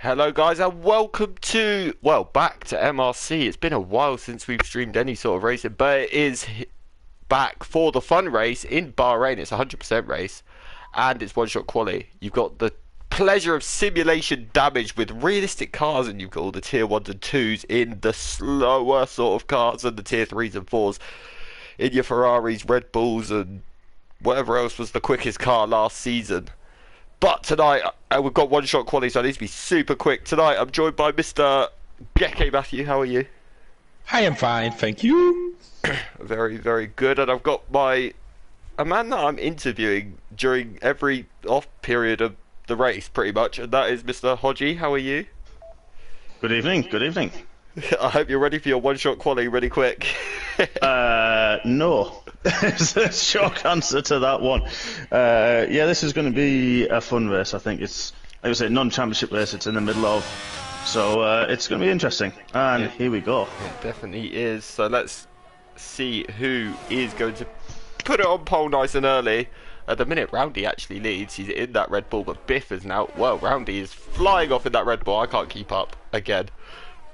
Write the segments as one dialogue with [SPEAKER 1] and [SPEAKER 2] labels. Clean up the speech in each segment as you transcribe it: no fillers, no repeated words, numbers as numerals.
[SPEAKER 1] Hello guys and welcome to, well, back to MRC. It's been a while since we've streamed any sort of racing, but it is back for the fun race in Bahrain. It's a 100% race and it's one-shot quali. You've got the pleasure of simulation damage with realistic cars, and you've got all the tier 1s and 2s in the slower sort of cars and the tier 3s and 4s in your Ferraris, Red Bulls and whatever else was the quickest car last season. But tonight, we've got one-shot quality, so I need to be super quick. Tonight, I'm joined by Mr. Geke Matthew. How are you?
[SPEAKER 2] I am fine, thank you.
[SPEAKER 1] Very, very good. And I've got a man that I'm interviewing during every off period of the race, pretty much, and that is Mr. Hodgie. How are you?
[SPEAKER 3] Good evening, good evening.
[SPEAKER 1] I hope you're ready for your one-shot quality really quick.
[SPEAKER 3] No. It's a short answer to that one. Yeah, this is going to be a fun race. I think it's, like I say, non-championship race. It's in the middle of, so it's going to be interesting. And yeah, here we go.
[SPEAKER 1] It definitely is. So let's see who is going to put it on pole nice and early. At the minute, Roundy actually leads. He's in that Red Bull, but Biff is now, well, Roundy is flying off in that Red Bull. I can't keep up again.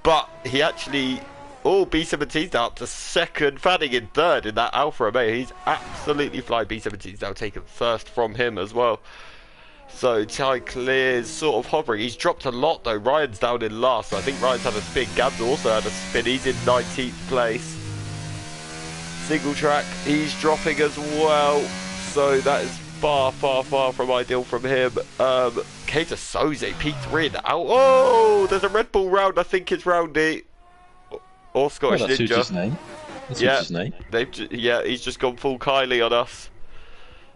[SPEAKER 1] But he actually, B17's now up to second, Fanning in third in that Alfa Romeo. He's absolutely flying. B17's now taken first from him as well. So Ty Clear's sort of hovering. He's dropped a lot though. Ryan's down in last. So I think Ryan's had a spin. Gabs also had a spin. He's in 19th place. Single track, he's dropping as well. So that is far, far, far from ideal from him. Keita Soze, P3 in the out. Oh, there's a Red Bull round. I think it's Roundy. Or Scottish
[SPEAKER 2] Ninja.
[SPEAKER 1] Ninja.
[SPEAKER 2] His name.
[SPEAKER 1] Yeah,
[SPEAKER 2] his name.
[SPEAKER 1] Yeah, he's just gone full Kylie on us.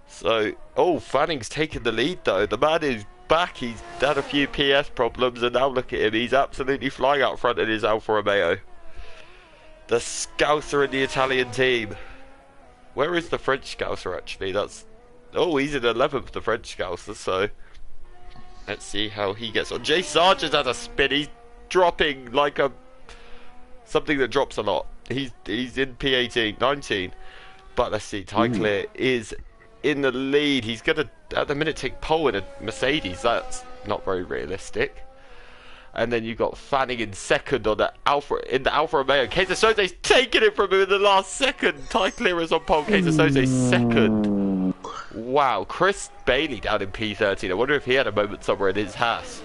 [SPEAKER 1] So, Fanning's taking the lead though. The man is back. He's had a few PS problems, and now look at him. He's absolutely flying out front in his Alfa Romeo. The Scouser in the Italian team. Where is the French Scouser actually? That's... Oh, he's in 11th, the French Scouser, so... Let's see how he gets on. Jay Sargent's had a spin. He's dropping like a... something that drops a lot. He's in P18, 19. But let's see, Ty Clear is in the lead. He's going to, at the minute, take pole in a Mercedes. That's not very realistic. And then you've got Fanning in second on the Alfa Romeo. Keita Soze's taking it from him in the last second. Ty Clear is on pole. Keita Soze's second. Wow, Chris Bailey down in P13. I wonder if he had a moment somewhere in his Haas.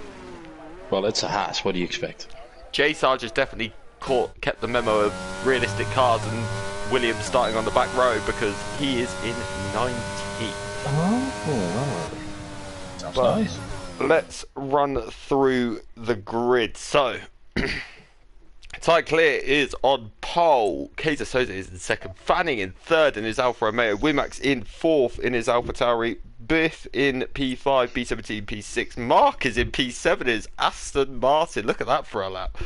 [SPEAKER 2] Well, it's a Haas. What do you expect?
[SPEAKER 1] Jay Sargent's definitely kept the memo of realistic cars, and Williams starting on the back row because he is in 19th.
[SPEAKER 2] Oh, sounds nice.
[SPEAKER 1] Let's run through the grid. So, Ty Clear is on pole. Keita Soze is in second. Fanning in third in his Alfa Romeo. Wimax in fourth in his Alfa Tauri. Biff in P5, P17, P6. Mark is in P7 in his Aston Martin. Look at that for a lap.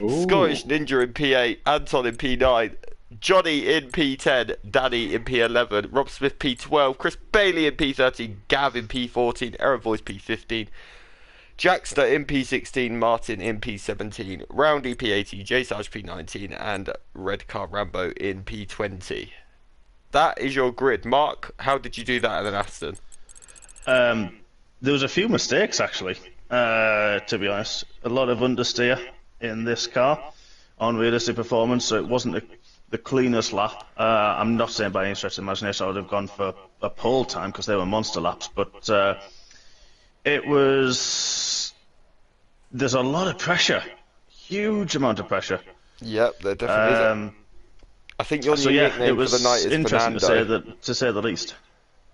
[SPEAKER 1] Ooh. Scottish Ninja in P8. Anton in P9. Johnny in P10, Danny in P11, Rob Smith P12, Chris Bailey in P13, Gav in P14, Aaron Voice P15, Jackster in P16, Martin in P17, Roundy P18, J Sarge P19, and Red Car Rambo in P20. That is your grid. Mark, how did you do that in an Aston?
[SPEAKER 3] There was a few mistakes actually, to be honest. A lot of understeer in this car, unrealistic performance, so it wasn't the cleanest lap. I'm not saying by any stretch of the imagination I would have gone for a pole time because they were monster laps, but it was... There's a lot of pressure. Huge amount of pressure.
[SPEAKER 1] Yep, there definitely is. I think your new nickname for the night is
[SPEAKER 3] interesting
[SPEAKER 1] Fernando.
[SPEAKER 3] To say the least.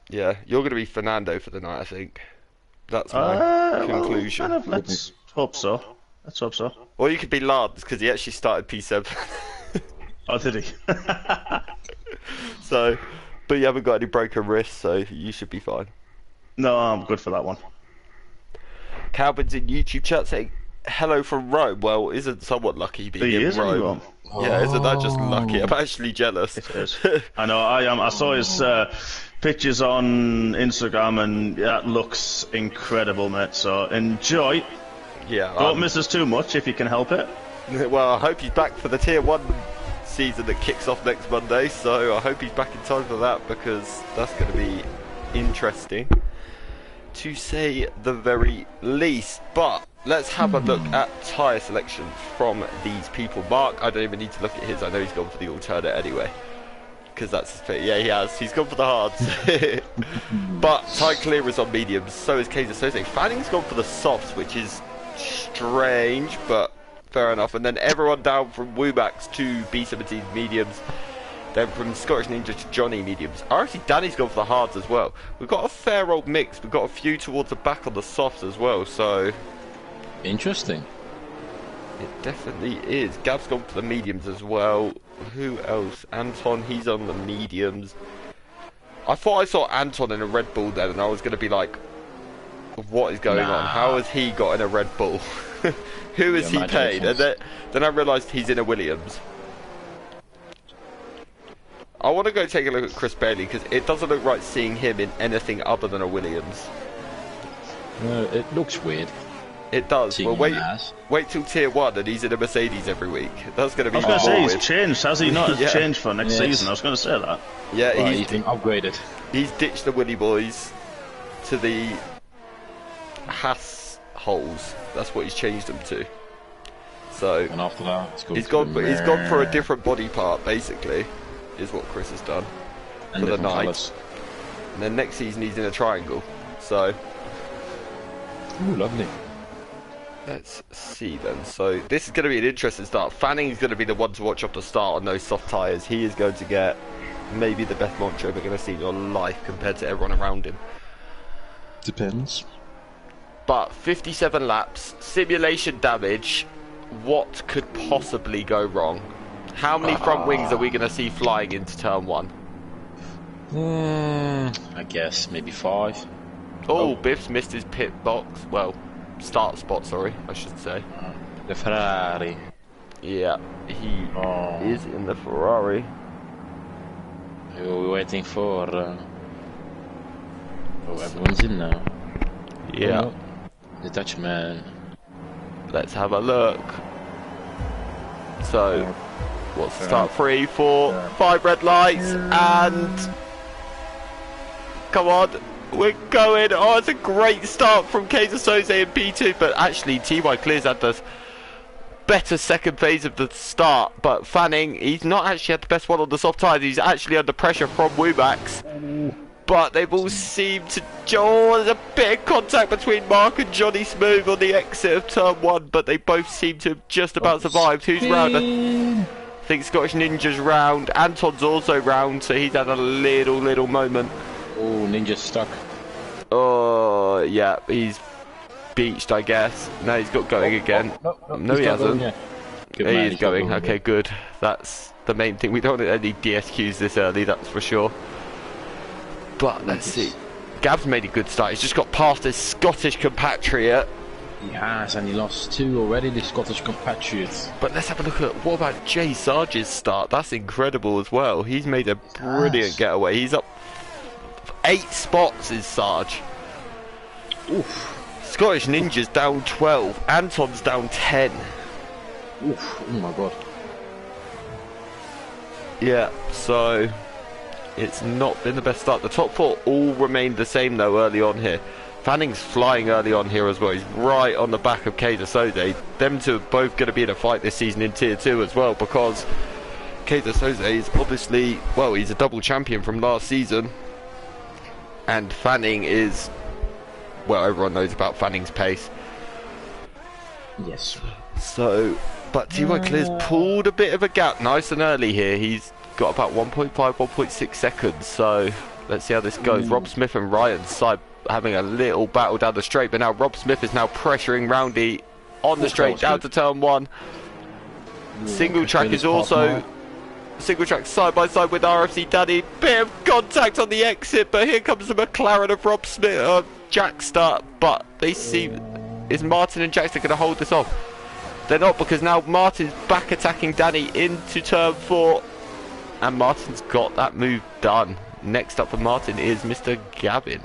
[SPEAKER 1] Yeah, you're going to be Fernando for the night, I think. That's my conclusion.
[SPEAKER 3] Well, let's hope so. Let's hope so.
[SPEAKER 1] Or you could be Lance, because he actually started P7.
[SPEAKER 3] Oh, did he?
[SPEAKER 1] So, but you haven't got any broken wrists, so you should be fine.
[SPEAKER 3] No, I'm good for that one.
[SPEAKER 1] Calvin's in YouTube chat saying, hello from Rome. Well, isn't somewhat lucky being in Rome? Yeah, isn't that just lucky? I'm actually jealous.
[SPEAKER 3] It is. I know, I am. I saw his pictures on Instagram, and that looks incredible, mate. So enjoy.
[SPEAKER 1] Yeah.
[SPEAKER 3] Don't miss us too much if you can help it.
[SPEAKER 1] Well, I hope he's back for the Tier 1 season that kicks off next Monday, so I hope he's back in time for that, because that's going to be interesting. to say the very least. But let's have a look at tyre selections from these people. Mark, I don't even need to look at his. I know he's gone for the alternate anyway, because that's his pick. Yeah, he has. He's gone for the hards. But tyre clear is on mediums. So is Kaiser Soze. Fanning's gone for the softs, which is strange, but fair enough. And then everyone down from Wumax to B17 mediums. Then from Scottish Ninja to Johnny mediums. RFC Danny's gone for the hards as well. We've got a fair old mix. We've got a few towards the back on the softs as well. So
[SPEAKER 2] Interesting.
[SPEAKER 1] it definitely is. Gav's gone for the mediums as well. Who else? Anton, he's on the mediums. I thought I saw Anton in a Red Bull then, and I was going to be like, what is going on? How has he got in a Red Bull? Who has he paid? And then I realised he's in a Williams. I want to go take a look at Chris Bailey, because it doesn't look right seeing him in anything other than a Williams.
[SPEAKER 2] It looks weird.
[SPEAKER 1] It does. Well, wait till Tier 1 and he's in a Mercedes every week. That's going to be
[SPEAKER 3] I was going to say,
[SPEAKER 1] weird.
[SPEAKER 3] he's changed. Has he not
[SPEAKER 1] Yeah.
[SPEAKER 3] changed for next season? I was going to say that.
[SPEAKER 1] Yeah,
[SPEAKER 2] Right, he's been upgraded.
[SPEAKER 1] he's ditched the Willy Boys to the Haas holes. That's what he's changed them to. So
[SPEAKER 2] And after that,
[SPEAKER 1] he's gone for a different body part, basically, is what Chris has done
[SPEAKER 2] and
[SPEAKER 1] for the
[SPEAKER 2] different
[SPEAKER 1] night.
[SPEAKER 2] colours.
[SPEAKER 1] And then next season he's in a triangle. So
[SPEAKER 2] Ooh, lovely.
[SPEAKER 1] let's see then. So this is going to be an interesting start. Fanning's going to be the one to watch off the start on those soft tyres. He is going to get maybe the best launch you're ever going to see in your life compared to everyone around him.
[SPEAKER 2] Depends.
[SPEAKER 1] But 57 laps, simulation damage, what could possibly go wrong? How many front wings are we going to see flying into turn 1?
[SPEAKER 2] I guess maybe 5.
[SPEAKER 1] Oh, Biff's missed his pit box. Well, start spot, sorry, I should say.
[SPEAKER 2] The Ferrari.
[SPEAKER 1] Yeah, he is in the Ferrari.
[SPEAKER 2] Who are we waiting for? Oh, everyone's in now.
[SPEAKER 1] Yeah.
[SPEAKER 2] Oh, the Dutchman.
[SPEAKER 1] Let's have a look. So, what's the start? 3, 4, 5 red lights, and come on, we're going. Oh, it's a great start from Kaiser Soze in P2, but actually TY Clear's had the better second phase of the start. But Fanning, he's not actually had the best one on the soft tyres. He's actually under pressure from Wumax. But they've all seemed to... Oh, there's a bit of contact between Mark and Johnny Smooth on the exit of turn 1, but they both seem to have just about survived. Who's round? I think Scottish Ninja's round. Anton's also round, so he's had a little moment.
[SPEAKER 2] Oh, Ninja's stuck.
[SPEAKER 1] Oh, yeah, he's beached, I guess. No, he's got going again. No, he hasn't. He is going. Okay, good. That's the main thing. We don't want any DSQs this early, that's for sure. But let's see. Gab's made a good start. He's just got past his Scottish compatriot.
[SPEAKER 2] He has, and he lost 2 already, the Scottish compatriots.
[SPEAKER 1] But let's have a look at what about Jay Sarge's start. That's incredible as well. He's made a brilliant getaway. He's up 8 spots, is Sarge.
[SPEAKER 2] Oof.
[SPEAKER 1] Scottish Ninja's down 12. Anton's down 10.
[SPEAKER 2] Oof. Oh my god.
[SPEAKER 1] Yeah, so it's not been the best start. The top 4 all remained the same though early on here. Fanning's flying early on here as well. He's right on the back of Kaiser Soze. Them two are both going to be in a fight this season in Tier 2 as well, because Kaiser Soze is obviously, well, he's a double champion from last season. And Fanning is, well, everyone knows about Fanning's pace.
[SPEAKER 2] Yes.
[SPEAKER 1] So, but TY Clear's pulled a bit of a gap nice and early here. He's got about 1.5, 1.6 seconds. So, let's see how this goes. Rob Smith and Ryan side having a little battle down the straight, but now Rob Smith is now pressuring Roundy on the straight down to turn 1. Single track is also single track side by side with RFC Daddy. Bit of contact on the exit, but here comes the McLaren of Rob Smith, Jackster. But they seem, is Martin and Jackster going to hold this off? They're not, because now Martin's back attacking Danny into turn 4, and Martin's got that move done. Next up for Martin is Mr. Gavin.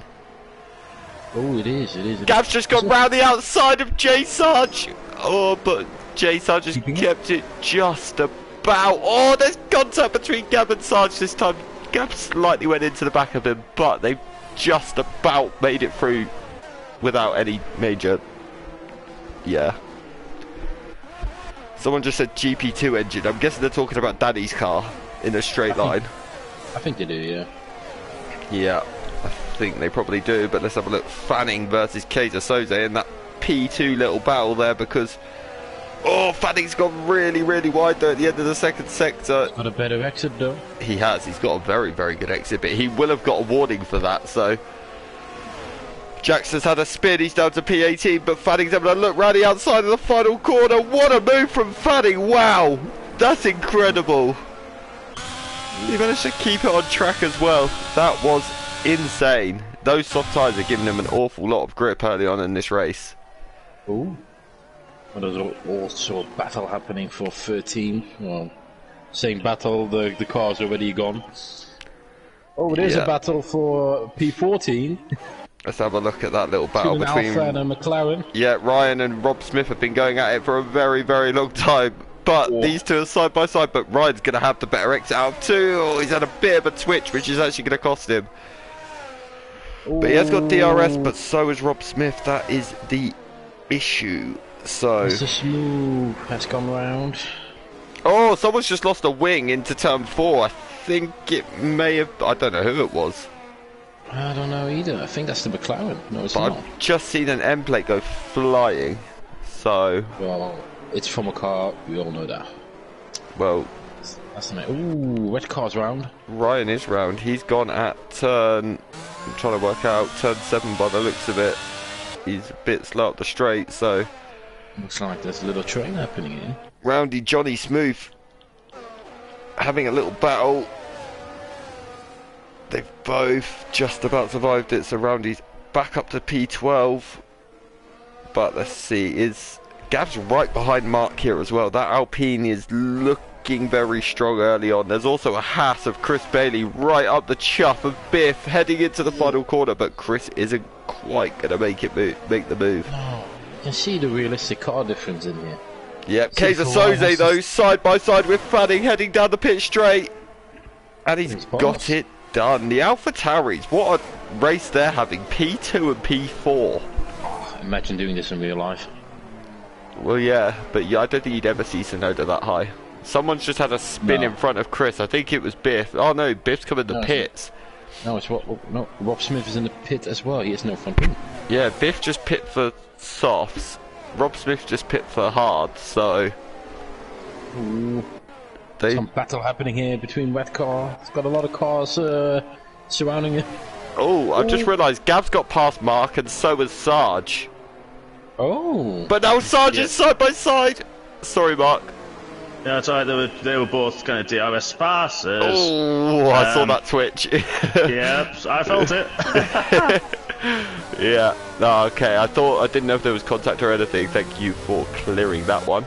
[SPEAKER 2] Oh, it is.
[SPEAKER 1] Gav's just gone round the outside of Jay Sarge. Oh, but Jay Sarge has kept it just about. Oh, there's contact between Gav and Sarge this time. Gav slightly went into the back of him, but they've just about made it through without any major... Yeah. Someone just said GP2 engine. I'm guessing they're talking about Danny's car in a straight line.
[SPEAKER 2] I think they do, yeah.
[SPEAKER 1] Yeah, I think they probably do, but let's have a look. Fanning versus Kaiser Soze in that P2 little battle there, because... Oh, Fanning's gone really, really wide though at the end of the second sector.
[SPEAKER 2] Got a better exit though.
[SPEAKER 1] He has. He's got a very, very good exit, but he will have got a warning for that, so... Jackson's had a spin, he's down to P18, but Fanning's having a look round the outside of the final corner. What a move from Fanning, wow! That's incredible. He managed to keep it on track as well. That was insane. Those soft tyres are giving him an awful lot of grip early on in this race.
[SPEAKER 2] Ooh. Well, there's also a battle happening for 13. Well, saying battle, the car's already gone. Oh, there's a battle for P14.
[SPEAKER 1] Let's have a look at that little battle between
[SPEAKER 2] Alpha and a McLaren.
[SPEAKER 1] Yeah, Ryan and Rob Smith have been going at it for a very, very long time. But these two are side by side, but Ryan's going to have the better exit out of two. Oh, he's had a bit of a twitch, which is actually going to cost him. Ooh. But he has got DRS, but so has Rob Smith. That is the issue. So
[SPEAKER 2] Mr. Smooth has gone round.
[SPEAKER 1] Oh, someone's just lost a wing into turn 4. I think it may have... I don't know who it was.
[SPEAKER 2] I don't know either. I think that's the McLaren. No, it's
[SPEAKER 1] but
[SPEAKER 2] not.
[SPEAKER 1] I've just seen an end plate go flying. So...
[SPEAKER 2] Well, it's from a car. We all know that.
[SPEAKER 1] Well...
[SPEAKER 2] That's the... Ooh, red car's round.
[SPEAKER 1] Ryan is round. He's gone at turn... I'm trying to work out. Turn 7 by the looks of it. He's a bit slow up the straight, so...
[SPEAKER 2] Looks like there's a little train happening here.
[SPEAKER 1] Roundy Johnny Smooth having a little battle. They've both just about survived it, so Roundy's back up to P12. But let's see, Gav's right behind Mark here as well. That Alpine is looking very strong early on. There's also a Haas of Chris Bailey right up the chuff of Biff heading into the final corner, but Chris isn't quite going to make the move.
[SPEAKER 2] No. You can see the realistic car difference in here.
[SPEAKER 1] Yep, Kaiser Soze though, side by side with Fanning, heading down the pit straight. And he's got it done. The Alpha Tauris, what a race they're having. P2 and P4.
[SPEAKER 2] Oh, imagine doing this in real life.
[SPEAKER 1] Well, yeah, but I don't think you'd ever see Sonoda that high. Someone's just had a spin in front of Chris. I think it was Biff. Oh no, Biff's come in the pits.
[SPEAKER 2] No, it's what? No, Rob Smith is in the pit as well. He has no front wing.
[SPEAKER 1] Yeah, Biff just pit for softs. Rob Smith just pit for hard. So
[SPEAKER 2] some battle happening here between red car. It's got a lot of cars surrounding it.
[SPEAKER 1] Oh, I've just realised Gav's got past Mark, and so has Sarge.
[SPEAKER 2] Oh,
[SPEAKER 1] but now Sarge is side by side. Sorry, Mark.
[SPEAKER 3] Yeah, that's right. They were both kind of DRS passes.
[SPEAKER 1] Oh, I saw that twitch.
[SPEAKER 3] Yeah, I felt it.
[SPEAKER 1] Yeah. No, okay. I didn't know if there was contact or anything. Thank you for clearing that one.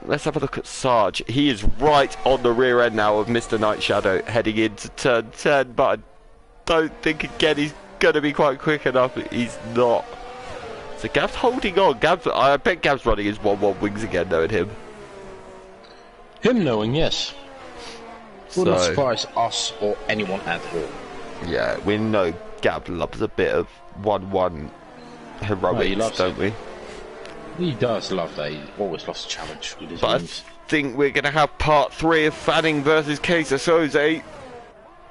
[SPEAKER 1] Let's have a look at Sarge. He is right on the rear end now of Mr. Night Shadow, heading into turn 10. But I don't think again he's going to be quite quick enough. He's not. So Gav's holding on. I bet Gav's running his 1-1 wings again, knowing him.
[SPEAKER 2] Him knowing, yes. Would not surprise us or anyone at all.
[SPEAKER 1] Yeah, we know Gav loves a bit of 1-1 heroics, don't we?
[SPEAKER 2] He does love that. He always loves a challenge with his wings.
[SPEAKER 1] I think we're going to have part 3 of Fanning versus Kaiser Soze.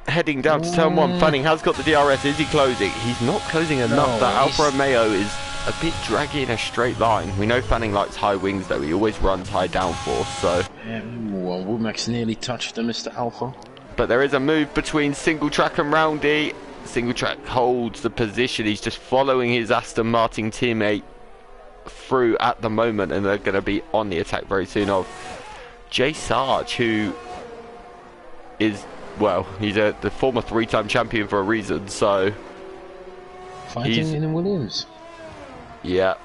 [SPEAKER 1] Heading down to turn 1. Fanning has got the DRS. Is he closing? He's not closing enough. That Alfa Romeo is a bit draggy in a straight line. We know Fanning likes high wings though. He always runs high downforce, so...
[SPEAKER 2] Yeah, well, Womack's nearly touched the Mr. Alpha.
[SPEAKER 1] But there is a move between Single Track and Roundy. Single Track holds the position. He's just following his Aston Martin teammate through at the moment, and they're going to be on the attack very soon of Jay Sarge, who is, well, he's the former 3-time champion for a reason, so...
[SPEAKER 2] Fighting in Williams.
[SPEAKER 1] Yeah.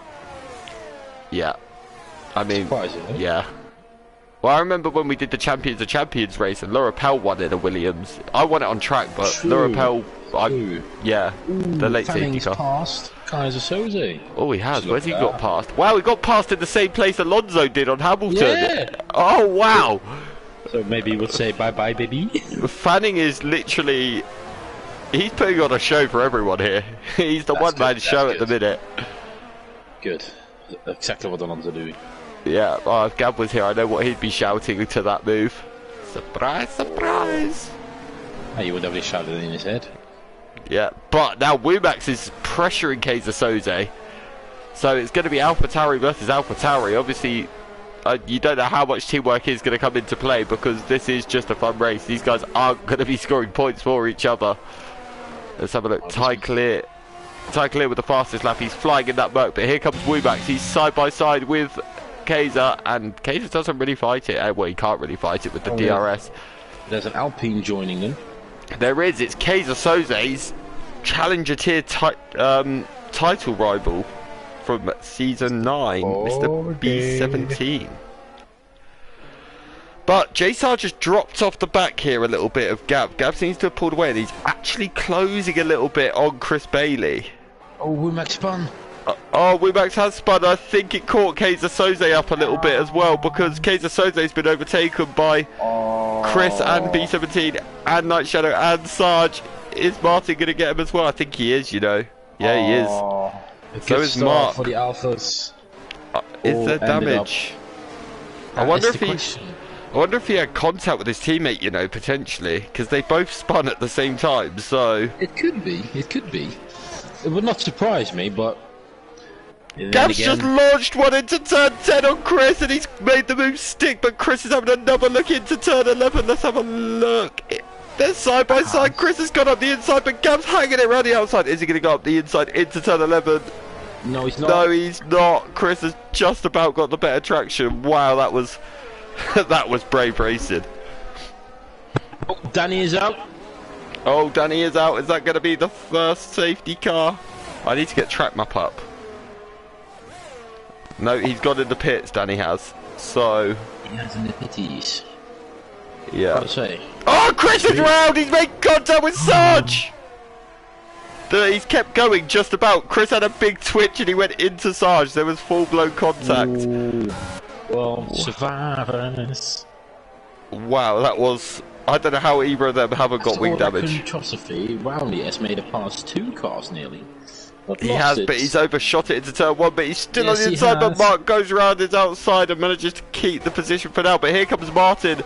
[SPEAKER 1] Yeah. I mean,
[SPEAKER 2] surprising,
[SPEAKER 1] yeah. Well, I remember when we did the Champions of Champions race and Laura Pell won in a Williams. I won it on track, but Laura Pell, yeah, the late safety car.
[SPEAKER 2] Past Kaiser Soze.
[SPEAKER 1] Oh, he has. Where's he got past? Wow, he got past in the same place Alonso did on Hamilton.
[SPEAKER 2] Yeah.
[SPEAKER 1] Oh, wow.
[SPEAKER 2] So maybe we'll say bye-bye, baby.
[SPEAKER 1] Fanning is literally He's putting on a show for everyone here. He's the one-man show at the minute.
[SPEAKER 2] Good. Exactly what I want to do.
[SPEAKER 1] Yeah, if Gab was here, I know what he'd be shouting to that move. Surprise, surprise!
[SPEAKER 2] He would have shouted in his head.
[SPEAKER 1] Yeah, but now Wumax is pressuring Kaiser Soze. So it's going to be AlphaTauri versus AlphaTauri. Obviously, you don't know how much teamwork is going to come into play because this is just a fun race. These guys aren't going to be scoring points for each other. Let's have a look. Ty Clear with the fastest lap. He's flying in that Merc, but here comes Wumax. He's side by side with Kaiser, and Kaiser doesn't really fight it. Well, he can't really fight it with the DRS.
[SPEAKER 2] There's an Alpine joining them.
[SPEAKER 1] There is. It's Kaiser Soze's Challenger Tier title rival from Season 9, Mr. B17. But J-Sar just dropped off the back here a little bit of Gab. Gab seems to have pulled away, and he's actually closing a little bit on Chris Bailey.
[SPEAKER 2] Oh, Wumax spun.
[SPEAKER 1] Wumax has spun. I think it caught Kaiser Soze up a little bit as well, because Kaiser Soze's been overtaken by Chris and B17 and Night Shadow and Sarge. Is Martin going to get him as well? I think he is, you know. Yeah, he is. So is Mark.
[SPEAKER 2] For the Alphas.
[SPEAKER 1] Is there damage? I wonder if he had contact with his teammate, you know, potentially, because they both spun at the same time. So
[SPEAKER 2] it could be. It could be. It would not surprise me, but.
[SPEAKER 1] Gab's just launched one into turn 10 on Chris, and he's made the move stick, but Chris is having another look into turn 11. Let's have a look. They're side by side. Chris has gone up the inside, but Gab's hanging it around the outside. Is he going to go up the inside into turn 11?
[SPEAKER 2] No, he's not.
[SPEAKER 1] No, he's not. Chris has just about got the better traction. Wow, that was that was brave racing.
[SPEAKER 2] Oh, Danny is out.
[SPEAKER 1] Oh, Danny is out. Is that going to be the first safety car? I need to get track map up. No, he's gone in the pits, Danny has. So...
[SPEAKER 2] He has in the pitties.
[SPEAKER 1] Yeah.
[SPEAKER 2] What to say?
[SPEAKER 1] Oh, Chris is round! He's made contact with Sarge! He's kept going just about. Chris had a big twitch and he went into Sarge. There was full-blown contact.
[SPEAKER 2] Ooh. Well, survivors.
[SPEAKER 1] Wow, that was... I don't know how either of them haven't got wing damage.
[SPEAKER 2] Roundly has made it past 2 cars nearly.
[SPEAKER 1] He has, but he's overshot it into turn 1, but he's still on the inside, but Mark goes around his outside and manages to keep the position for now. But here comes Martin,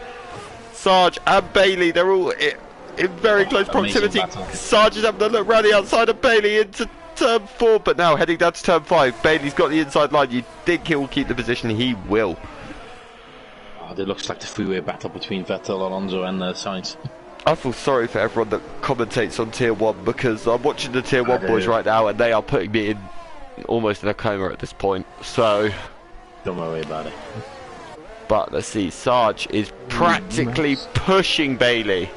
[SPEAKER 1] Sarge and Bailey. They're all in very close proximity. Sarge is having a look round the outside of Bailey into turn 4, but now heading down to turn 5. Bailey's got the inside line. You think he will keep the position? He will.
[SPEAKER 2] Oh, it looks like the freeway battle between Vettel, Alonso and Sainz.
[SPEAKER 1] I feel sorry for everyone that commentates on Tier 1 because I'm watching the Tier 1 boys right now and they are putting me in almost in a coma at this point, so...
[SPEAKER 2] Don't worry about it.
[SPEAKER 1] But let's see, Sarge is practically pushing Bailey.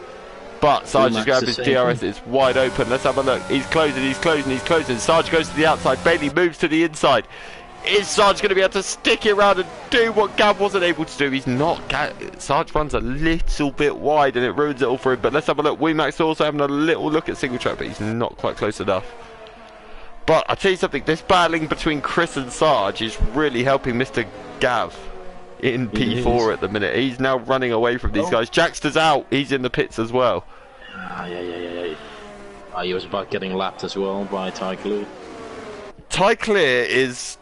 [SPEAKER 1] But Sarge is going to have his DRS, it's wide open. Let's have a look. He's closing, he's closing, he's closing. Sarge goes to the outside, Bailey moves to the inside. Is Sarge going to be able to stick it around and do what Gab wasn't able to do? He's not. Sarge runs a little bit wide and it ruins it all for him. But let's have a look. Wumax also having a little look at single track, but he's not quite close enough. But I'll tell you something, this battling between Chris and Sarge is really helping Mr. Gav in P4 at the minute. He's now running away from these guys. Jackster's out. He's in the pits as well.
[SPEAKER 2] Yeah. He was about getting lapped as well by Ty Clear.
[SPEAKER 1] Ty Clear is...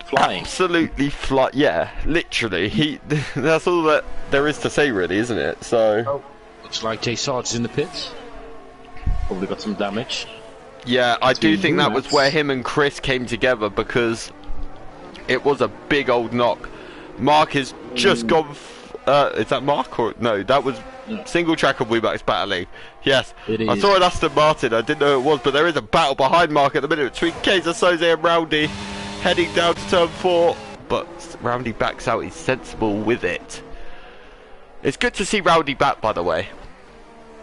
[SPEAKER 1] flying. Absolutely yeah, literally. That's all that there is to say really, isn't it? So
[SPEAKER 2] looks like Jay Sarge is in the pits. Probably got some damage.
[SPEAKER 1] Yeah, I do think that was where him and Chris came together because it was a big old knock. Mark has just gone is that Mark or no, that was single track of Wumax battling. Yes, I saw an Aston Martin, I didn't know who it was, but there is a battle behind Mark at the minute between Kaiser Soze and Roundy. Heading down to turn 4, but Roundy backs out. He's sensible with it. It's good to see Roundy back, by the way.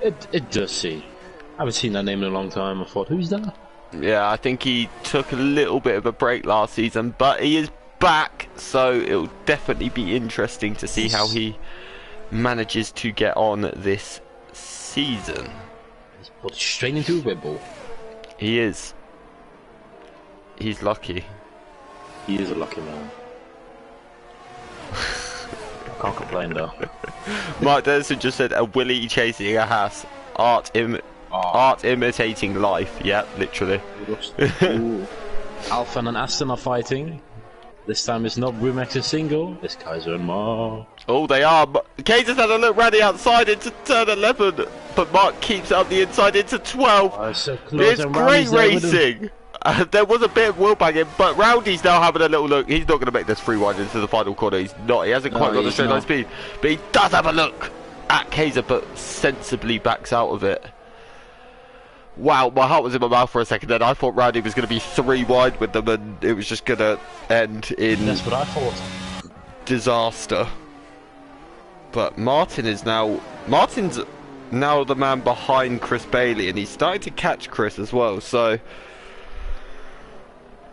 [SPEAKER 2] It does see. I haven't seen that name in a long time. I thought, who's that?
[SPEAKER 1] Yeah, I think he took a little bit of a break last season, but he is back, so it'll definitely be interesting to see how he manages to get on this season.
[SPEAKER 2] He's put straight into a Red Bull.
[SPEAKER 1] He is. He's lucky.
[SPEAKER 2] He is a lucky man. Can't complain though.
[SPEAKER 1] Mark Dennison just said a Willie chasing a Haas. Art Art imitating life. Yeah, literally.
[SPEAKER 2] Ooh. Alpha and Aston are fighting. This time it's not Brumax single, it's Kaiser and Mark.
[SPEAKER 1] Oh, they are. Kaiser's had a look Randy outside into turn 11, but Mark keeps up the inside into 12.
[SPEAKER 2] Oh, so close.
[SPEAKER 1] It's great racing. There was a bit of wheel banging, but Rowdy's now having a little look. He's not going to make this free wide into the final corner. He's not. He hasn't quite got the straight line speed, but he does have a look at Kaiser, but sensibly backs out of it. Wow, my heart was in my mouth for a second then. I thought Rowdy was going to be 3 wide with them and it was just going to end in...
[SPEAKER 2] That's what I thought.
[SPEAKER 1] ...disaster. But Martin's now the man behind Chris Bailey and he's starting to catch Chris as well, so...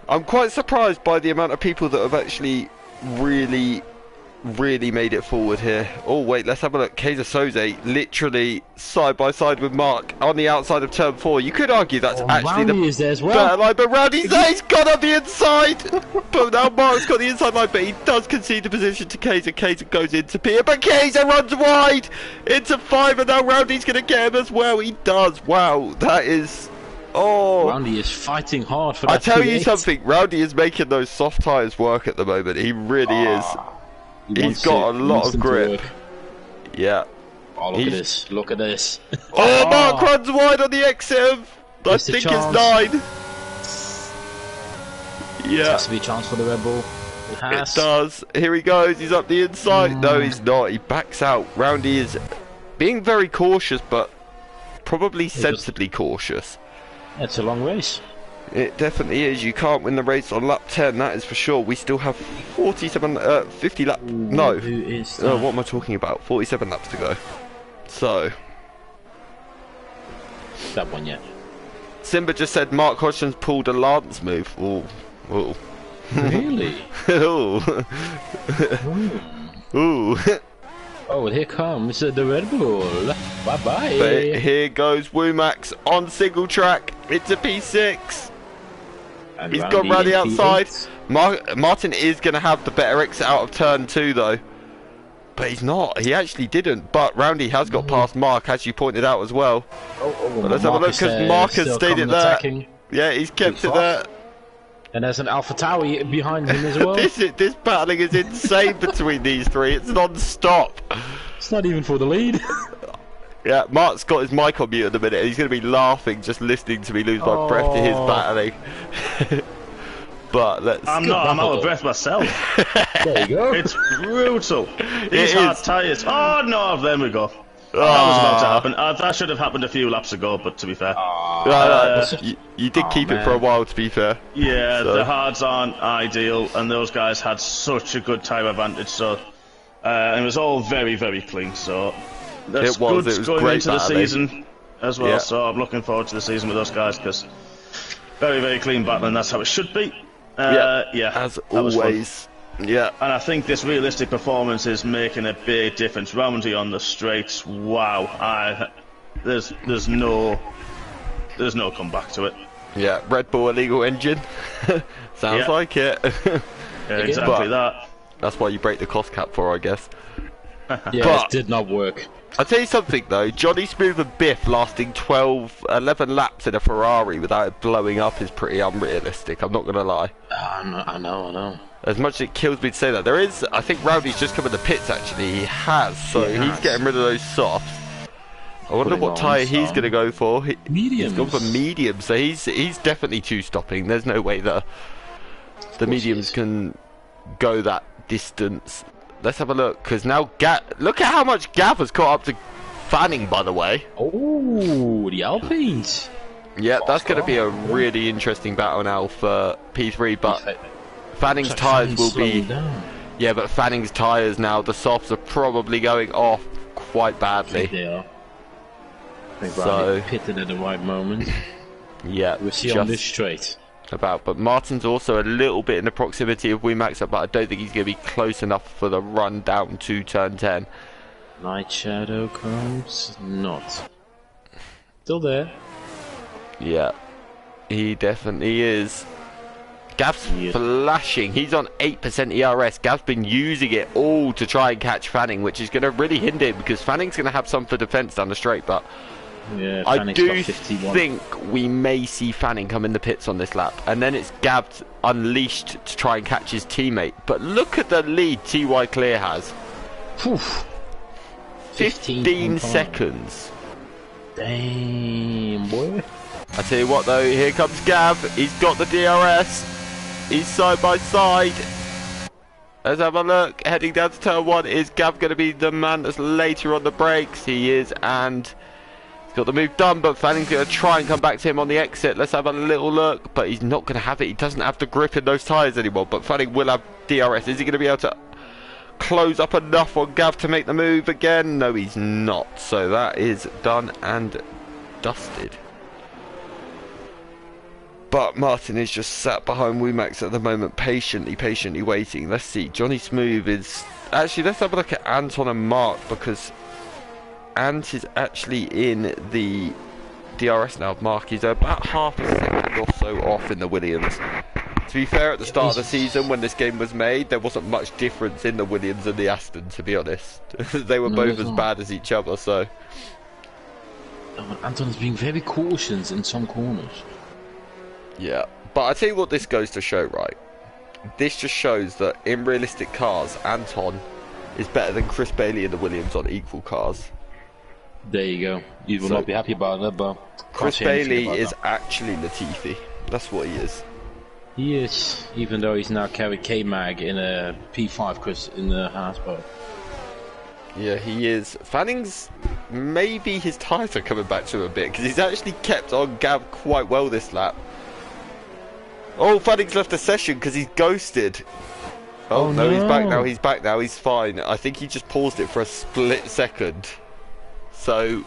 [SPEAKER 1] I'm quite surprised by the amount of people that have actually really made it forward here. Oh wait, let's have a look. Kaiser Soze literally side by side with Mark on the outside of turn 4. You could argue that's actually
[SPEAKER 2] Rowdy is there as well.
[SPEAKER 1] better line, but Rowdy's there, he's got on the inside. But now Mark's got the inside line, but he does concede the position to Kaiser. Kaiser goes into Peter, but Kaiser runs wide into 5, and now Rowdy's going to get him as well. He does. Wow, that is... Oh,
[SPEAKER 2] Rowdy is fighting hard for that.
[SPEAKER 1] I tell you
[SPEAKER 2] P8.
[SPEAKER 1] something, Rowdy is making those soft tyres work at the moment. He really is. He's got a lot of grip. Yeah.
[SPEAKER 2] Oh, look at this. Look at this.
[SPEAKER 1] Oh, Mark runs wide on the exit of, I think it's 9. Yeah.
[SPEAKER 2] It has to be a chance for the Red Bull. It has.
[SPEAKER 1] It does. Here he goes. He's up the inside. No, he's not. He backs out. Rowdy is being very cautious, but probably sensibly cautious.
[SPEAKER 2] It's a long race.
[SPEAKER 1] It definitely is. You can't win the race on lap 10, that is for sure. We still have 50 laps. No.
[SPEAKER 2] Who is that?
[SPEAKER 1] What am I talking about? 47 laps to go. So.
[SPEAKER 2] That one, yeah.
[SPEAKER 1] Simba just said Mark Hodgson's pulled a Lance move. Ooh. Ooh.
[SPEAKER 2] Really?
[SPEAKER 1] Ooh. Ooh.
[SPEAKER 2] Oh, here comes the Red Bull. Bye-bye.
[SPEAKER 1] But here goes Womax on single track into P6.
[SPEAKER 2] And
[SPEAKER 1] He's got Randy outside.
[SPEAKER 2] P8.
[SPEAKER 1] Martin is going to have the better exit out of turn 2 though. But he's not. He actually didn't. But Randy has got past Mark, as you pointed out as well. But let's have a look, because Mark has stayed it there.
[SPEAKER 2] Attacking.
[SPEAKER 1] Yeah, he's kept it there.
[SPEAKER 2] And there's an Alpha Tauri behind him as well.
[SPEAKER 1] This battling is insane between these 3. It's non-stop.
[SPEAKER 2] It's not even for the lead.
[SPEAKER 1] Yeah, Mark's got his mic on mute at the minute. He's going to be laughing just listening to me lose my breath to his battling. But let's...
[SPEAKER 3] I'm out of breath myself.
[SPEAKER 2] There you go.
[SPEAKER 3] It's brutal. These hard tyres. Oh no, there we go.
[SPEAKER 1] Oh.
[SPEAKER 3] That was about to happen. That should have happened a few laps ago, but to be fair.
[SPEAKER 1] You did keep it for a while, to be fair.
[SPEAKER 3] Yeah, so. The hards aren't ideal, and those guys had such a good tyre advantage, so... it was all very, very clean, so... That's good going into the season as well, so I'm looking forward to the season with those guys, because... Very, very clean battling, that's how it should be.
[SPEAKER 1] As always. Yeah.
[SPEAKER 3] And I think this realistic performance is making a big difference. Roundy on the straights, wow. There's no comeback to it.
[SPEAKER 1] Yeah, Red Bull illegal engine. Sounds like it.
[SPEAKER 3] Yeah, exactly that.
[SPEAKER 1] That's why you break the cost cap for, I guess.
[SPEAKER 2] Yeah, it did not work.
[SPEAKER 1] I'll tell you something though, Johnny Smooth and Biff lasting 11 laps in a Ferrari without it blowing up is pretty unrealistic, I'm not going to lie.
[SPEAKER 2] I know.
[SPEAKER 1] As much as it kills me to say that, there is, I think Rowdy's just come in the pits actually, he has, so he's getting rid of those softs. I wonder what tyre he's going to go for. He's gone for medium, so he's definitely two-stopping, there's no way that the mediums can go that distance. Let's have a look, because now look at how much Gav has caught up to Fanning, by the way.
[SPEAKER 2] Oh, the Alpines.
[SPEAKER 1] Yeah, that's going to be a really interesting battle now for P3, but Fanning's tyres will be... Yeah, but Fanning's tyres now, the softs are probably going off quite badly.
[SPEAKER 2] I think they are. I think Riley pitted at the right moment.
[SPEAKER 1] Yeah.
[SPEAKER 2] We'll see on this straight.
[SPEAKER 1] But Martin's also a little bit in the proximity of Wimax, but I don't think he's going to be close enough for the run down to turn 10.
[SPEAKER 2] Night Shadow comes not. Still there.
[SPEAKER 1] Yeah, he definitely is. Gav's flashing. He's on 8% ERS. Gav's been using it all to try and catch Fanning, which is going to really hinder him because Fanning's going to have some for defence down the straight, but
[SPEAKER 2] Yeah,
[SPEAKER 1] I
[SPEAKER 2] Fanning's
[SPEAKER 1] do
[SPEAKER 2] got 51.
[SPEAKER 1] think we may see Fanning come in the pits on this lap, and then it's Gav unleashed to try and catch his teammate. But look at the lead TY Clear has.
[SPEAKER 2] Oof.
[SPEAKER 1] 15 seconds.
[SPEAKER 2] Damn, boy.
[SPEAKER 1] I tell you what though, here comes Gav. He's got the DRS. He's side by side. Let's have a look. Heading down to turn 1. Is Gav going to be the man that's later on the brakes? He is, and he's got the move done, but Fanning's going to try and come back to him on the exit. Let's have a little look, but he's not going to have it. He doesn't have the grip in those tyres anymore, but Fanning will have DRS. Is he going to be able to close up enough on Gav to make the move again? No, he's not. So that is done and dusted. But Martin is just sat behind Wumax at the moment, patiently waiting. Let's see, Johnny Smooth is... Actually, let's have a look at Anton and Mark, because Ant is actually in the DRS now. Mark is about half a second or so off in the Williams. To be fair, at the start of the season, when this game was made, there wasn't much difference in the Williams and the Aston, to be honest. They were both as bad as each other, so...
[SPEAKER 2] Anton's being very cautious in some corners.
[SPEAKER 1] Yeah, but I tell you what this goes to show, right? This just shows that in realistic cars, Anton is better than Chris Bailey in the Williams on equal cars.
[SPEAKER 2] There you go. You will not be happy about that, but...
[SPEAKER 1] Chris Bailey is actually Latifi. That's what he is.
[SPEAKER 2] He is, even though he's now carried K-Mag in a P5 Chris in the Haasbo.
[SPEAKER 1] Yeah, he is. Fanning's... Maybe his tyres are coming back to him a bit, because he's actually kept on Gav quite well this lap. Oh, Fanning's left the session because he's ghosted. Oh, no, he's back now, he's fine. I think he just paused it for a split second. So,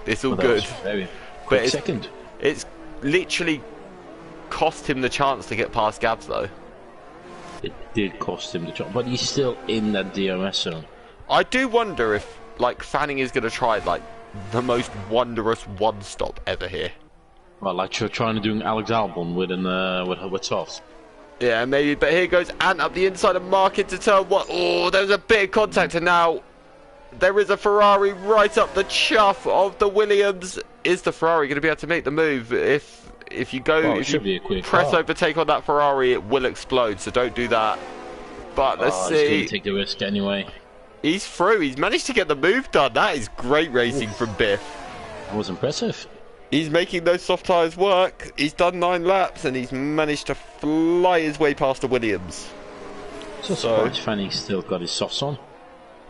[SPEAKER 1] it's all good.
[SPEAKER 2] Very quick second.
[SPEAKER 1] It's literally cost him the chance to get past Gabs, though.
[SPEAKER 2] It did cost him the chance, but he's still in that DRS zone.
[SPEAKER 1] I do wonder if, like, Fanning is going to try, like, the most wondrous one-stop ever here.
[SPEAKER 2] Well, like you're trying to do Alex Albon with softs.
[SPEAKER 1] Yeah, maybe. But here goes Ant up the inside of Mark into turn 1. Oh, there's a bit of contact, and now there is a Ferrari right up the chuff of the Williams. Is the Ferrari going to be able to make the move? If you go,
[SPEAKER 2] well,
[SPEAKER 1] if you press overtake on that Ferrari, it will explode. So don't do that. But let's see.
[SPEAKER 2] He's going to take the risk anyway.
[SPEAKER 1] He's through. He's managed to get the move done. That is great racing from Biff.
[SPEAKER 2] That was impressive.
[SPEAKER 1] He's making those soft tyres work. He's done 9 laps and he's managed to fly his way past the Williams.
[SPEAKER 2] So Fanning still got his softs on.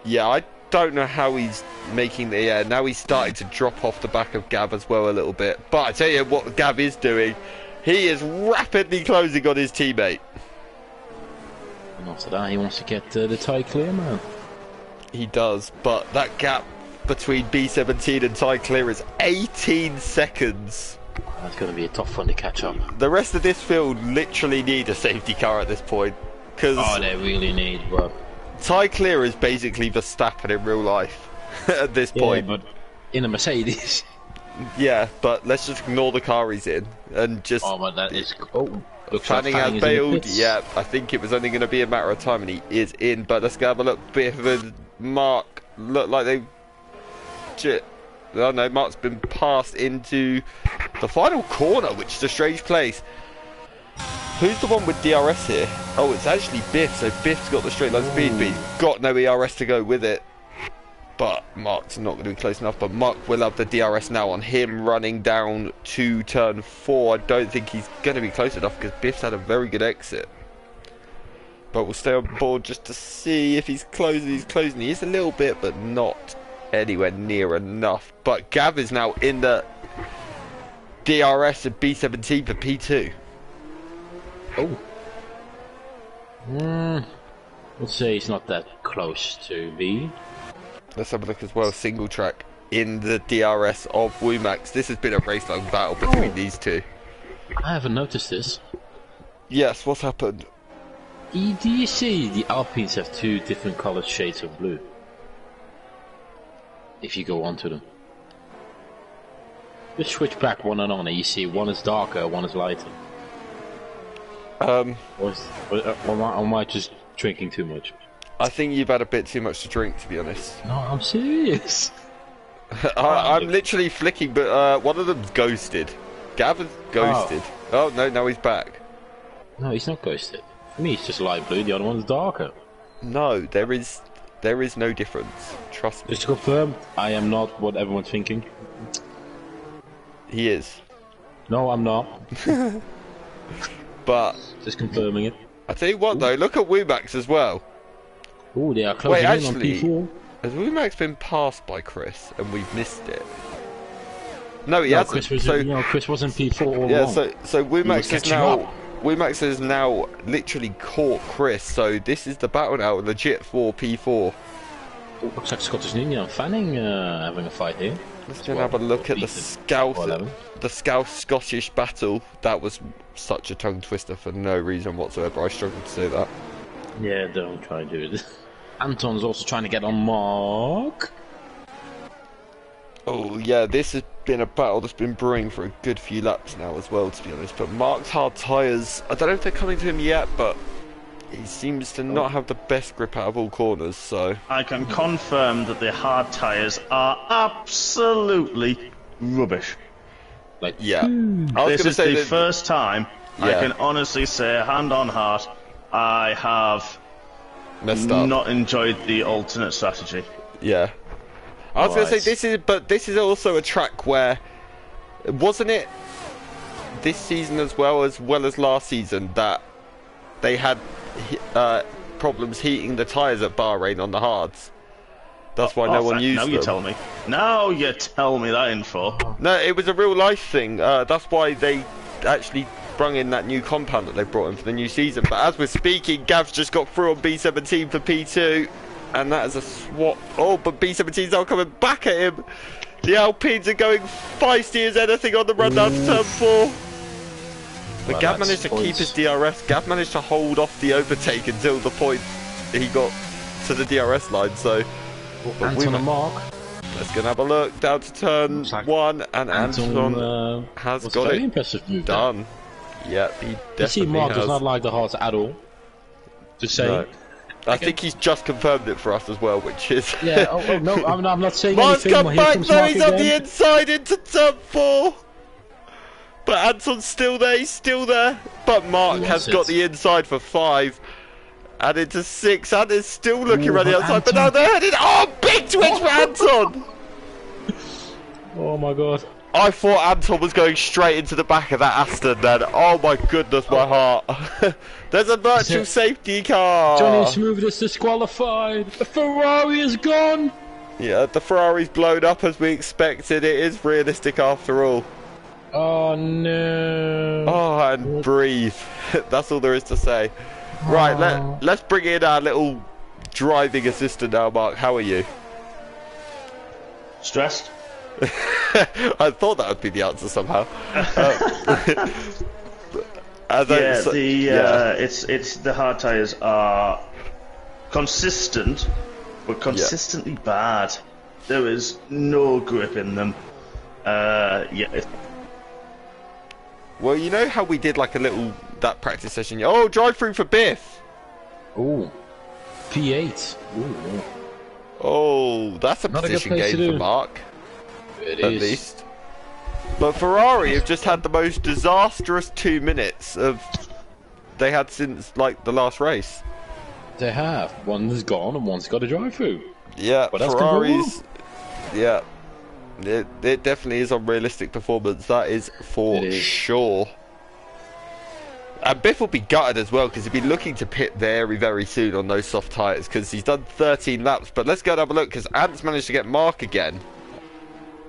[SPEAKER 1] Yeah, I don't know how he's making the air. Now he's starting to drop off the back of Gav as well a little bit. But I tell you what Gav is doing. He is rapidly closing on his teammate.
[SPEAKER 2] And after that, he wants to get the tie clear, man.
[SPEAKER 1] He does, but that gap between B17 and tie clear is 18 seconds.
[SPEAKER 2] That's going to be a tough one to catch up.
[SPEAKER 1] The rest of this field literally need a safety car at this point.
[SPEAKER 2] Oh, they really need, bro.
[SPEAKER 1] Tie clear is basically Verstappen in real life at this point.
[SPEAKER 2] But in a Mercedes.
[SPEAKER 1] Yeah, but let's just ignore the car he's in and just...
[SPEAKER 2] Oh, but that is... Oh,
[SPEAKER 1] Fanning has bailed. Yeah, I think it was only going to be a matter of time and he is in. But let's go have a look. Biff and Mark look like they... Oh no, Mark's been passed into the final corner, which is a strange place. Who's the one with DRS here? Oh, it's actually Biff, so Biff's got the straight line speed, but he's got no ERS to go with it. But Mark's not going to be close enough, but Mark will have the DRS now on him running down to turn 4. I don't think he's going to be close enough because Biff's had a very good exit. But we'll stay on board just to see if he's closing. He's closing. He is a little bit, but not anywhere near enough. But Gav is now in the DRS of B17 for P2.
[SPEAKER 2] Oh. Let's say he's not that close to B.
[SPEAKER 1] Let's have a look as well. Single track in the DRS of Wumax. This has been a race-long battle between these two.
[SPEAKER 2] I haven't noticed this.
[SPEAKER 1] Yes, what's happened?
[SPEAKER 2] Do you see the Alpines have 2 different colored shades of blue? If you go onto them. Just switch back one and on and you see one is darker, one is lighter. Or am I just drinking too much?
[SPEAKER 1] I think you've had a bit too much to drink, to be honest.
[SPEAKER 2] No, I'm serious.
[SPEAKER 1] I'm literally flicking, but one of them's ghosted. Gav is ghosted. Oh no, now he's back.
[SPEAKER 2] No, he's not ghosted. For me, it's just light blue. The other one's darker.
[SPEAKER 1] No, there is no difference. Trust me.
[SPEAKER 2] Just to confirm, I am not what everyone's thinking.
[SPEAKER 1] He is.
[SPEAKER 2] No, I'm not.
[SPEAKER 1] But
[SPEAKER 2] Just confirming it.
[SPEAKER 1] I tell you what, though, look at Wumax as well.
[SPEAKER 2] Oh, they are closing
[SPEAKER 1] Wait,
[SPEAKER 2] in
[SPEAKER 1] actually,
[SPEAKER 2] on P4.
[SPEAKER 1] has Wumax been passed by Chris and we've missed it? No, he hasn't.
[SPEAKER 2] Chris was in P4 all
[SPEAKER 1] yeah,
[SPEAKER 2] along.
[SPEAKER 1] so Wumax is now.
[SPEAKER 2] up.
[SPEAKER 1] Wumax has now literally caught Chris, so this is the battle now, legit for P4.
[SPEAKER 2] Oh, looks like Scottish Ninja and Fanning having a fight here.
[SPEAKER 1] Let's go and have a look at the Scouse Scottish battle. That was such a tongue twister for no reason whatsoever. I struggled to say that.
[SPEAKER 2] Yeah, don't try to do it. Anton's also trying to get on Mark.
[SPEAKER 1] Oh yeah, this has been a battle that's been brewing for a good few laps now as well, to be honest. But Mark's hard tyres, I don't know if they're coming to him yet, but he seems to not have the best grip out of all corners, so...
[SPEAKER 3] I can confirm that the hard tyres are absolutely rubbish.
[SPEAKER 2] Like,
[SPEAKER 1] yeah.
[SPEAKER 3] This is the first time I can honestly say, hand on heart, I have
[SPEAKER 1] messed up.
[SPEAKER 3] not enjoyed the alternate strategy.
[SPEAKER 1] Yeah. I was going to say, this is also a track where, wasn't it this season as well as last season that they had problems heating the tyres at Bahrain on the hards? That's why no one used them.
[SPEAKER 3] Now you tell me. Now you tell me that info.
[SPEAKER 1] No, it was a real life thing. That's why they actually brung in that new compound that they brought in for the new season. But as we're speaking, Gav's just got through on B17 for P2. And that is a swap. Oh, but B17's now coming back at him. The Alpines are going feisty as anything on the run down to turn 4. But Gav managed to keep his DRS. Gav managed to hold off the overtake until the point he got to the DRS line. So,
[SPEAKER 2] Anton and Mark.
[SPEAKER 1] Let's go and have a look down to turn 1. And Anton has got it done. Yeah, he definitely
[SPEAKER 2] has. You see, Mark does not like the hearts at all. Just saying. No.
[SPEAKER 1] I think he's just confirmed it for us as well, which is...
[SPEAKER 2] Yeah, no, I'm not saying
[SPEAKER 1] Mark's
[SPEAKER 2] anything.
[SPEAKER 1] Come back, though, he's on the inside into turn 4. But Anton's still there, he's still there. But Mark has got the inside for 5. And into 6, and is still looking around the outside, but now they're heading... Oh, big twitch for Anton!
[SPEAKER 2] Oh my god.
[SPEAKER 1] I thought Anton was going straight into the back of that Aston then. Oh my goodness, my heart. There's a virtual safety car.
[SPEAKER 2] Johnny Smooth is disqualified. The Ferrari is gone.
[SPEAKER 1] Yeah, the Ferrari's blown up as we expected. It is realistic after all.
[SPEAKER 2] Oh no.
[SPEAKER 1] Oh, and breathe. That's all there is to say. Right, let's bring in our little driving assistant now, Mark. How are you?
[SPEAKER 3] Stressed.
[SPEAKER 1] I thought that would be the answer somehow.
[SPEAKER 3] It's the hard tyres are consistent, but consistently bad. There is no grip in them.
[SPEAKER 1] Well, you know how we did like that practice session? Oh, drive through for Biff.
[SPEAKER 2] Ooh, P8. Ooh.
[SPEAKER 1] Oh, that's a position gain for Mark.
[SPEAKER 2] At
[SPEAKER 1] least. But Ferrari have just had the most disastrous 2 minutes they had since like the last race.
[SPEAKER 2] They have. One's gone and one's got a drive through.
[SPEAKER 1] Yeah, Ferraris. Yeah, it definitely is unrealistic performance. That is for sure. And Biff will be gutted as well because he'll be looking to pit very, very soon on those soft tyres because he's done 13 laps. But let's go and have a look because Ant's managed to get Mark again.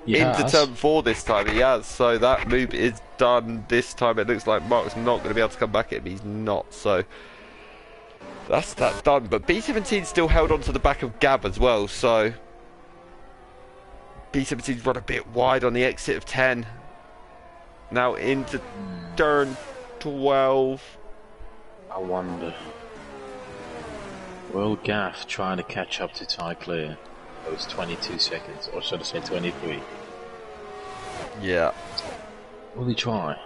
[SPEAKER 1] Into turn 4 this time, he has. So that move is done this time. It looks like Mark's not going to be able to come back at him. He's not. So that's that done. But B17 still held on to the back of Gav as well. So B17's run a bit wide on the exit of 10. Now into turn 12.
[SPEAKER 2] I wonder. Will Gav trying to catch up to Ty Clear? Those 22 seconds, or should I say 23?
[SPEAKER 1] Yeah.
[SPEAKER 2] Will he try?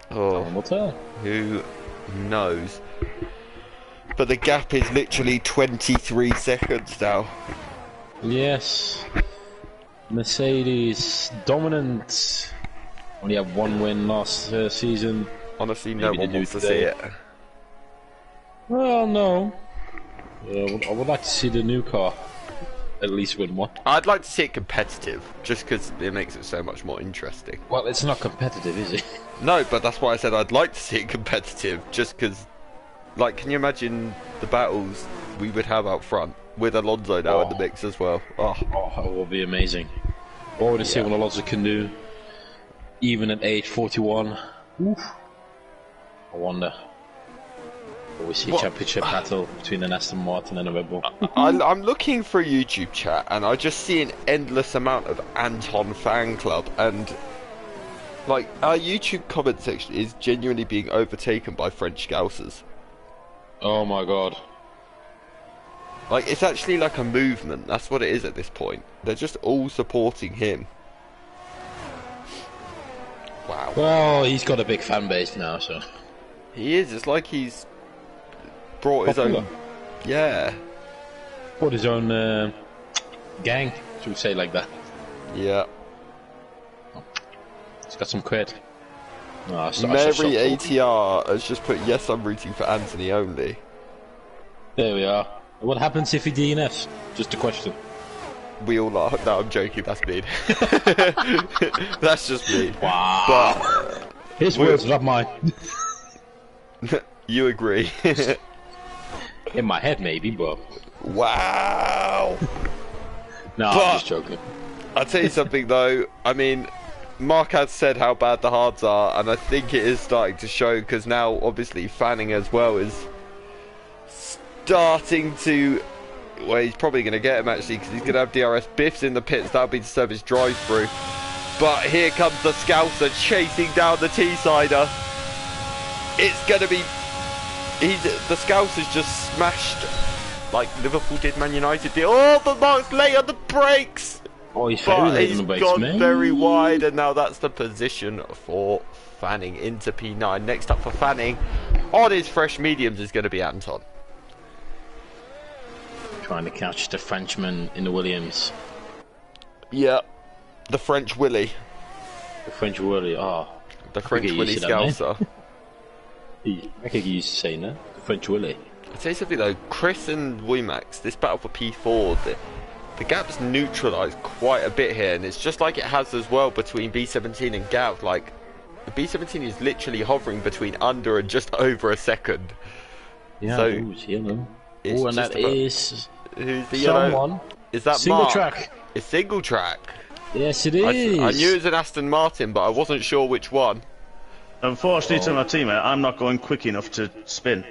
[SPEAKER 1] Oh,
[SPEAKER 2] we'll tell.
[SPEAKER 1] Who knows? But the gap is literally 23 seconds now.
[SPEAKER 2] Yes. Mercedes dominant. Only had one win last season.
[SPEAKER 1] Honestly,
[SPEAKER 2] Maybe
[SPEAKER 1] no one
[SPEAKER 2] they do
[SPEAKER 1] wants to see
[SPEAKER 2] today.
[SPEAKER 1] it.
[SPEAKER 2] Well, no. I would like to see the new car at least win one.
[SPEAKER 1] I'd like to see it competitive, just because it makes it so much more interesting.
[SPEAKER 2] Well, it's not competitive, is it?
[SPEAKER 1] No, but that's why I said I'd like to see it competitive, just because, like, can you imagine the battles we would have out front with Alonso now in the mix as well? Oh,
[SPEAKER 2] It will be amazing. What would you see what Alonso can do, even at age 41? Oof. I wonder. Will we see a championship battle between an Aston Martin and a Red Bull?
[SPEAKER 1] I'm looking for a YouTube chat, and I just see an endless amount of Anton fan club, and like our YouTube comment section is genuinely being overtaken by French Scousers.
[SPEAKER 2] Oh my god.
[SPEAKER 1] Like, it's actually like a movement. That's what it is at this point. They're just all supporting him. Wow.
[SPEAKER 2] Well, he's got a big fan base now, so.
[SPEAKER 1] He is. It's like he's brought his own. Yeah.
[SPEAKER 2] Brought his own gang, should we say like that?
[SPEAKER 1] Yeah.
[SPEAKER 2] He's got some cred.
[SPEAKER 1] Mary ATR has just put, yes, I'm rooting for Anthony only.
[SPEAKER 2] There we are. What happens if he DNFs? Just a question.
[SPEAKER 1] We all are. No, I'm joking. That's me. That's just me.
[SPEAKER 2] Wow.
[SPEAKER 1] But
[SPEAKER 2] his words, not mine.
[SPEAKER 1] You agree?
[SPEAKER 2] In my head, maybe, but.
[SPEAKER 1] Wow.
[SPEAKER 2] No, I'm just joking.
[SPEAKER 1] I'll tell you something though. I mean, Mark has said how bad the hards are, and I think it is starting to show, because now obviously Fanning as well is starting to. Well, he's probably going to get him actually, because he's going to have DRS. Biff's in the pits. That'll be to serve his drive-through. But here comes the Scouser chasing down the T-sider. It's going to be. The Scouser's just smashed like Liverpool did Man United did. Oh, but Mark's late on the brakes.
[SPEAKER 2] Oh, he's very late on the brakes,
[SPEAKER 1] gone
[SPEAKER 2] man.
[SPEAKER 1] very wide, and now that's the position for Fanning into P9. Next up for Fanning on his fresh mediums is going to be Anton.
[SPEAKER 2] Trying to catch the Frenchman in the Williams.
[SPEAKER 1] Yeah, the French Willy.
[SPEAKER 2] The French Willy,
[SPEAKER 1] The French Willy Scouser.
[SPEAKER 2] I could use saying that. The French Willy.
[SPEAKER 1] I'll tell you something though, Chris and Wimax, this battle for P4, the gap's neutralised quite a bit here, and it's just like it has as well between B17 and Gav. Like, the B17 is literally hovering between under and just over a second.
[SPEAKER 2] Yeah,
[SPEAKER 1] so
[SPEAKER 2] it's yellow.
[SPEAKER 1] It's
[SPEAKER 2] and that is
[SPEAKER 1] who's the
[SPEAKER 2] someone.
[SPEAKER 1] yellow? Is that
[SPEAKER 2] single
[SPEAKER 1] Mark?
[SPEAKER 2] track?
[SPEAKER 1] It's single track.
[SPEAKER 2] Yes, it is.
[SPEAKER 1] I knew it was an Aston Martin, but I wasn't sure which one.
[SPEAKER 3] Unfortunately to my teammate, I'm not going quick enough to spin.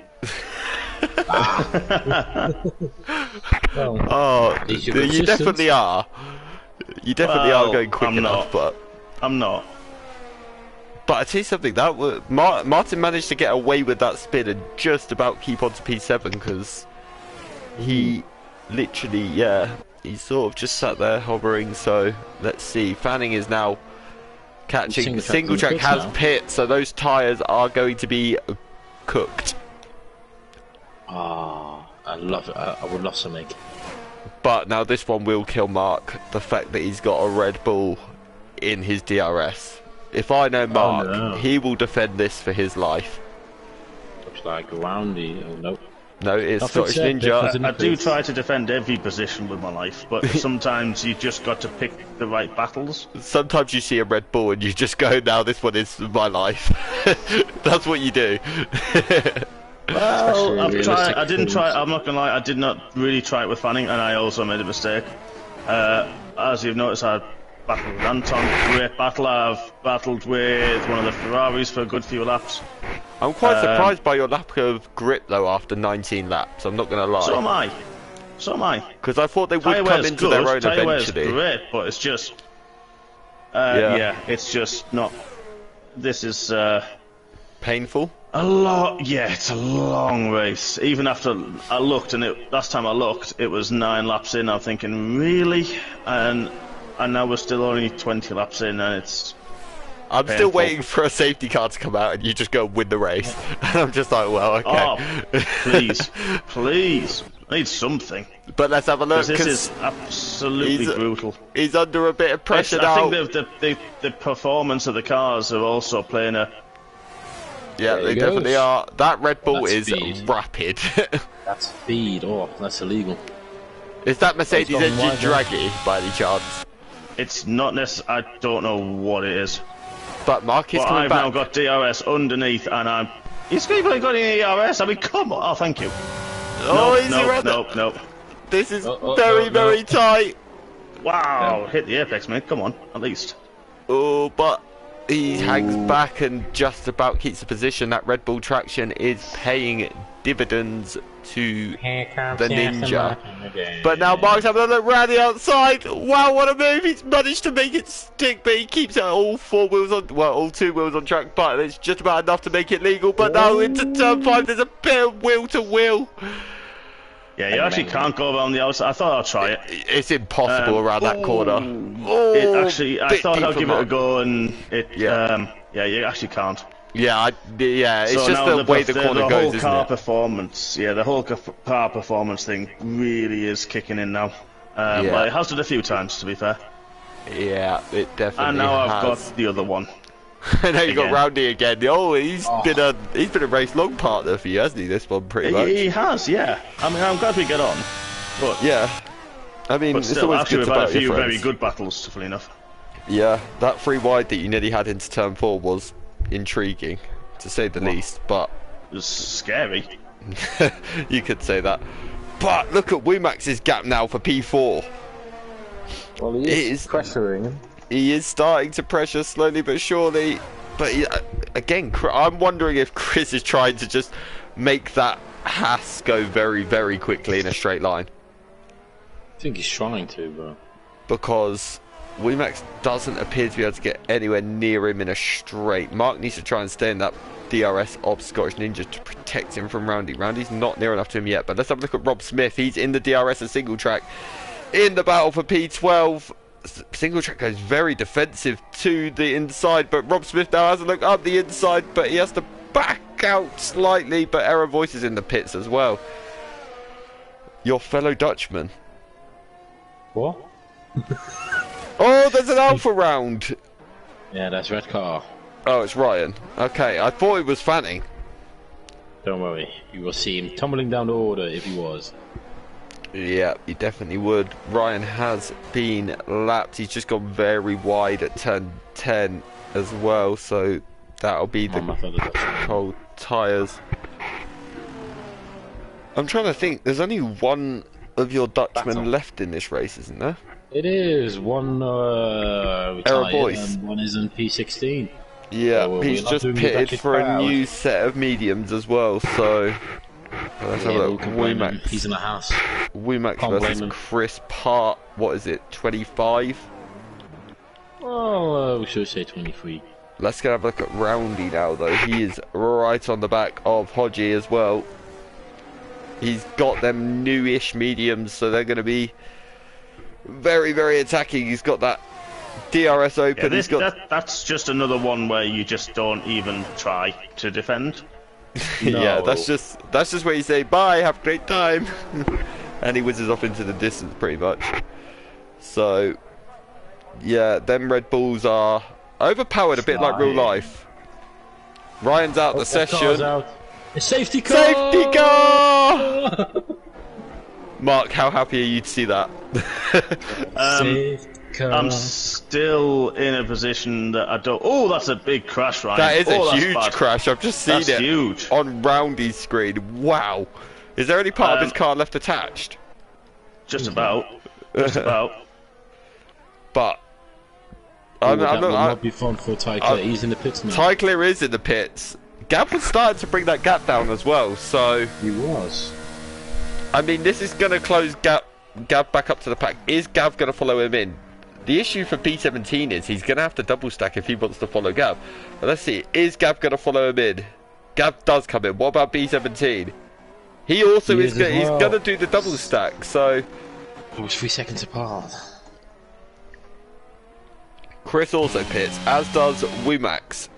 [SPEAKER 1] You definitely are. You definitely are going quick enough, but
[SPEAKER 3] I'm not.
[SPEAKER 1] But I tell you something, that Martin managed to get away with that spin and just about keep on to P7, because he literally, he sort of just sat there hovering. So let's see, Fanning is now catching. Single track has pit, so those tyres are going to be cooked.
[SPEAKER 2] I love it. I would love something.
[SPEAKER 1] But now this one will kill Mark. The fact that he's got a Red Bull in his DRS. If I know Mark, he will defend this for his life.
[SPEAKER 2] Looks like Roundy. Oh, nope.
[SPEAKER 1] No, it's Scottish Ninja.
[SPEAKER 3] I do try to defend every position with my life, but sometimes you just got to pick the right battles.
[SPEAKER 1] Sometimes you see a Red Bull and you just go, now this one is my life. That's what you do.
[SPEAKER 3] Well, I've tried. I didn't try. I'm not gonna lie. I did not really try it with Fanning, and I also made a mistake. As you've noticed, I battled with Anton. Great battle. I've battled with one of the Ferraris for a good few laps.
[SPEAKER 1] I'm quite surprised by your lap of grip though after 19 laps. I'm not gonna lie.
[SPEAKER 3] So am I. So am I.
[SPEAKER 1] Because I thought they would come into their own eventually.
[SPEAKER 3] Great, but it's just. Yeah, it's just not. This is
[SPEAKER 1] painful.
[SPEAKER 3] A lot, yeah, it's a long race. Even after I looked, and last time I looked, it was 9 laps in. I'm thinking, really? And now we're still only 20 laps in, and it's.
[SPEAKER 1] I'm
[SPEAKER 3] painful.
[SPEAKER 1] still waiting for a safety car to come out, and you just go win the race. And I'm just like, well, okay.
[SPEAKER 3] Oh, please, please. I need something.
[SPEAKER 1] But let's have a look.
[SPEAKER 3] This is absolutely brutal.
[SPEAKER 1] He's under a bit of pressure now.
[SPEAKER 3] I think the performance of the cars are also playing a...
[SPEAKER 1] Yeah, they definitely are. That Red Bull is
[SPEAKER 2] speed.
[SPEAKER 1] rapid.
[SPEAKER 2] That's speed. Oh, that's illegal.
[SPEAKER 1] Is that Mercedes engine draggy by any chance?
[SPEAKER 3] It's not necessarily... I don't know what it is.
[SPEAKER 1] But Mark is coming
[SPEAKER 3] I've
[SPEAKER 1] back.
[SPEAKER 3] now got DRS underneath, and I'm... He's even got any DRS. I mean, come on. Oh, thank you. Nope.
[SPEAKER 1] This is very tight.
[SPEAKER 3] Wow, hit the apex, mate. Come on, at least.
[SPEAKER 1] Oh, but he hangs back and just about keeps the position. That Red Bull traction is paying dividends to the Ninja. But now Mark's having a look round the outside. Wow, what a move. He's managed to make it stick, but he keeps it all four wheels on, well, all two wheels on track, but it's just about enough to make it legal. But now into turn 5, there's a bit of wheel to wheel.
[SPEAKER 3] Yeah, you actually can't go around the outside. I thought I'll try it.
[SPEAKER 1] It's impossible around that corner.
[SPEAKER 3] I thought I'll give it a go, and you actually can't.
[SPEAKER 1] Yeah, it's
[SPEAKER 3] so
[SPEAKER 1] just the way the corner goes, isn't it?
[SPEAKER 3] Performance, the whole car performance thing really is kicking in now. Well, it has done a few times, to be fair.
[SPEAKER 1] Yeah, it definitely has.
[SPEAKER 3] And now I've got the other one.
[SPEAKER 1] And now you got Roundy again. Oh, he's been a race long partner for you, hasn't he? This one, pretty much.
[SPEAKER 3] He has, yeah. I mean, I'm glad we get on. But
[SPEAKER 1] yeah, I mean,
[SPEAKER 3] but still,
[SPEAKER 1] it's always
[SPEAKER 3] actually,
[SPEAKER 1] good
[SPEAKER 3] we've
[SPEAKER 1] to
[SPEAKER 3] had a few
[SPEAKER 1] friends.
[SPEAKER 3] very good battles, funnily enough.
[SPEAKER 1] Yeah, that 3 wide that you nearly had into turn 4 was intriguing, to say the least. But
[SPEAKER 3] it was scary.
[SPEAKER 1] you could say that. But look at Wumax's gap now for P4.
[SPEAKER 2] Well, he is pressuring him.
[SPEAKER 1] He is starting to pressure slowly but surely. But again, I'm wondering if Chris is trying to just make that Haas go very, very quickly in a straight line.
[SPEAKER 2] I think he's trying to, bro.
[SPEAKER 1] Because Wumax doesn't appear to be able to get anywhere near him in a straight. Mark needs to try and stay in that DRS of Scottish Ninja to protect him from Roundy. Roundy's not near enough to him yet, but let's have a look at Rob Smith. He's in the DRS of single track in the battle for P12. Single track goes very defensive to the inside, but Rob Smith now has a look up the inside, but he has to back out slightly. But Error Voice is in the pits as well. Your fellow Dutchman.
[SPEAKER 2] What?
[SPEAKER 1] Oh, there's an alpha round.
[SPEAKER 2] Yeah, that's red car.
[SPEAKER 1] Oh, it's Ryan. Okay, I thought it was Fanning.
[SPEAKER 2] Don't worry, you will see him tumbling down the order if he was.
[SPEAKER 1] Yeah, he definitely would. Ryan has been lapped. He's just gone very wide at turn 10 as well, so that'll be the cold tyres. I'm trying to think. There's only one of your Dutchmen left in this race, isn't there?
[SPEAKER 2] It is. One retired and one is in P16.
[SPEAKER 1] Yeah,
[SPEAKER 2] so
[SPEAKER 1] he's just pitted for a new set of mediums as well, so... Let's have a look. Wumax.
[SPEAKER 2] He's in the house.
[SPEAKER 1] Wumax versus Chris Part. What is it? 25?
[SPEAKER 2] Oh, we should say 23.
[SPEAKER 1] Let's go have a look at Roundy now, though. He is right on the back of Hodgie as well. He's got them newish mediums, so they're going to be very, very attacking. He's got that DRS open.
[SPEAKER 3] Yeah, that's just another one where you just don't even try to defend.
[SPEAKER 1] No. Yeah, that's just where you say bye, have a great time, and he whizzes off into the distance pretty much. So yeah, them Red Bulls are overpowered a bit like real life. Ryan's out the session.
[SPEAKER 2] Out. A safety car!
[SPEAKER 1] Safety car! Mark, how happy are you to see that?
[SPEAKER 3] I'm still in a position that I don't... Oh, that's a big crash, Ryan.
[SPEAKER 1] That is a huge crash. I've just seen it
[SPEAKER 3] huge.
[SPEAKER 1] On Roundy's screen. Wow. Is there any part of his car left attached?
[SPEAKER 3] Just about. Just about.
[SPEAKER 1] But...
[SPEAKER 2] that will not be fun for Tycler. He's in the pits now.
[SPEAKER 1] Tycler is in the pits. Gav was starting to bring that gap down as well, so...
[SPEAKER 2] He was.
[SPEAKER 1] I mean, this is going to close Gav back up to the pack. Is Gav going to follow him in? The issue for P17 is he's going to have to double stack if he wants to follow Gav. But let's see, is Gav going to follow him in? Gav does come in. What about P17? He also is going he's going to do the double stack, so...
[SPEAKER 2] It was 3 seconds apart.
[SPEAKER 1] Chris also pits, as does Wumax.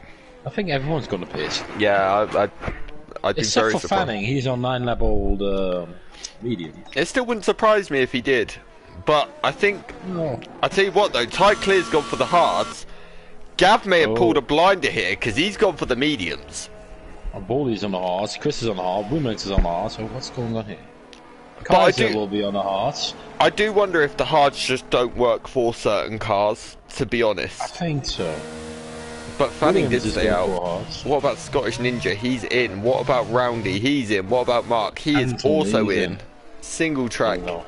[SPEAKER 2] I think everyone's going to pit.
[SPEAKER 1] Yeah, I'd be
[SPEAKER 2] Except
[SPEAKER 1] very
[SPEAKER 2] for
[SPEAKER 1] surprised.
[SPEAKER 2] Fanning, he's on 9-level medium.
[SPEAKER 1] It still wouldn't surprise me if he did. But I think...
[SPEAKER 2] No.
[SPEAKER 1] I tell you what though, Ty Clear's gone for the hards. Gav may have pulled a blinder here because he's gone for the mediums.
[SPEAKER 2] Baldy's on the hearts, Chris is on the heart, Woodmax is on the heart, so what's going on here? Kaiser will be on the hearts.
[SPEAKER 1] I do wonder if the hards just don't work for certain cars, to be honest.
[SPEAKER 2] I think so.
[SPEAKER 1] But Fanning
[SPEAKER 2] Williams
[SPEAKER 1] did
[SPEAKER 2] is
[SPEAKER 1] stay
[SPEAKER 2] going
[SPEAKER 1] out.
[SPEAKER 2] for hearts.
[SPEAKER 1] What about Scottish Ninja? He's in. What about Roundy? He's in. What about Mark? He is
[SPEAKER 2] Anton,
[SPEAKER 1] also
[SPEAKER 2] he's
[SPEAKER 1] in. Single track
[SPEAKER 2] No.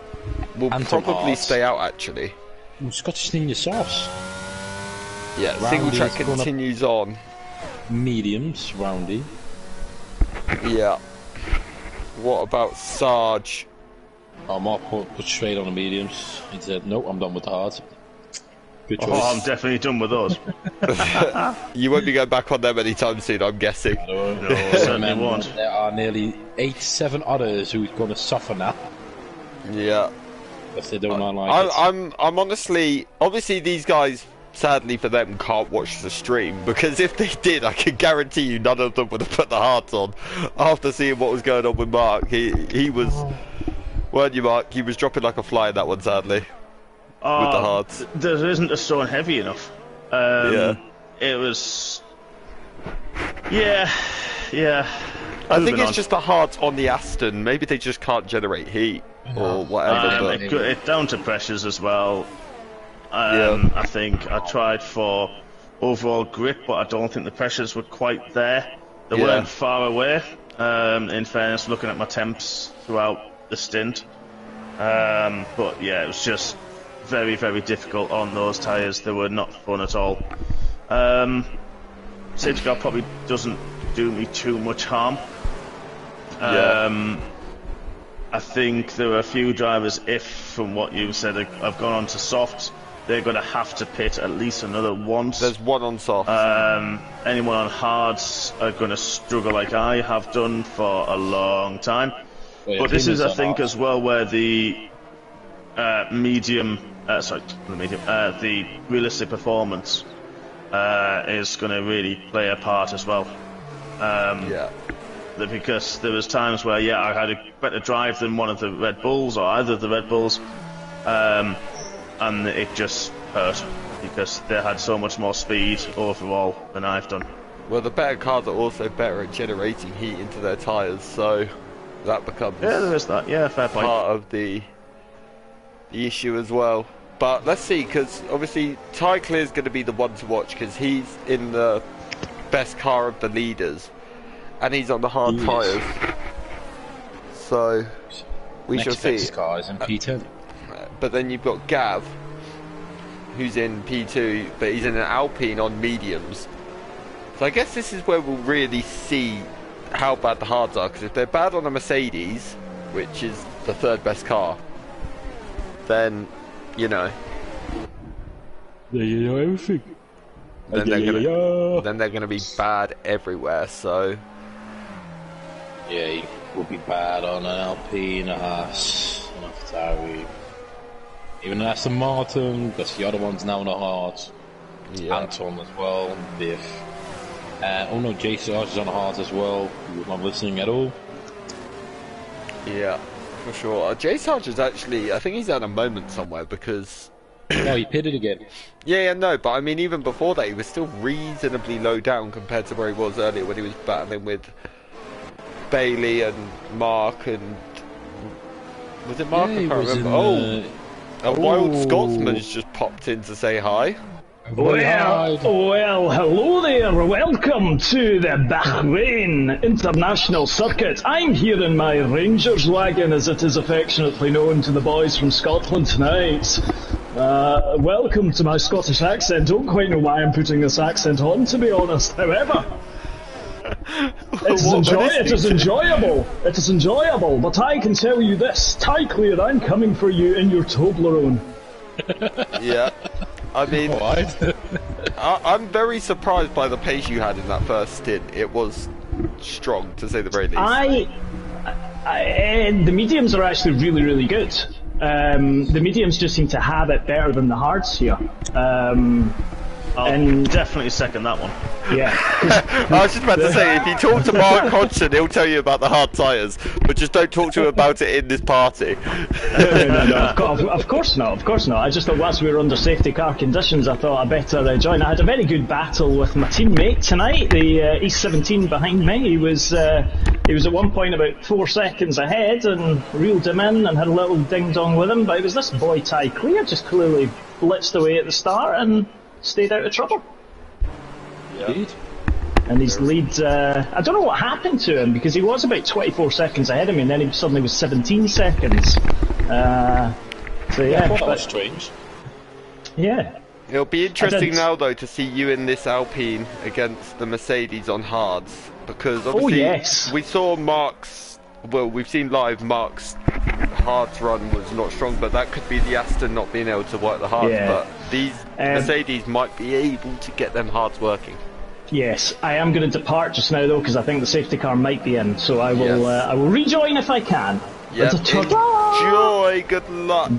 [SPEAKER 1] will
[SPEAKER 2] Anton
[SPEAKER 1] probably
[SPEAKER 2] Haas.
[SPEAKER 1] stay out actually.
[SPEAKER 2] Ooh, Scottish Ninja sauce.
[SPEAKER 1] Yeah, single
[SPEAKER 2] Roundy's
[SPEAKER 1] track
[SPEAKER 2] gonna-
[SPEAKER 1] continues on.
[SPEAKER 2] Mediums, Roundy.
[SPEAKER 1] Yeah. What about Sarge?
[SPEAKER 2] Oh, Mark put straight on the mediums. He said, "No, I'm done with the hearts." Good choice.
[SPEAKER 3] Oh, I'm definitely done with those.
[SPEAKER 1] You won't be going back on them anytime soon, I'm guessing.
[SPEAKER 3] No, certainly
[SPEAKER 2] Remember,
[SPEAKER 3] won't.
[SPEAKER 2] there are nearly 7 others who's going to suffer now.
[SPEAKER 1] Yeah.
[SPEAKER 2] If they don't like it.
[SPEAKER 1] I'm honestly, obviously these guys, sadly for them, can't watch the stream, because if they did, I can guarantee you none of them would have put the hearts on after seeing what was going on with Mark. He was, weren't you, Mark? He was dropping like a fly in that one, sadly, with the hearts.
[SPEAKER 3] There isn't a stone heavy enough.
[SPEAKER 1] Yeah.
[SPEAKER 3] It was... Yeah.
[SPEAKER 1] I think
[SPEAKER 3] Moving
[SPEAKER 1] it's
[SPEAKER 3] on.
[SPEAKER 1] just the hearts on the Aston. Maybe they just can't generate heat or whatever. but
[SPEAKER 3] It's down to pressures as well.
[SPEAKER 1] Yeah.
[SPEAKER 3] I think I tried for overall grip, but I don't think the pressures were quite there. They
[SPEAKER 1] Yeah.
[SPEAKER 3] weren't far away. In fairness, looking at my temps throughout the stint. But yeah, it was just very, very difficult on those tyres. They were not fun at all. Safety car probably doesn't do me too much harm.
[SPEAKER 1] Yeah.
[SPEAKER 3] I think there are a few drivers, if from what you said, have gone on to softs, they're going to have to pit at least another once.
[SPEAKER 1] There's one on soft.
[SPEAKER 3] Anyone on hards are going to struggle like I have done for a long time.
[SPEAKER 2] Well, yeah,
[SPEAKER 3] But this is, I
[SPEAKER 2] Timmins on
[SPEAKER 3] think,
[SPEAKER 2] hards.
[SPEAKER 3] as well where the the realistic performance is going to really play a part as well.
[SPEAKER 1] Yeah.
[SPEAKER 3] Because there was times where, I had a better drive than one of the Red Bulls, or either of the Red Bulls, and it just hurt, because they had so much more speed overall than I've done.
[SPEAKER 1] Well, the better cars are also better at generating heat into their tyres, so that becomes
[SPEAKER 3] Yeah, there is that. Yeah, fair point.
[SPEAKER 1] part of the issue as well. But let's see, because obviously Ty Clear's going to be the one to watch, because he's in the best car of the leaders, and he's on the hard
[SPEAKER 2] Yes.
[SPEAKER 1] tyres. So we shall
[SPEAKER 2] Next
[SPEAKER 1] see.
[SPEAKER 2] next car is in P10.
[SPEAKER 1] But then you've got Gav, who's in P2, but he's in an Alpine on mediums. So I guess this is where we'll really see how bad the hards are, because if they're bad on a Mercedes, which is the third best car, then, you know,
[SPEAKER 2] Yeah, everything.
[SPEAKER 1] then they're gonna be bad everywhere. So
[SPEAKER 2] Yeah, he will be bad on an Alpine, a Haas, an AlphaTauri. Even an Aston Martin, because the other one's now on the heart.
[SPEAKER 1] yeah,
[SPEAKER 2] Anton as well, Biff. Oh no, Jay Sarge is on the heart as well. He was not listening at all.
[SPEAKER 1] yeah, for sure. Jay Sarge is actually, I think he's at a moment somewhere, because
[SPEAKER 2] No, he pitted again.
[SPEAKER 1] yeah, no, but I mean, even before that, he was still reasonably low down compared to where he was earlier when he was battling with Bailey and Mark and... Was it Mark?
[SPEAKER 2] Yeah,
[SPEAKER 1] I
[SPEAKER 2] he
[SPEAKER 1] can't
[SPEAKER 2] was
[SPEAKER 1] remember.
[SPEAKER 2] in,
[SPEAKER 1] A wild
[SPEAKER 2] Oh.
[SPEAKER 1] Scotsman's just popped in to say hi.
[SPEAKER 2] Well,
[SPEAKER 4] hello there. Welcome to the Bahrain International Circuit. I'm here in my Rangers wagon, as it is affectionately known to the boys from Scotland tonight. Welcome to my Scottish accent. Don't quite know why I'm putting this accent on, to be honest. However, it is enjoyable. It is enjoyable. But I can tell you this, Ty Clear, I'm coming for you in your Toblerone.
[SPEAKER 1] Yeah. I mean,
[SPEAKER 2] alright.
[SPEAKER 1] I'm very surprised by the pace you had in that first stint. It was strong, to say the very least.
[SPEAKER 4] The mediums are actually really, really good. The mediums just seem to have it better than the hards here.
[SPEAKER 3] I'll definitely second that one.
[SPEAKER 4] Yeah.
[SPEAKER 1] I was just about to say, if you talk to Mark Hodgson, he'll tell you about the hard tyres, but just don't talk to him about it in this party.
[SPEAKER 4] No. Of course not. Of course not. I just thought whilst we were under safety car conditions, I thought I better join. I had a very good battle with my teammate tonight. The East 17 behind me. He was at one point about 4 seconds ahead and reeled him in and had a little ding dong with him. But it was this boy Ty Clear just clearly blitzed away at the start and stayed out of trouble.
[SPEAKER 2] Indeed.
[SPEAKER 4] And his lead, I don't know what happened to him because he was about 24 seconds ahead of me and then he suddenly was 17 seconds. So
[SPEAKER 2] I thought that was strange.
[SPEAKER 4] Yeah.
[SPEAKER 1] It'll be interesting now, though, to see you in this Alpine against the Mercedes on hards, because obviously we saw Mark's, well, we've seen live Mark's hards run was not strong, but that could be the Aston not being able to work the hards, but these Mercedes might be able to get them hards working.
[SPEAKER 4] Yes, I am going to depart just now though because I think the safety car might be in, so I will rejoin if I can.
[SPEAKER 1] Yep. Enjoy. Good luck.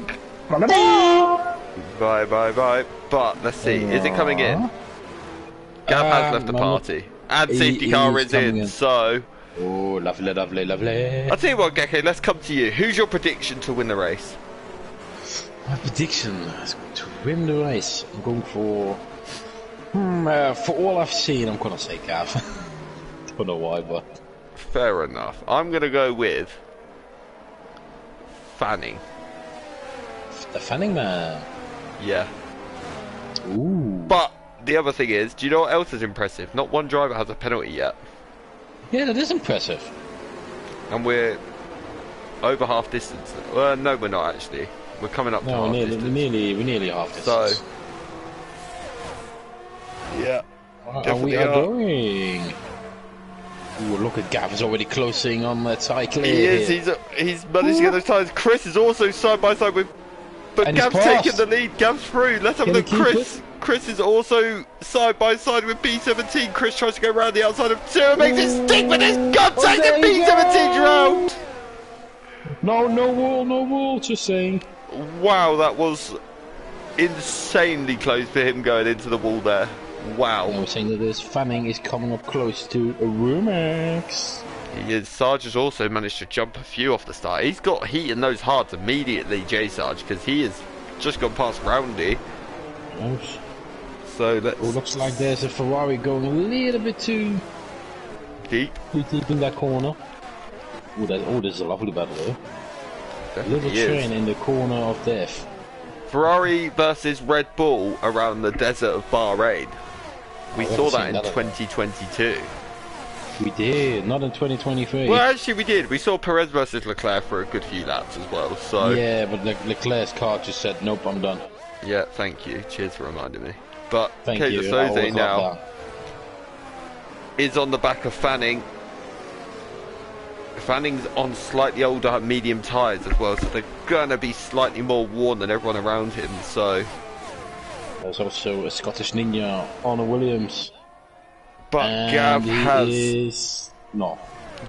[SPEAKER 1] Bye. But let's see, is it coming in? Gav has left the party, and safety car is in. So.
[SPEAKER 2] Oh, lovely.
[SPEAKER 1] I'll tell you what, Gecko. Let's come to you. Who's your prediction to win the race?
[SPEAKER 2] My prediction is to win the race. I'm going for all I've seen, I'm gonna say Gav. Don't know why, but
[SPEAKER 1] fair enough. I'm gonna go with Fanning.
[SPEAKER 2] The Fanning man.
[SPEAKER 1] Yeah.
[SPEAKER 2] Ooh.
[SPEAKER 1] But the other thing is, do you know what else is impressive? Not one driver has a penalty yet.
[SPEAKER 2] Yeah, that is impressive.
[SPEAKER 1] And we're over half distance. Well, no, we're not actually. We're coming up to half distance.
[SPEAKER 2] We're nearly half distance.
[SPEAKER 1] So. Yeah.
[SPEAKER 2] And we are going. Ooh, look at Gav is already closing on the Ty Clear.
[SPEAKER 1] He is. He's managed to get those tyres. Chris is also side by side with. But
[SPEAKER 2] and
[SPEAKER 1] Gav's taking the lead. Gav's through. Let's have a look. Chris is also side by side with B17. Chris tries to go around the outside of 2 and makes it stick with his contact and B17's round.
[SPEAKER 2] No wall, just saying.
[SPEAKER 1] Wow, that was insanely close for him going into the wall there. Wow.
[SPEAKER 2] I was saying that this Fanning is coming up close to a Rumex.
[SPEAKER 1] He is. Sarge has also managed to jump a few off the start. He's got heat in those hards immediately, J Sarge, because he has just gone past Roundy.
[SPEAKER 2] Nice.
[SPEAKER 1] So let's.
[SPEAKER 2] Oh, looks like there's a Ferrari going a little bit too
[SPEAKER 1] deep
[SPEAKER 2] in that corner. Oh, this is a lovely battle though.
[SPEAKER 1] Definitely
[SPEAKER 2] little train in the corner of death.
[SPEAKER 1] Ferrari versus Red Bull around the desert of Bahrain. We saw that in 2022.
[SPEAKER 2] We did, not in 2023.
[SPEAKER 1] Well, actually, we did. We saw Perez versus Leclerc for a good few laps as well. So
[SPEAKER 2] yeah, but Leclerc's car just said, "Nope, I'm done."
[SPEAKER 1] Yeah, thank you. Cheers for reminding me. But
[SPEAKER 2] thank
[SPEAKER 1] Kate
[SPEAKER 2] you.
[SPEAKER 1] Soze now is on the back of Fanning. Fanning's on slightly older medium tyres as well, so they're gonna be slightly more worn than everyone around him. So
[SPEAKER 2] there's also a Scottish Ninja on a Williams.
[SPEAKER 1] But
[SPEAKER 2] and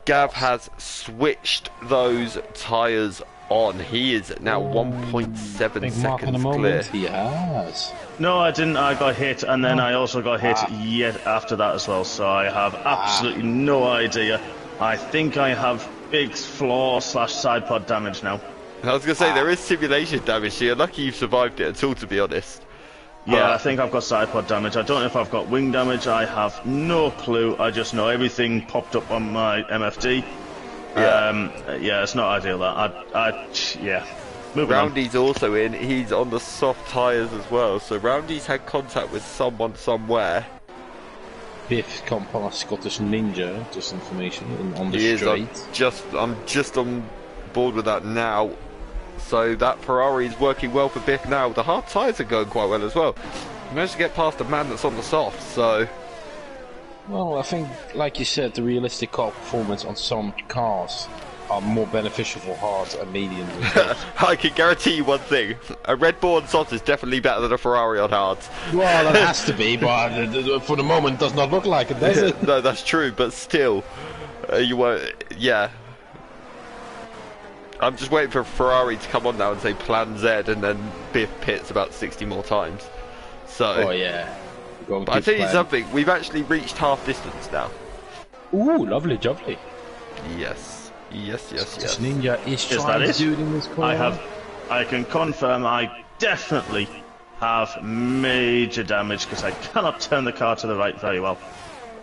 [SPEAKER 1] Gav has switched those tyres on. He is now 1.7 seconds clear.
[SPEAKER 2] He has.
[SPEAKER 3] No, I didn't. I got hit, and then I also got hit yet after that as well. So I have absolutely no idea. I think I have big floor / side pod damage now.
[SPEAKER 1] I was gonna say there is simulation damage. So you're lucky you've survived it at all, to be honest.
[SPEAKER 3] Yeah, I think I've got side pod damage. I don't know if I've got wing damage. I have no clue. I just know everything popped up on my MFD. Yeah, it's not ideal. That yeah.
[SPEAKER 1] Roundy's also in. He's on the soft tyres as well. So Roundy's had contact with someone somewhere.
[SPEAKER 2] Biff's come past Scottish Ninja. Just information on the straight.
[SPEAKER 1] I'm just on board with that now. So that Ferrari is working well for Biff now. The hard tyres are going quite well as well. He managed to get past a man that's on the soft, so.
[SPEAKER 2] Well, I think, like you said, the realistic car performance on some cars are more beneficial for hards and mediums.
[SPEAKER 1] I can guarantee you one thing: a Red Bull on soft is definitely better than a Ferrari on hards.
[SPEAKER 2] Well, that has to be, but for the moment, it does not look like it, does it?
[SPEAKER 1] No, that's true, but still, you won't. Yeah. I'm just waiting for Ferrari to come on now and say Plan Z, and then Biff pits about 60 more times. So.
[SPEAKER 2] Oh yeah.
[SPEAKER 1] But I tell you something, we've actually reached half distance now.
[SPEAKER 2] Ooh, lovely, lovely.
[SPEAKER 1] Yes. Yes.
[SPEAKER 2] This ninja is
[SPEAKER 3] that it?
[SPEAKER 2] in this corner.
[SPEAKER 3] I can confirm I definitely have major damage because I cannot turn the car to the right very well.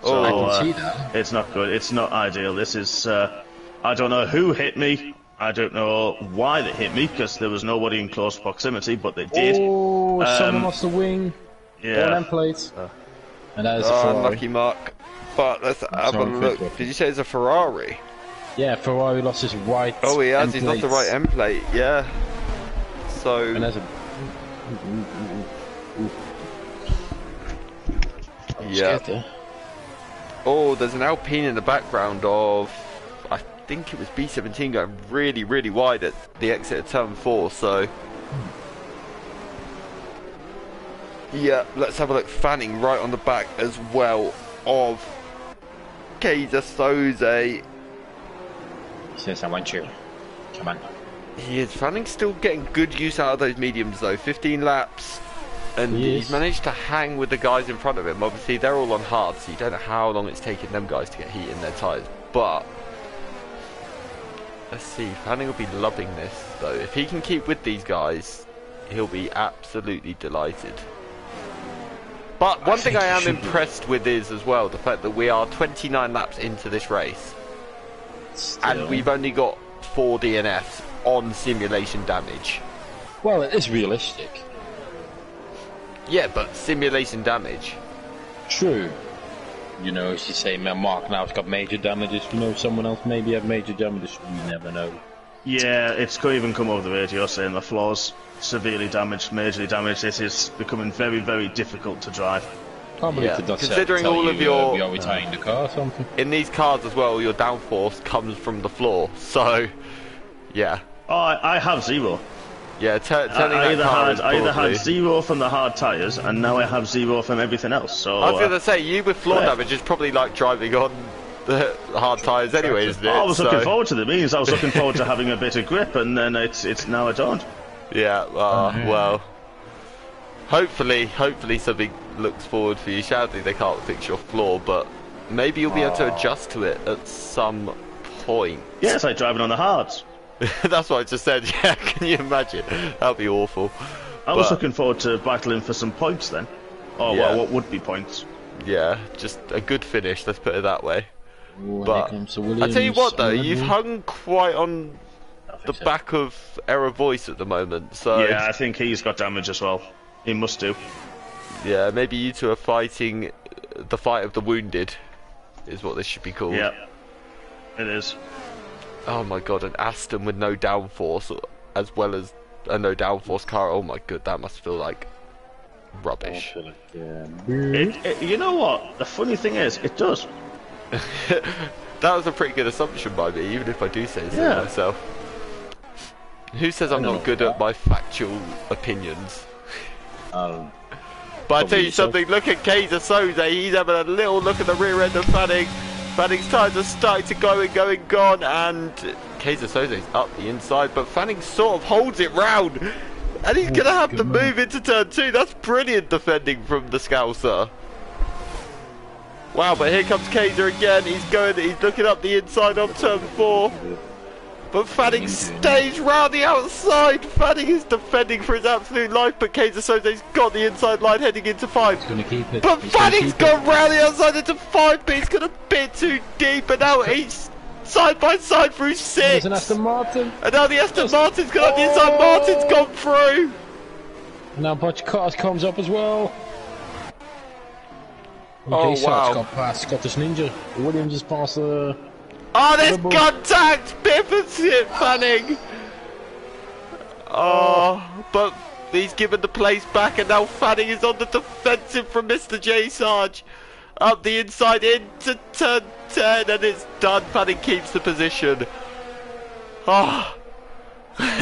[SPEAKER 3] So,
[SPEAKER 2] I can see that.
[SPEAKER 3] It's not good. It's not ideal. This is. I don't know who hit me. I don't know why they hit me because there was nobody in close proximity, but they did.
[SPEAKER 2] Oh, someone lost the wing.
[SPEAKER 3] Yeah.
[SPEAKER 2] One end plate. And that is a Ferrari.
[SPEAKER 1] Unlucky mark. But let's have a look. Did you say it's a Ferrari?
[SPEAKER 2] Yeah, Ferrari lost his right.
[SPEAKER 1] Oh, he has.
[SPEAKER 2] end
[SPEAKER 1] He's lost the
[SPEAKER 2] plate.
[SPEAKER 1] right end plate. Yeah. So.
[SPEAKER 2] And there's a.
[SPEAKER 1] Yeah. Oh, there's an Alpine in the background of, I think it was B17 going really, really wide at the exit of turn 4, so... Yeah, let's have a look. Fanning right on the back as well of Kaiser Soze.
[SPEAKER 2] He says, I want you. Come on.
[SPEAKER 1] He is. Fanning's still getting good use out of those mediums though. 15 laps. And he's managed to hang with the guys in front of him. Obviously, they're all on hard, so you don't know how long it's taken them guys to get heat in their tyres. But, let's see. Fanning will be loving this, though. If he can keep with these guys, he'll be absolutely delighted. But one thing I am impressed with is, as well, the fact that we are 29 laps into this race. And we've only got 4 DNFs on simulation damage.
[SPEAKER 2] Well, it is realistic.
[SPEAKER 1] Yeah, but simulation damage.
[SPEAKER 2] True. You know, as you say, Mark now's got major damages. You know, someone else maybe have major damages. You never know.
[SPEAKER 3] Yeah, it's even come over the radio saying the floor's severely damaged, majorly damaged. This is becoming very, very difficult to drive.
[SPEAKER 2] Can't believe it does
[SPEAKER 1] considering
[SPEAKER 2] tell
[SPEAKER 1] all
[SPEAKER 2] you,
[SPEAKER 1] of your...
[SPEAKER 2] we are retiring the car or something.
[SPEAKER 1] In these cars as well, your downforce comes from the floor. So, yeah.
[SPEAKER 3] Oh, I have 0.
[SPEAKER 1] Yeah, turning
[SPEAKER 3] I
[SPEAKER 1] that car
[SPEAKER 3] either had 0 from the hard tyres, and now I have 0 from everything else. So
[SPEAKER 1] I was going to say, you with floor damage is probably like driving on the hard tyres anyway, isn't it?
[SPEAKER 3] I was looking forward to the means. I was looking forward to having a bit of grip, and then it's now I don't.
[SPEAKER 1] Yeah, well, hopefully something looks forward for you. Sadly, they can't fix your floor, but maybe you'll be able to adjust to it at some point.
[SPEAKER 3] Yeah, it's like driving on the hards.
[SPEAKER 1] That's what I just said. Yeah, can you imagine? That'd be awful.
[SPEAKER 3] I was looking forward to battling for some points then. Oh, well, what would be points?
[SPEAKER 1] Yeah, just a good finish, let's put it that way.
[SPEAKER 2] Ooh,
[SPEAKER 1] but I tell you what though, you've hung quite on the back of Error Voice at the moment, so...
[SPEAKER 3] Yeah, I think he's got damage as well. He must do.
[SPEAKER 1] Yeah, maybe you two are fighting the fight of the wounded, is what this should be called.
[SPEAKER 3] Yeah, it is.
[SPEAKER 1] Oh my god, an Aston with no downforce, as well as a no downforce car. Oh my god, that must feel like rubbish.
[SPEAKER 3] You know what? The funny thing is, it does.
[SPEAKER 1] That was a pretty good assumption by me, even if I do say so myself. Who says I'm not good at my factual opinions? But I tell you something, look at Kaiser Soze, he's having a little look at the rear end of Fanning. Fanning's tyres are starting to go and going gone, and Kaiser Soze's up the inside, but Fanning sort of holds it round, and he's going to have to move into turn 2. That's brilliant defending from the Scouser. Wow, but here comes Kaiser again. He's looking up the inside on turn 4. But Fanning stays round the outside. Fanning is defending for his absolute life, but Kaiser Soze's got the inside line heading into 5.
[SPEAKER 2] He's going to keep it.
[SPEAKER 1] But Fanning's gone round the outside into 5, but he's got a bit too deep, and now he's side by side through 6.
[SPEAKER 2] There's an Aston Martin.
[SPEAKER 1] And now the Aston Martin's gone up the inside. Martin's gone through.
[SPEAKER 2] Now Botchcars comes up as well.
[SPEAKER 1] Oh wow!
[SPEAKER 2] Got past Scottish Ninja. Williams has passed the.
[SPEAKER 1] Oh, there's contact! Piffens hit Fanning! Oh, but he's given the place back, and now Fanning is on the defensive from Mr. J. Sarge. Up the inside into turn 10, and it's done. Fanning keeps the position. Oh,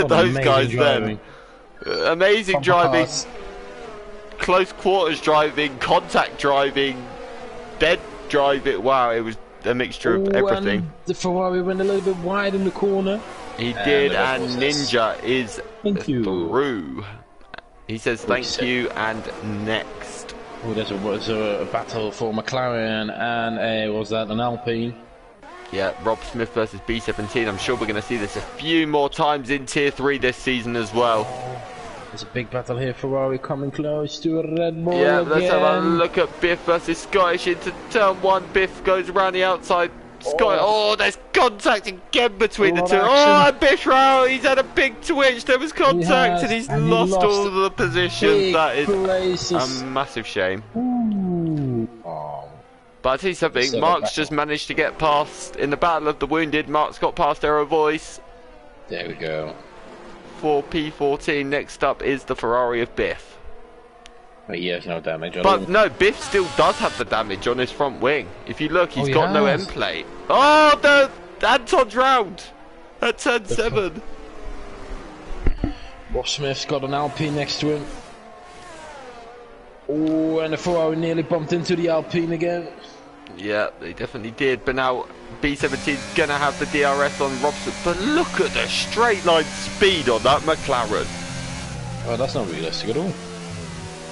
[SPEAKER 1] those guys then. Amazing driving. Close quarters driving, contact driving, dead driving. Wow, it was a mixture of everything.
[SPEAKER 2] And the Ferrari went a little bit wide in the corner.
[SPEAKER 1] He did, and Ninja is through. He says thank you and next.
[SPEAKER 2] Oh, was a battle for McLaren and was that an Alpine?
[SPEAKER 1] Yeah, Rob Smith versus B17. I'm sure we're going to see this a few more times in Tier 3 this season as well.
[SPEAKER 2] There's a big battle here. Ferrari coming close to a Red Bull
[SPEAKER 1] Yeah,
[SPEAKER 2] again.
[SPEAKER 1] let's have a look at Biff versus Scottish into turn 1. Biff goes around the outside. Oh, there's contact again between the two. Oh, and Biff's out. He's had a big twitch. There was contact and he's lost all the positions. That is a massive shame.
[SPEAKER 2] Ooh. Oh.
[SPEAKER 1] But I'll tell you something, Mark's just managed to get past, in the Battle of the Wounded, Mark's got past Aero Voice.
[SPEAKER 2] There we go.
[SPEAKER 1] For P14, next up is the Ferrari of Biff.
[SPEAKER 2] But he has no damage on
[SPEAKER 1] But
[SPEAKER 2] him.
[SPEAKER 1] no, Biff still does have the damage on his front wing. If you look, he's
[SPEAKER 2] he
[SPEAKER 1] got no
[SPEAKER 2] has.
[SPEAKER 1] end plate. Oh, Anton's round at turn 7.
[SPEAKER 2] Rob Smith's got an Alpine next to him. Oh, and the Ferrari nearly bumped into the Alpine again.
[SPEAKER 1] Yeah, they definitely did. But now B17's gonna have the DRS on Robson. But look at the straight line speed on that McLaren.
[SPEAKER 2] Oh, that's not realistic at all.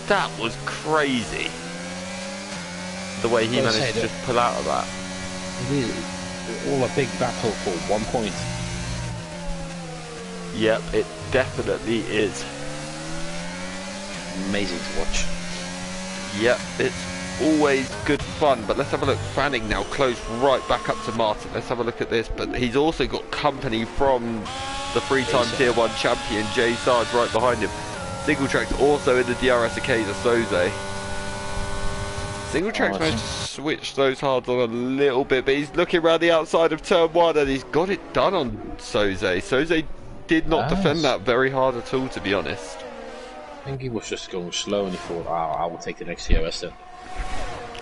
[SPEAKER 1] That was crazy. The way he managed to just pull out of that.
[SPEAKER 2] It is all a big battle for 1 point.
[SPEAKER 1] Yep, it definitely is.
[SPEAKER 2] Amazing to watch.
[SPEAKER 1] Yep, it's always good fun. But let's have a look. Fanning now close right back up to Martin. Let's have a look at this. But he's also got company from the 3-time Tier 1 champion, Jay Sarge, right behind him. Single Track's also in the DRS Akeza Soze. Single Track's managed to switch those hards on a little bit, but he's looking around the outside of turn 1 and he's got it done on Soze. Soze did not defend that very hard at all, to be honest.
[SPEAKER 2] I think he was just going slow and he thought, I will take the next DRS then.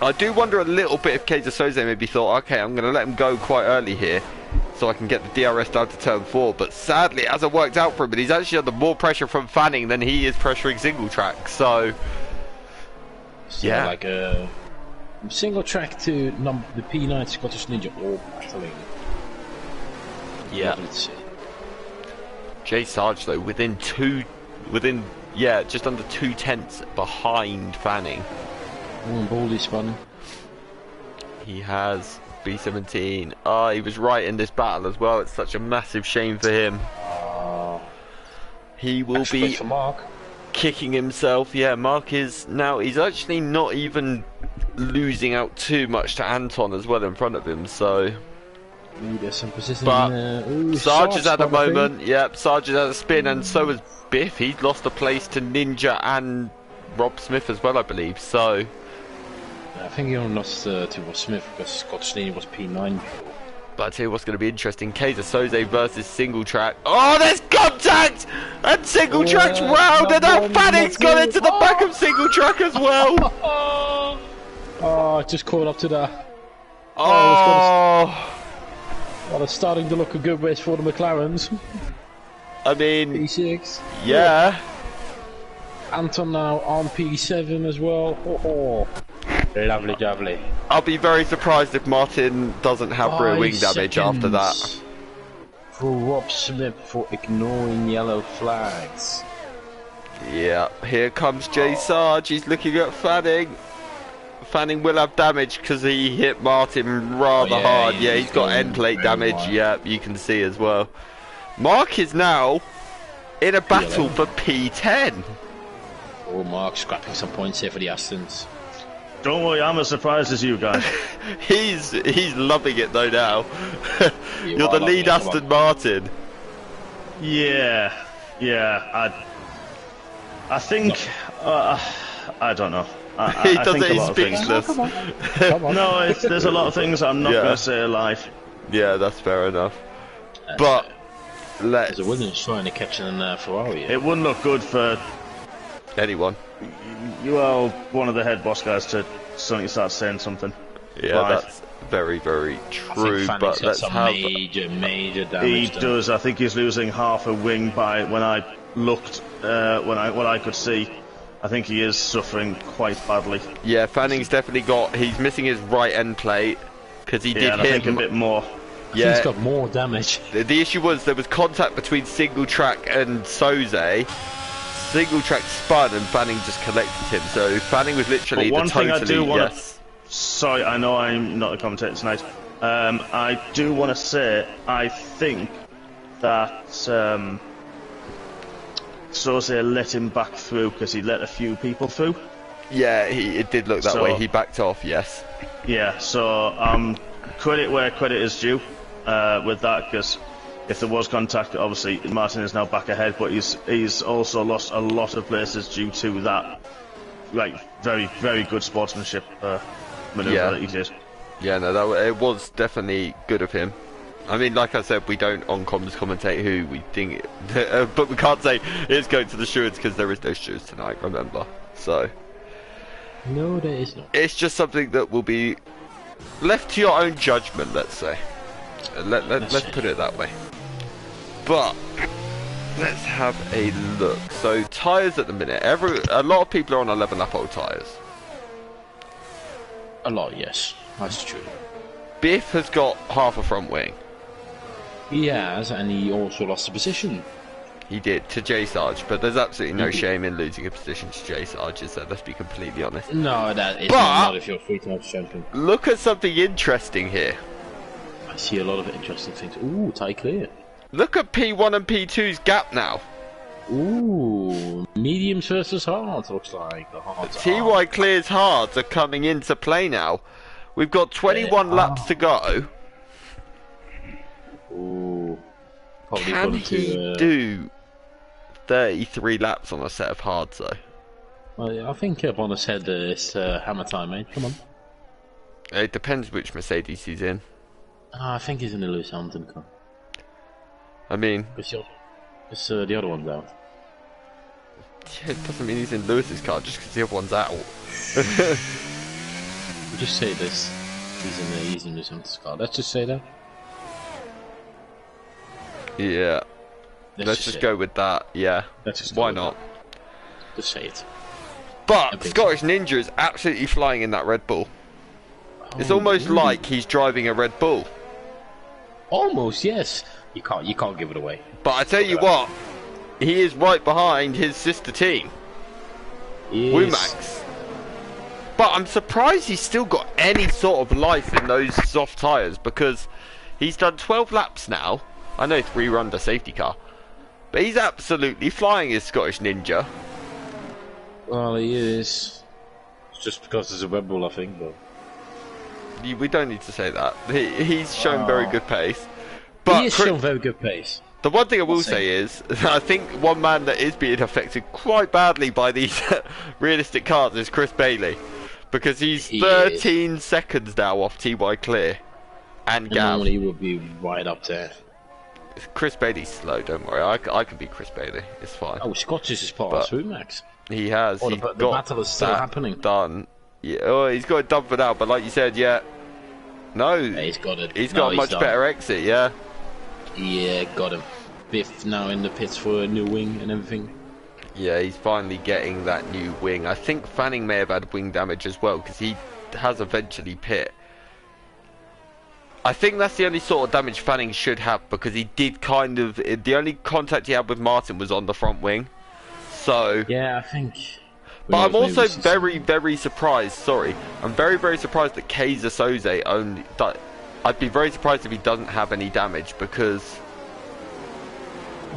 [SPEAKER 1] I do wonder a little bit if Keizer Soze maybe thought, okay, I'm going to let him go quite early here so I can get the DRS down to turn 4, but sadly it hasn't worked out for him, and he's actually under more pressure from Fanning than he is pressuring Single Track, so yeah.
[SPEAKER 2] Like a Single Track to the P9 Scottish Ninja all battling.
[SPEAKER 1] Yeah. Jay Sarge though, just under 2 tenths behind Fanning.
[SPEAKER 2] Baldy spun.
[SPEAKER 1] He has B17. Oh, he was right in this battle as well. It's such a massive shame for him. He will be
[SPEAKER 2] for Mark.
[SPEAKER 1] Kicking himself. Yeah, Mark is now, he's actually not even losing out too much to Anton as well in front of him, so.
[SPEAKER 2] Ooh, there's some position.
[SPEAKER 1] But Sarge has had a moment. Yep, Sarge has had a spin, and so has Biff. He's lost a place to Ninja and Rob Smith as well, I believe, so.
[SPEAKER 2] I think he only lost to Rob Smith because Scottish Ninja was P9.
[SPEAKER 1] But I tell you what's going to be interesting, Keizer Soze versus Single Track. Oh, there's contact! And Single Track's round, and now Fanning's gone into the back of Single Track as well.
[SPEAKER 2] Oh, just caught up to that.
[SPEAKER 1] Oh.
[SPEAKER 2] Well, it's starting to look a good race for the McLarens.
[SPEAKER 1] I mean,
[SPEAKER 2] P6.
[SPEAKER 1] yeah.
[SPEAKER 2] Anton now on P7 as well. Lovely, lovely.
[SPEAKER 1] I'll be very surprised if Martin doesn't have rear wing damage after that.
[SPEAKER 2] For Rob Smith for ignoring yellow flags.
[SPEAKER 1] Yeah, here comes Jay Sarge. He's looking at Fanning. Fanning will have damage because he hit Martin rather hard. Yeah, he's got end plate damage. Wide. Yeah, you can see as well. Mark is now in a battle for P10.
[SPEAKER 2] Oh, Mark scrapping some points here for the Astons.
[SPEAKER 3] Don't worry, I'm as surprised as you guys.
[SPEAKER 1] he's loving it though now. You're the lead Aston Martin.
[SPEAKER 3] Yeah. I think I don't know.
[SPEAKER 1] He does it. He's speechless.
[SPEAKER 2] Come on.
[SPEAKER 3] No, there's a lot of things I'm not going to say live.
[SPEAKER 1] Yeah, that's fair enough. But let's.
[SPEAKER 2] There's a Williams trying to catch an Ferrari.
[SPEAKER 3] It wouldn't look good for
[SPEAKER 1] anyone.
[SPEAKER 3] You are one of the head boss guys to suddenly start saying something.
[SPEAKER 1] Yeah, that's very, very true. But let's have
[SPEAKER 2] major damage.
[SPEAKER 3] He does. I think he's losing half a wing by when I looked, what I could see. I think he is suffering quite badly.
[SPEAKER 1] Yeah, Fanning's definitely got. He's missing his right end plate because he did hit
[SPEAKER 3] a bit more.
[SPEAKER 1] Yeah,
[SPEAKER 2] he's got more damage.
[SPEAKER 1] The issue was there was contact between Single Track and Soze. single track spun and Fanning just collected him. So Fanning was literally
[SPEAKER 3] But one
[SPEAKER 1] the
[SPEAKER 3] thing
[SPEAKER 1] totally
[SPEAKER 3] I do want
[SPEAKER 1] yes.
[SPEAKER 3] Sorry, I know I'm not the commentator tonight. I do want to say, I think that Soze let him back through because he let a few people through.
[SPEAKER 1] Yeah, it did look that way. He backed off, yes.
[SPEAKER 3] Yeah, so credit where credit is due with that, because if there was contact, obviously Martin is now back ahead, but he's also lost a lot of places due to that, like, very, very good sportsmanship manoeuvre that he did.
[SPEAKER 1] Yeah, no, it was definitely good of him. I mean, like I said, we don't on comms commentate who we think, but we can't say it's going to the stewards because there is no stewards tonight, remember. So
[SPEAKER 2] No, there is not.
[SPEAKER 1] it's just something that will be left to your own judgment, let's say. Let's put it that way. But let's have a look. So tyres at the minute, a lot of people are on 11 lap old tyres.
[SPEAKER 2] A lot, yes. That's true.
[SPEAKER 1] Biff has got half a front wing.
[SPEAKER 2] He has, and he also lost a position.
[SPEAKER 1] He did, to J Sarge, but there's absolutely no shame in losing a position to J Sarge, so let's be completely honest.
[SPEAKER 2] No, that is not if you're 3 times champion.
[SPEAKER 1] Look at something interesting here.
[SPEAKER 2] I see a lot of interesting things. Ooh, tie clear.
[SPEAKER 1] Look at P1 and P2's gap now.
[SPEAKER 2] Ooh, mediums versus hards, looks like. The hards
[SPEAKER 1] TY Clear's hards are coming into play now. We've got 21 laps to go.
[SPEAKER 2] Ooh. Probably
[SPEAKER 1] Can he do 33 laps on a set of hards, though?
[SPEAKER 2] Well, yeah, I think Bonner said it's hammer time, mate. Come on.
[SPEAKER 1] It depends which Mercedes he's in.
[SPEAKER 2] I think he's in the Lewis Hamilton car.
[SPEAKER 1] I mean...
[SPEAKER 2] It's the other one's out.
[SPEAKER 1] Yeah, it doesn't mean he's in Lewis's car just because the other one's out.
[SPEAKER 2] We'll just say this. He's in Lewis Hamilton's car. Let's just say that.
[SPEAKER 1] Yeah. Let's just go with that, yeah. Why not?
[SPEAKER 2] Just say it.
[SPEAKER 1] But Scottish Ninja is absolutely flying in that Red Bull. It's almost like he's driving a Red Bull.
[SPEAKER 2] Almost, yes. You can't give it away.
[SPEAKER 1] But I tell you what, he is right behind his sister team, Womax. But I'm surprised he's still got any sort of life in those soft tyres, because he's done 12 laps now. I know 3 were under safety car, but he's absolutely flying his Scottish Ninja.
[SPEAKER 2] Well, he is. It's just because there's a Red Bull, I think, but...
[SPEAKER 1] We don't need to say that. He's shown very good pace. But
[SPEAKER 2] he is shown very good pace.
[SPEAKER 1] The one thing I will say is, I think one man that is being affected quite badly by these realistic cars is Chris Bailey. Because he's 13 seconds now off TY Clear. And Gav.
[SPEAKER 2] Normally he would be right up there.
[SPEAKER 1] Chris Bailey's slow, don't worry. I can beat Chris Bailey. It's fine.
[SPEAKER 2] Oh, Scottish is passed through, Max.
[SPEAKER 1] He has.
[SPEAKER 2] Oh, the battle is still happening.
[SPEAKER 1] Done. Yeah, oh, he's got it done for now, but like you said, yeah. No.
[SPEAKER 2] Yeah, he's got it.
[SPEAKER 1] He's got a much better exit, yeah.
[SPEAKER 2] Yeah, got him. Biff now in the pits for a new wing and everything.
[SPEAKER 1] Yeah, he's finally getting that new wing. I think Fanning may have had wing damage as well, because he has eventually pit. I think that's the only sort of damage Fanning should have, because he did kind of... The only contact he had with Martin was on the front wing. So...
[SPEAKER 2] Yeah, I think...
[SPEAKER 1] But I'm also very, very surprised, sorry. I'm very, very surprised that Kaiser Soze only... I'd be very surprised if he doesn't have any damage, because...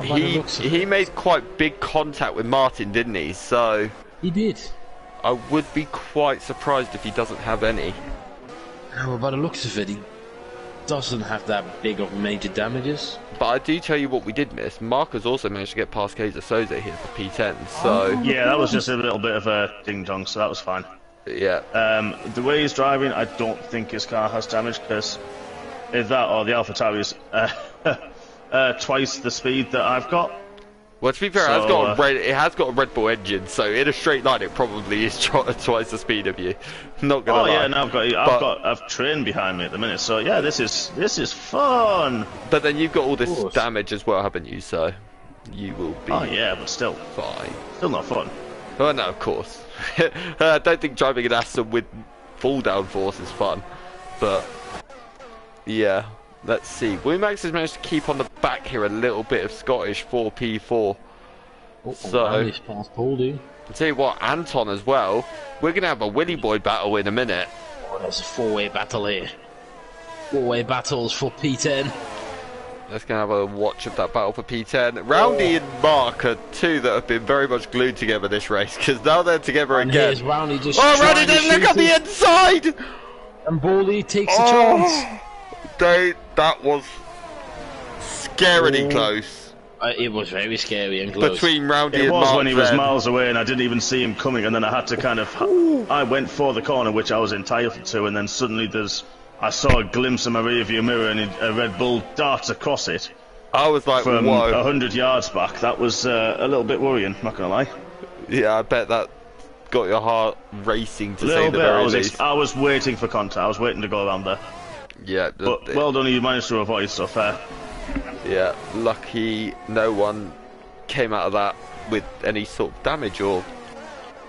[SPEAKER 1] He made quite big contact with Martin, didn't he? So...
[SPEAKER 2] He did.
[SPEAKER 1] I would be quite surprised if he doesn't have any.
[SPEAKER 2] No, by the looks of it, he doesn't have that big of major damages.
[SPEAKER 1] But I do tell you what we did miss. Mark has also managed to get past Kaiser Soze here for P10, so...
[SPEAKER 3] Yeah, that was just a little bit of a ding-dong, so that was fine.
[SPEAKER 1] Yeah.
[SPEAKER 3] The way he's driving, I don't think his car has damage, because if that or the AlphaTauri is twice the speed that I've got.
[SPEAKER 1] Well, to be fair, it has got a Red Bull engine, so in a straight line it probably is twice the speed of you. Not gonna lie.
[SPEAKER 3] Oh yeah, now I've train behind me at the minute, so yeah, this is fun.
[SPEAKER 1] But then you've got all this damage as well, haven't you? So you will be.
[SPEAKER 3] Oh yeah, but still
[SPEAKER 1] fine.
[SPEAKER 3] Still not fun.
[SPEAKER 1] Oh no, of course. I don't think driving an Aston with full downforce is fun, but yeah. Let's see. Womax has managed to keep on the back here a little bit of Scottish 4P4. So,
[SPEAKER 2] He's past Baldy.
[SPEAKER 1] I'll tell you what, Anton as well. We're going to have a Willy Boy battle in a minute.
[SPEAKER 2] Oh, there's a four-way battle here. Four-way battles for P10.
[SPEAKER 1] Let's go have a watch of that battle for P10. Roundy and Mark are two that have been very much glued together this race, because now they're together
[SPEAKER 2] and
[SPEAKER 1] again.
[SPEAKER 2] Here's Roundy just
[SPEAKER 1] Roundy didn't look at the inside!
[SPEAKER 2] And Baldy takes a chance.
[SPEAKER 1] That was scarily close.
[SPEAKER 2] It was very scary and close.
[SPEAKER 1] Between Roundy and
[SPEAKER 3] It was
[SPEAKER 1] Mark
[SPEAKER 3] when he was
[SPEAKER 1] then.
[SPEAKER 3] miles away and I didn't even see him coming, and then I had to kind of... I went for the corner, which I was entitled to, and then suddenly I saw a glimpse of my rearview mirror and a Red Bull darts across it.
[SPEAKER 1] I was like,
[SPEAKER 3] from
[SPEAKER 1] whoa.
[SPEAKER 3] 100 yards back. That was a little bit worrying, not gonna lie.
[SPEAKER 1] Yeah, I bet that got your heart racing to
[SPEAKER 3] A
[SPEAKER 1] say
[SPEAKER 3] little
[SPEAKER 1] the
[SPEAKER 3] bit.
[SPEAKER 1] very least.
[SPEAKER 3] I was waiting for contact. I was waiting to go around there.
[SPEAKER 1] Yeah,
[SPEAKER 3] But well done, you managed to avoid, so fair.
[SPEAKER 1] Yeah, lucky no one came out of that with any sort of damage or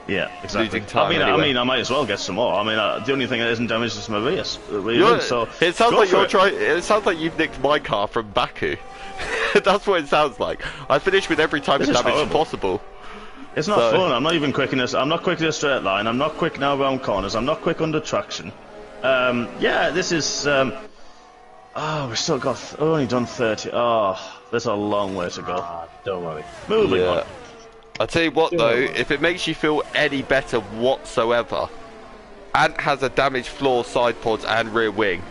[SPEAKER 3] Yeah, exactly.
[SPEAKER 1] losing time.
[SPEAKER 3] I
[SPEAKER 1] anyway.
[SPEAKER 3] mean, I might as well get some more. I mean, the only thing that isn't damaged is my rear. So
[SPEAKER 1] it sounds
[SPEAKER 3] go
[SPEAKER 1] like
[SPEAKER 3] for
[SPEAKER 1] you're
[SPEAKER 3] it.
[SPEAKER 1] trying. It sounds like you've nicked my car from Baku. That's what it sounds like. I finished with every type
[SPEAKER 3] This
[SPEAKER 1] of
[SPEAKER 3] is
[SPEAKER 1] damage
[SPEAKER 3] horrible.
[SPEAKER 1] possible.
[SPEAKER 3] It's not fun. I'm not even quick in this. I'm not quick in a straight line. I'm not quick now around corners. I'm not quick under traction. Yeah, this is. We've still got. Only done 30. Oh, there's a long way to go.
[SPEAKER 2] Don't worry.
[SPEAKER 3] Moving on.
[SPEAKER 1] I'll tell you what though, if it makes you feel any better whatsoever, Ant has a damaged floor, side pods, and rear wing.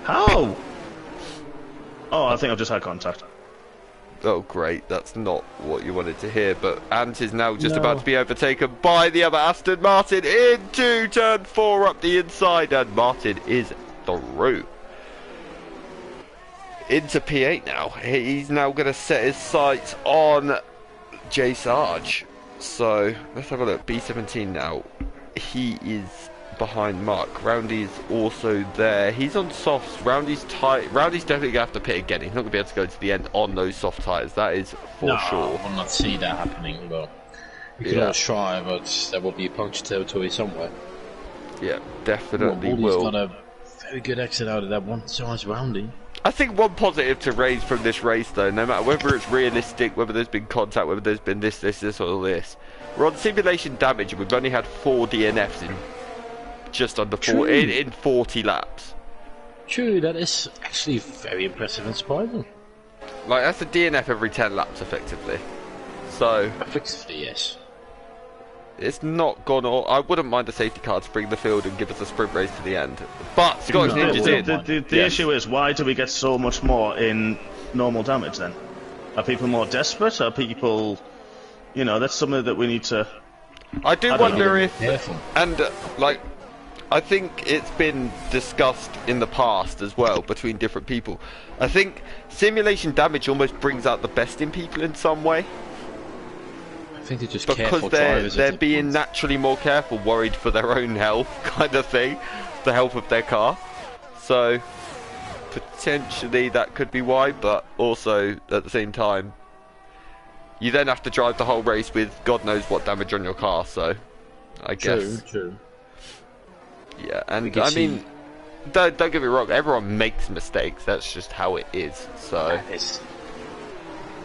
[SPEAKER 3] How? Oh, I think I've just had contact.
[SPEAKER 1] Oh great, that's not what you wanted to hear, but Ant is now just about to be overtaken by the other Aston Martin into turn 4 up the inside, and Martin is through. Into P8 now. He's now going to set his sights on J Sarge. So let's have a look. B17 now. He is behind Mark. Roundy's also there. He's on softs. Roundy's tight. Roundy's definitely gonna have to pit again. He's not gonna be able to go to the end on those soft tires. That is for sure.
[SPEAKER 2] I will not see that happening. But you can always try, but there will be a puncture territory somewhere.
[SPEAKER 1] Yeah, definitely
[SPEAKER 2] Baldy's
[SPEAKER 1] will.
[SPEAKER 2] got a very good exit out of that one. So is Roundy.
[SPEAKER 1] I think one positive to raise from this race, though, no matter whether it's realistic, whether there's been contact, whether there's been this, or this, we're on simulation damage, and we've only had 4 DNFs in just under 4 in 40 laps.
[SPEAKER 2] True, that is actually very impressive and surprising.
[SPEAKER 1] Like that's a DNF every 10 laps, effectively. So
[SPEAKER 2] effectively, yes.
[SPEAKER 1] It's not gone all. I wouldn't mind the safety car to bring the field and give us a sprint race to the end. But Scottish Ninja's in.
[SPEAKER 3] The issue is, why do we get so much more in normal damage then? Are people more desperate? Are people, that's something that we need to...
[SPEAKER 1] I do wonder if...
[SPEAKER 2] Careful.
[SPEAKER 1] And, I think it's been discussed in the past as well between different people. I think simulation damage almost brings out the best in people in some way.
[SPEAKER 2] I think they're just
[SPEAKER 1] because they're being naturally more careful, worried for their own health, kind of thing, the health of their car. So potentially that could be why, but also at the same time, you then have to drive the whole race with God knows what damage on your car. So I guess.
[SPEAKER 2] True.
[SPEAKER 1] Yeah, and I mean, don't get me wrong. Everyone makes mistakes. That's just how it is. So.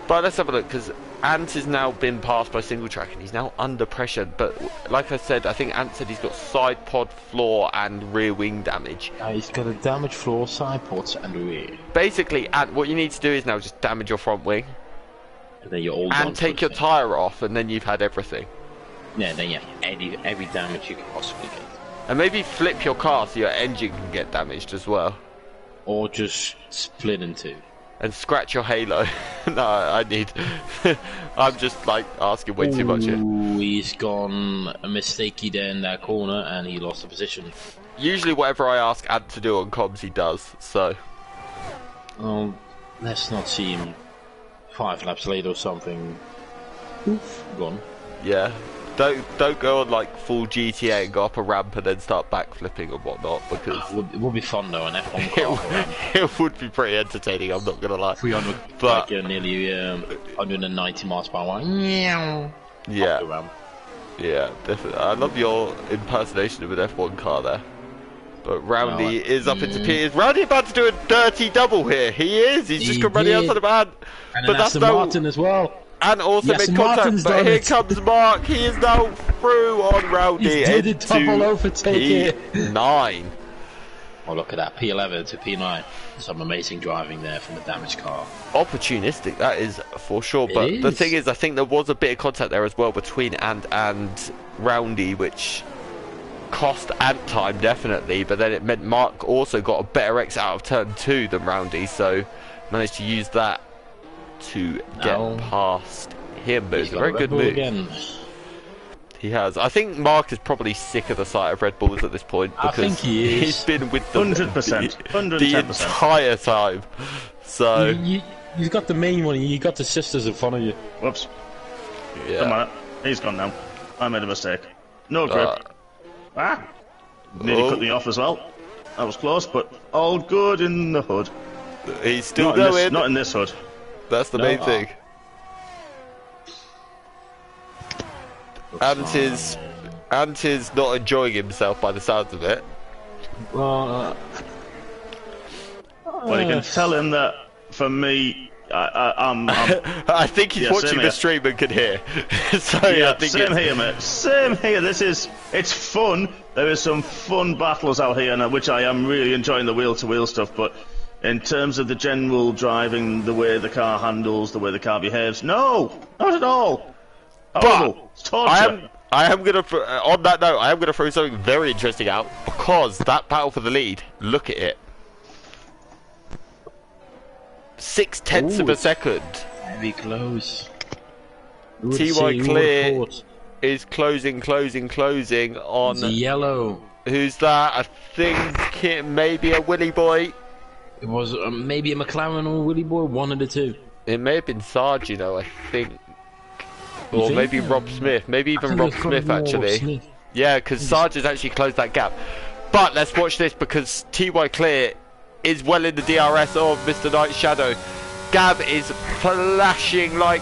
[SPEAKER 1] But let's have a look, because Ant has now been passed by single track and he's now under pressure. But like I said, I think Ant said he's got side pod, floor and rear wing damage.
[SPEAKER 2] He's got a damaged floor, side pods and rear.
[SPEAKER 1] Basically, Ant, what you need to do is now just damage your front wing.
[SPEAKER 2] And then you're all
[SPEAKER 1] and take your tyre off, and then you've had everything.
[SPEAKER 2] Yeah, then you have every damage you can possibly get.
[SPEAKER 1] And maybe flip your car so your engine can get damaged as well.
[SPEAKER 2] Or just split in two.
[SPEAKER 1] And scratch your halo. No, I need... I'm just, asking way too much here.
[SPEAKER 2] He's gone a mistakey there in that corner, and he lost the position.
[SPEAKER 1] Usually whatever I ask Ant to do on comms, he does, so...
[SPEAKER 2] Let's not see him 5 laps later or something. Oof, gone.
[SPEAKER 1] Yeah. Don't go on, full GTA and go up a ramp and then start backflipping and whatnot, because...
[SPEAKER 2] It would be fun, though, an F1 car.
[SPEAKER 1] It would be pretty entertaining, I'm not gonna lie.
[SPEAKER 2] 300,
[SPEAKER 1] but
[SPEAKER 2] nearly 190 miles per hour. Yeah.
[SPEAKER 1] Yeah, definitely. I love your impersonation of an F1 car there. But Roundy is up into P. Is Roundy about to do a dirty double here? He is. He's just come running outside the man.
[SPEAKER 2] And but that's Aston Martin as well.
[SPEAKER 1] and also
[SPEAKER 2] Yes,
[SPEAKER 1] made
[SPEAKER 2] Martin's
[SPEAKER 1] contact. But
[SPEAKER 2] done
[SPEAKER 1] here
[SPEAKER 2] it.
[SPEAKER 1] comes Mark. He is now through on Rowdy.
[SPEAKER 2] He did it, double overtake it.
[SPEAKER 1] P9.
[SPEAKER 2] Oh, look at that. P11 to P9. Some amazing driving there from the damaged car.
[SPEAKER 1] Opportunistic, that is for sure.
[SPEAKER 2] It
[SPEAKER 1] But the
[SPEAKER 2] is.
[SPEAKER 1] thing is, I think there was a bit of contact there as well between Ant and Roundy, which cost Ant time definitely. But then it meant Mark also got a better exit out of turn 2 than Roundy, so managed to use that to get past him. But it's a very good move.
[SPEAKER 2] Again.
[SPEAKER 1] He has. I think Mark is probably sick of the sight of Red Bulls at this point because
[SPEAKER 2] I think he is.
[SPEAKER 1] he's been with them
[SPEAKER 3] 100%,
[SPEAKER 1] the entire time. So
[SPEAKER 2] You've got the main one. You got the sisters in front of you.
[SPEAKER 3] Whoops.
[SPEAKER 1] yeah.
[SPEAKER 3] Come on. He's gone now. I made a mistake. No grip. Nearly cut me off as well. That was close, but all good in the hood.
[SPEAKER 1] He's still
[SPEAKER 3] Not
[SPEAKER 1] going.
[SPEAKER 3] not in this hood.
[SPEAKER 1] That's the main thing. Ant is not enjoying himself by the sounds of it.
[SPEAKER 3] Well, you can tell him that for me, I'm
[SPEAKER 1] I think he's watching the stream and can hear. So
[SPEAKER 3] yeah,
[SPEAKER 1] I think
[SPEAKER 3] same here, mate. Same here. It's fun. There is some fun battles out here, which I am really enjoying the wheel-to-wheel stuff. But in terms of the general driving, the way the car handles, the way the car behaves, no, not at all. Horrible. It's torture.
[SPEAKER 1] I am gonna on that note, I am gonna throw something very interesting out because that battle for the lead. Look at it. 0.6 of a second.
[SPEAKER 2] Very close.
[SPEAKER 1] TY Clear is closing on
[SPEAKER 2] the yellow.
[SPEAKER 1] Who's that? I think it may be a Willy Boy.
[SPEAKER 2] It was maybe a McLaren or a Willy Boy, one of the two.
[SPEAKER 1] It may have been Sarge, you know, I think. Or maybe Rob Smith. Maybe even Rob Smith, actually. Yeah, because Sarge has actually closed that gap. But let's watch this because TY Clear is well in the DRS of Mr. Night Shadow. Gab is flashing like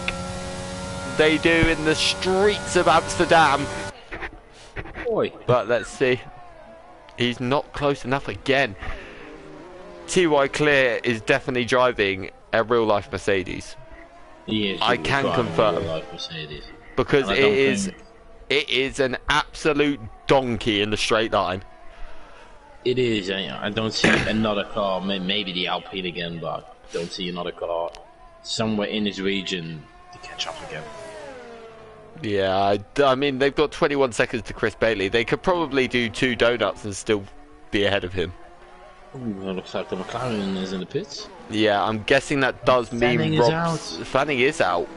[SPEAKER 1] they do in the streets of Amsterdam.
[SPEAKER 2] Boy.
[SPEAKER 1] But let's see. He's not close enough again. TY Clear is definitely driving a real-life Mercedes. I can confirm because it is an absolute donkey in the straight line.
[SPEAKER 2] It is. I don't see another car. Maybe the Alpine again, but I don't see another car somewhere in this region to catch up again.
[SPEAKER 1] Yeah, I mean they've got 21 seconds to Chris Bailey. They could probably do 2 donuts and still be ahead of him.
[SPEAKER 2] Ooh, it looks like the McLaren is in the pits.
[SPEAKER 1] Yeah, I'm guessing that does mean Fanning is out.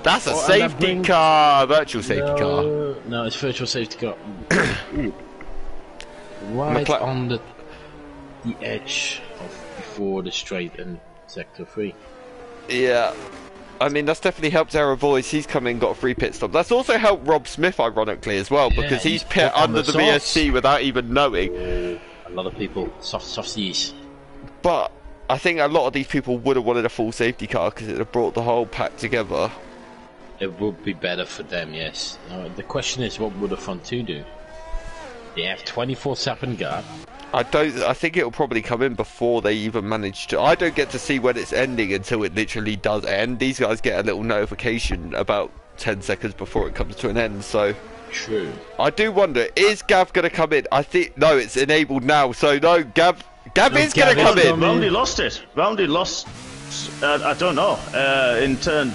[SPEAKER 1] That's a safety car, virtual safety car.
[SPEAKER 2] No, it's virtual safety car. Right on the edge of before the straight and sector 3.
[SPEAKER 1] Yeah, I mean that's definitely helped Arrow Voice. He's come in, got a free pit stop. That's also helped Rob Smith, ironically, as well, because he's pit under the VSC without even knowing.
[SPEAKER 2] A lot of people softies.
[SPEAKER 1] But I think a lot of these people would have wanted a full safety car because it would have brought the whole pack together.
[SPEAKER 2] It would be better for them, yes. The question is, what would the front 2 do? They have 24/7 guard.
[SPEAKER 1] I think it'll probably come in before they even manage to. I don't get to see when it's ending until it literally does end. These guys get a little notification about 10 seconds before it comes to an end, so.
[SPEAKER 2] True.
[SPEAKER 1] I do wonder, is Gav going to come in? I think, no, it's enabled now, so no, Gav is going to come in.
[SPEAKER 3] Roundy lost it. Roundy lost, I don't know, in turn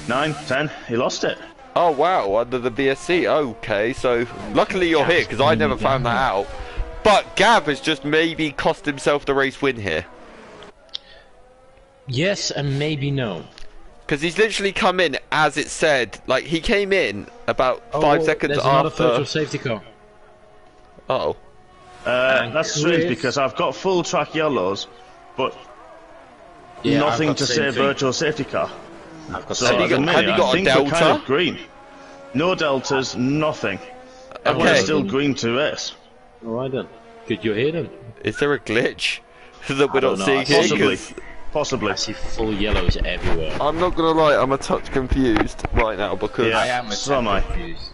[SPEAKER 3] 9, 10, he lost it.
[SPEAKER 1] Oh wow, under the BSC, okay, so luckily you're here, because I never found that out. But Gav has just maybe cost himself the race win here.
[SPEAKER 2] Yes, and maybe no.
[SPEAKER 1] Because he's literally come in as it said, like he came in about 5 seconds
[SPEAKER 2] there's
[SPEAKER 1] after.
[SPEAKER 2] Another virtual safety car.
[SPEAKER 1] Uh-oh.
[SPEAKER 3] That's strange because I've got full track yellows, but nothing to say virtual safety car. So
[SPEAKER 1] have you got a delta?
[SPEAKER 3] We're kind of green. No deltas, nothing. Everyone's still green to race.
[SPEAKER 2] Alright then. Could you hear them?
[SPEAKER 1] Is there a glitch that we're not seeing here?
[SPEAKER 3] Possibly.
[SPEAKER 2] I see full yellows everywhere.
[SPEAKER 1] I'm not gonna lie, I'm a touch confused right now because
[SPEAKER 2] I am confused.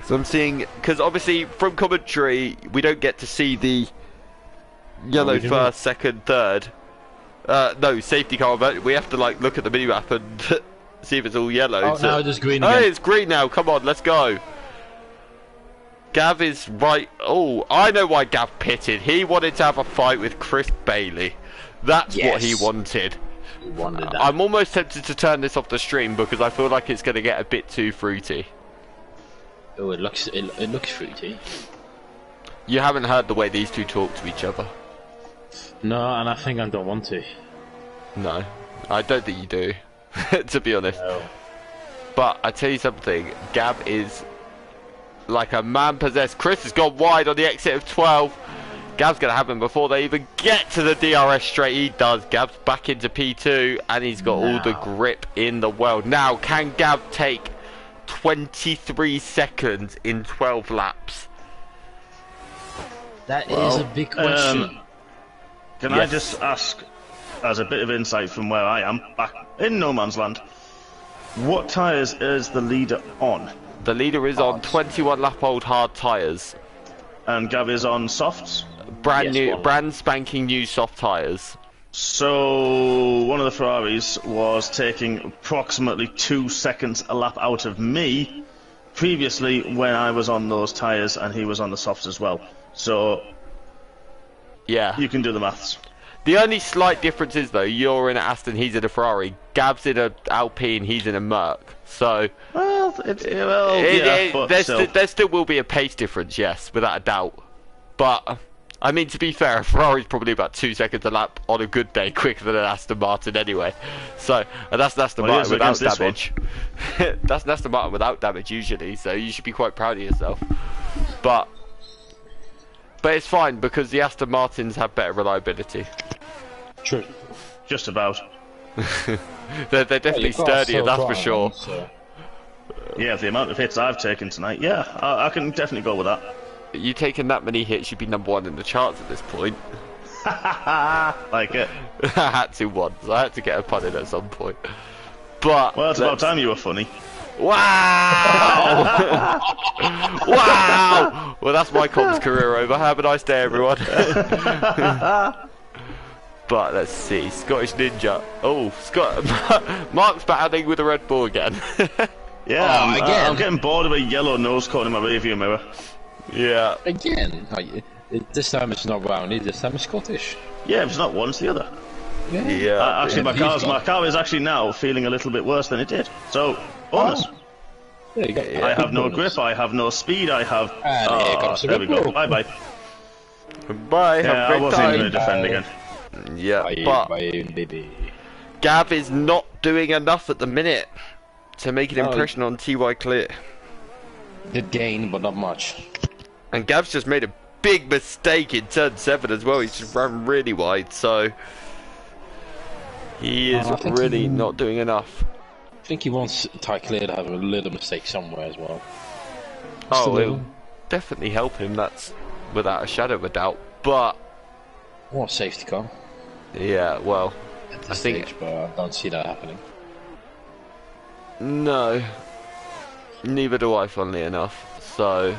[SPEAKER 1] So I'm seeing, because obviously from commentary we don't get to see the yellow first, second, third. No, safety car, but we have to like look at the minimap and See if it's all yellow.
[SPEAKER 2] Oh, now it is green
[SPEAKER 1] Oh,
[SPEAKER 2] again.
[SPEAKER 1] it's green now. Come on, let's go. Gav is right. Oh, I know why Gav pitted. He wanted to have a fight with Chris Bailey. That's what he wanted.
[SPEAKER 2] He wanted that.
[SPEAKER 1] I'm almost tempted to turn this off the stream because I feel like it's going to get a bit too fruity.
[SPEAKER 2] Oh, it looks fruity.
[SPEAKER 1] You haven't heard the way these two talk to each other.
[SPEAKER 2] No, and I think I don't want to.
[SPEAKER 1] No, I don't think you do, to be honest.
[SPEAKER 2] No.
[SPEAKER 1] But I tell you something, Gav is like a man possessed. Chris has gone wide on the exit of 12. Gav's going to have him before they even get to the DRS straight. He does. Gav's back into P2 and he's got all the grip in the world. Now, can Gav take 23 seconds in 12 laps?
[SPEAKER 2] That is a big question.
[SPEAKER 3] Can I just ask, as a bit of insight from where I am, back in no man's land, what tyres is the leader on?
[SPEAKER 1] The leader is on 21 lap old hard tyres.
[SPEAKER 3] And Gav is on softs?
[SPEAKER 1] Brand spanking new soft tyres.
[SPEAKER 3] So one of the Ferraris was taking approximately 2 seconds a lap out of me previously when I was on those tyres and he was on the softs as well. So
[SPEAKER 1] yeah,
[SPEAKER 3] you can do the maths.
[SPEAKER 1] The only slight difference is though, you're in an Aston, he's in a Ferrari. Gav's in an Alpine, he's in a Merc. So there still will be a pace difference, yes, without a doubt. But I mean, to be fair, a Ferrari's probably about 2 seconds a lap on a good day quicker than an Aston Martin anyway. So, and that's an Aston Martin without damage. That's an Aston Martin without damage usually, so you should be quite proud of yourself. But it's fine because the Aston Martins have better reliability.
[SPEAKER 2] True.
[SPEAKER 3] Just about.
[SPEAKER 1] they're definitely sturdier, that's for sure.
[SPEAKER 3] Yeah, the amount of hits I've taken tonight, yeah, I can definitely go with that.
[SPEAKER 1] You taking that many hits, you'd be #1 in the charts at this point.
[SPEAKER 3] Like it.
[SPEAKER 1] I had to once. I had to get a pun in at some point. But
[SPEAKER 3] well, it's about time you were funny.
[SPEAKER 1] Wow! Wow! Well, that's my comms career over. Have a nice day, everyone. But let's see, Scottish Ninja. Oh, Mark's battling with a Red Bull again.
[SPEAKER 3] Yeah, I'm getting bored of a yellow nose cone in my rearview mirror.
[SPEAKER 1] Yeah.
[SPEAKER 2] Again? This time it's not Brownie, this time it's Scottish.
[SPEAKER 3] Yeah, it's not one, it's the other.
[SPEAKER 1] Yeah.
[SPEAKER 3] Actually, my car is actually now feeling a little bit worse than it did. So, bonus.
[SPEAKER 2] There you go.
[SPEAKER 3] I have no grip, I have no speed, I have...
[SPEAKER 2] here comes the
[SPEAKER 3] there we go.
[SPEAKER 2] Red Bull.
[SPEAKER 3] Bye-bye.
[SPEAKER 1] Bye,
[SPEAKER 3] Yeah,
[SPEAKER 1] have a
[SPEAKER 3] I
[SPEAKER 1] great
[SPEAKER 3] wasn't
[SPEAKER 1] time.
[SPEAKER 3] going to defend again.
[SPEAKER 1] Yeah, but
[SPEAKER 2] baby.
[SPEAKER 1] Gav is not doing enough at the minute to make an impression on TY Clear.
[SPEAKER 2] Did gain, but not much.
[SPEAKER 1] And Gav's just made a big mistake in turn 7 as well. He's just run really wide, so he is really not doing enough.
[SPEAKER 2] I think he wants Ty Clear to have a little mistake somewhere as well.
[SPEAKER 1] Oh, it'll definitely help him, that's without a shadow of a doubt. But
[SPEAKER 2] Or safety car.
[SPEAKER 1] yeah, well,
[SPEAKER 2] At this
[SPEAKER 1] I think
[SPEAKER 2] stage, but I don't see that happening.
[SPEAKER 1] no, neither do I, funnily enough. So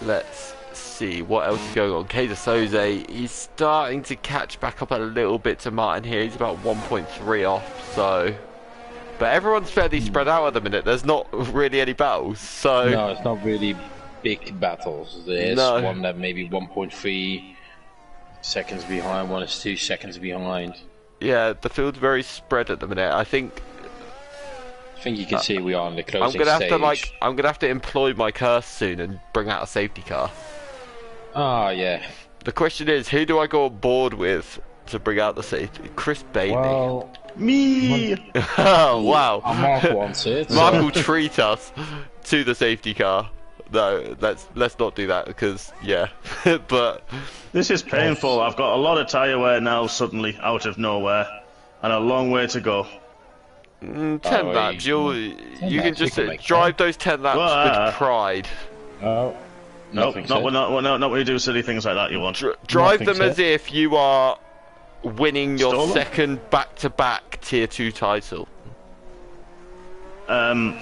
[SPEAKER 1] let's see what else is going on. Kaiser Soze, he's starting to catch back up a little bit to Martin here. He's about 1.3 off, so... But everyone's fairly spread out at the minute. There's not really any battles, so...
[SPEAKER 2] No, it's not really big battles. There's one that maybe 1.3 seconds behind, one is 2 seconds behind.
[SPEAKER 1] Yeah, the field's very spread at the minute. I think
[SPEAKER 2] you can see we are in the closing
[SPEAKER 1] I'm gonna have
[SPEAKER 2] stage.
[SPEAKER 1] to I'm gonna have to employ my curse soon and bring out a safety car.
[SPEAKER 2] Ah, yeah.
[SPEAKER 1] The question is, who do I go on board with to bring out the safety? Chris Bailey.
[SPEAKER 2] Well,
[SPEAKER 3] Me!
[SPEAKER 1] Oh wow.
[SPEAKER 2] Mark wants it.
[SPEAKER 1] Mark will treat us to the safety car. No, let's not do that because yeah. But
[SPEAKER 3] This is painful. I've got a lot of tyre wear now suddenly out of nowhere and a long way to go.
[SPEAKER 1] 10 laps, you can just
[SPEAKER 2] can make
[SPEAKER 1] drive those 10 laps with pride.
[SPEAKER 2] Oh,
[SPEAKER 3] Nope, not when you do silly things like that, you want.
[SPEAKER 1] Drive them as if you are winning your
[SPEAKER 3] Stolen?
[SPEAKER 1] second back-to-back Tier 2 title.
[SPEAKER 2] in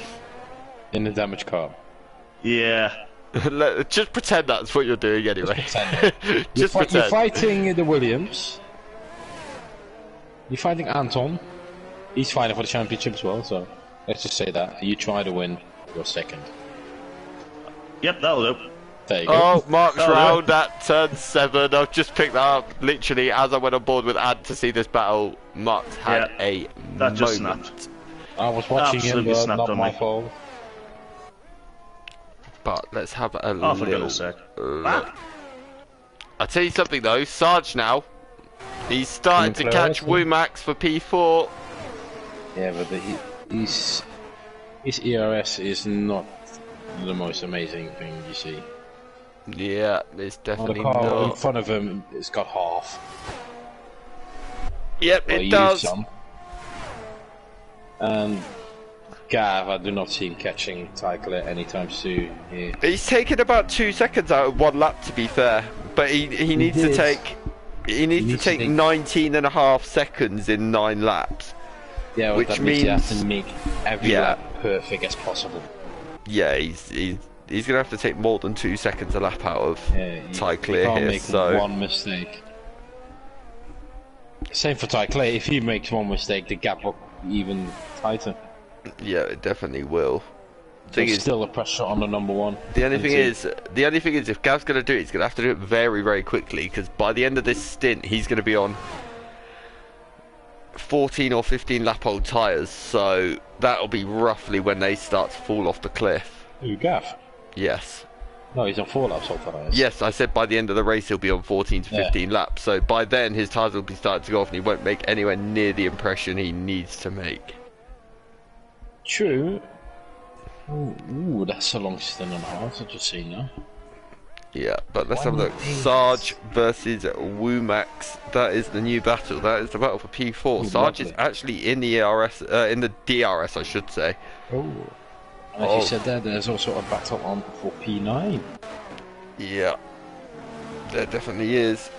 [SPEAKER 2] the damaged car.
[SPEAKER 3] Yeah.
[SPEAKER 1] Just pretend that's what you're doing anyway. Just
[SPEAKER 2] You're
[SPEAKER 1] pretend.
[SPEAKER 2] fighting the Williams. You're fighting Anton. He's fighting for the championship as well, so let's just say that. You try to win, you're second.
[SPEAKER 3] Yep, that'll do.
[SPEAKER 2] There you go.
[SPEAKER 1] Oh, Mark's
[SPEAKER 3] Oh,
[SPEAKER 1] round at turn 7. I've just picked that up literally as I went on board with Ad to see this battle. Mark's had a
[SPEAKER 3] that just
[SPEAKER 1] moment.
[SPEAKER 3] snapped.
[SPEAKER 2] I was watching him,
[SPEAKER 3] Absolutely
[SPEAKER 2] but
[SPEAKER 3] snapped
[SPEAKER 2] not
[SPEAKER 3] on
[SPEAKER 2] my
[SPEAKER 3] me.
[SPEAKER 2] fault.
[SPEAKER 1] But let's have a
[SPEAKER 3] Oh, for
[SPEAKER 1] little
[SPEAKER 3] goodness sake.
[SPEAKER 1] look. I'll tell you something though, Sarge now, he's starting to
[SPEAKER 2] Coming
[SPEAKER 1] catch
[SPEAKER 2] close,
[SPEAKER 1] Wumax for P4.
[SPEAKER 2] Yeah, but his ERS is not the most amazing thing you see.
[SPEAKER 1] Yeah, it's
[SPEAKER 2] Oh, the
[SPEAKER 1] definitely
[SPEAKER 2] car in
[SPEAKER 1] not.
[SPEAKER 2] front of him, it's got half.
[SPEAKER 1] Yep,
[SPEAKER 2] Well,
[SPEAKER 1] it
[SPEAKER 2] he
[SPEAKER 1] does.
[SPEAKER 2] used some. And Gav, I do not see him catching Tyler anytime soon here.
[SPEAKER 1] He's taken about 2 seconds out of 1 lap to be fair, but he needs to
[SPEAKER 2] did.
[SPEAKER 1] take he needs to take 19.5 seconds in 9 laps.
[SPEAKER 2] Yeah, well,
[SPEAKER 1] Which
[SPEAKER 2] that means you have
[SPEAKER 1] means-
[SPEAKER 2] to make every
[SPEAKER 1] Yeah.
[SPEAKER 2] lap perfect as possible.
[SPEAKER 1] Yeah, he's gonna have to take more than 2 seconds a lap out of
[SPEAKER 2] Yeah,
[SPEAKER 1] Ty
[SPEAKER 2] you
[SPEAKER 1] Clear
[SPEAKER 2] can't
[SPEAKER 1] here.
[SPEAKER 2] make
[SPEAKER 1] So
[SPEAKER 2] one mistake. Same for Ty Clay. If he makes one mistake, the gap will even tighter.
[SPEAKER 1] yeah, it definitely will. Thing
[SPEAKER 2] There's
[SPEAKER 1] is,
[SPEAKER 2] still a pressure on the number one.
[SPEAKER 1] the only thing is, if Gav's gonna do it, he's gonna have to do it very, very quickly because by the end of this stint, he's gonna be on 14 or 15 lap old tyres. So that'll be roughly when they start to fall off the cliff.
[SPEAKER 2] Who, Gav?
[SPEAKER 1] Yes.
[SPEAKER 2] No, he's on 4 laps all time.
[SPEAKER 1] Yes, I said by the end of the race he'll be on 14 to 15 laps. So by then his tyres will be starting to go off and he won't make anywhere near the impression he needs to make.
[SPEAKER 2] True. Ooh, that's a long stint and a half, I've just seen now.
[SPEAKER 1] Yeah, but let's have a look. Sarge versus Wumax. That is the new battle. That is the battle for P4.
[SPEAKER 2] Ooh,
[SPEAKER 1] Sarge is
[SPEAKER 2] lovely.
[SPEAKER 1] actually in the ERS, in the DRS, I should say.
[SPEAKER 2] Oh. And as you said there, there's also a battle on for P9.
[SPEAKER 1] Yeah, there definitely is.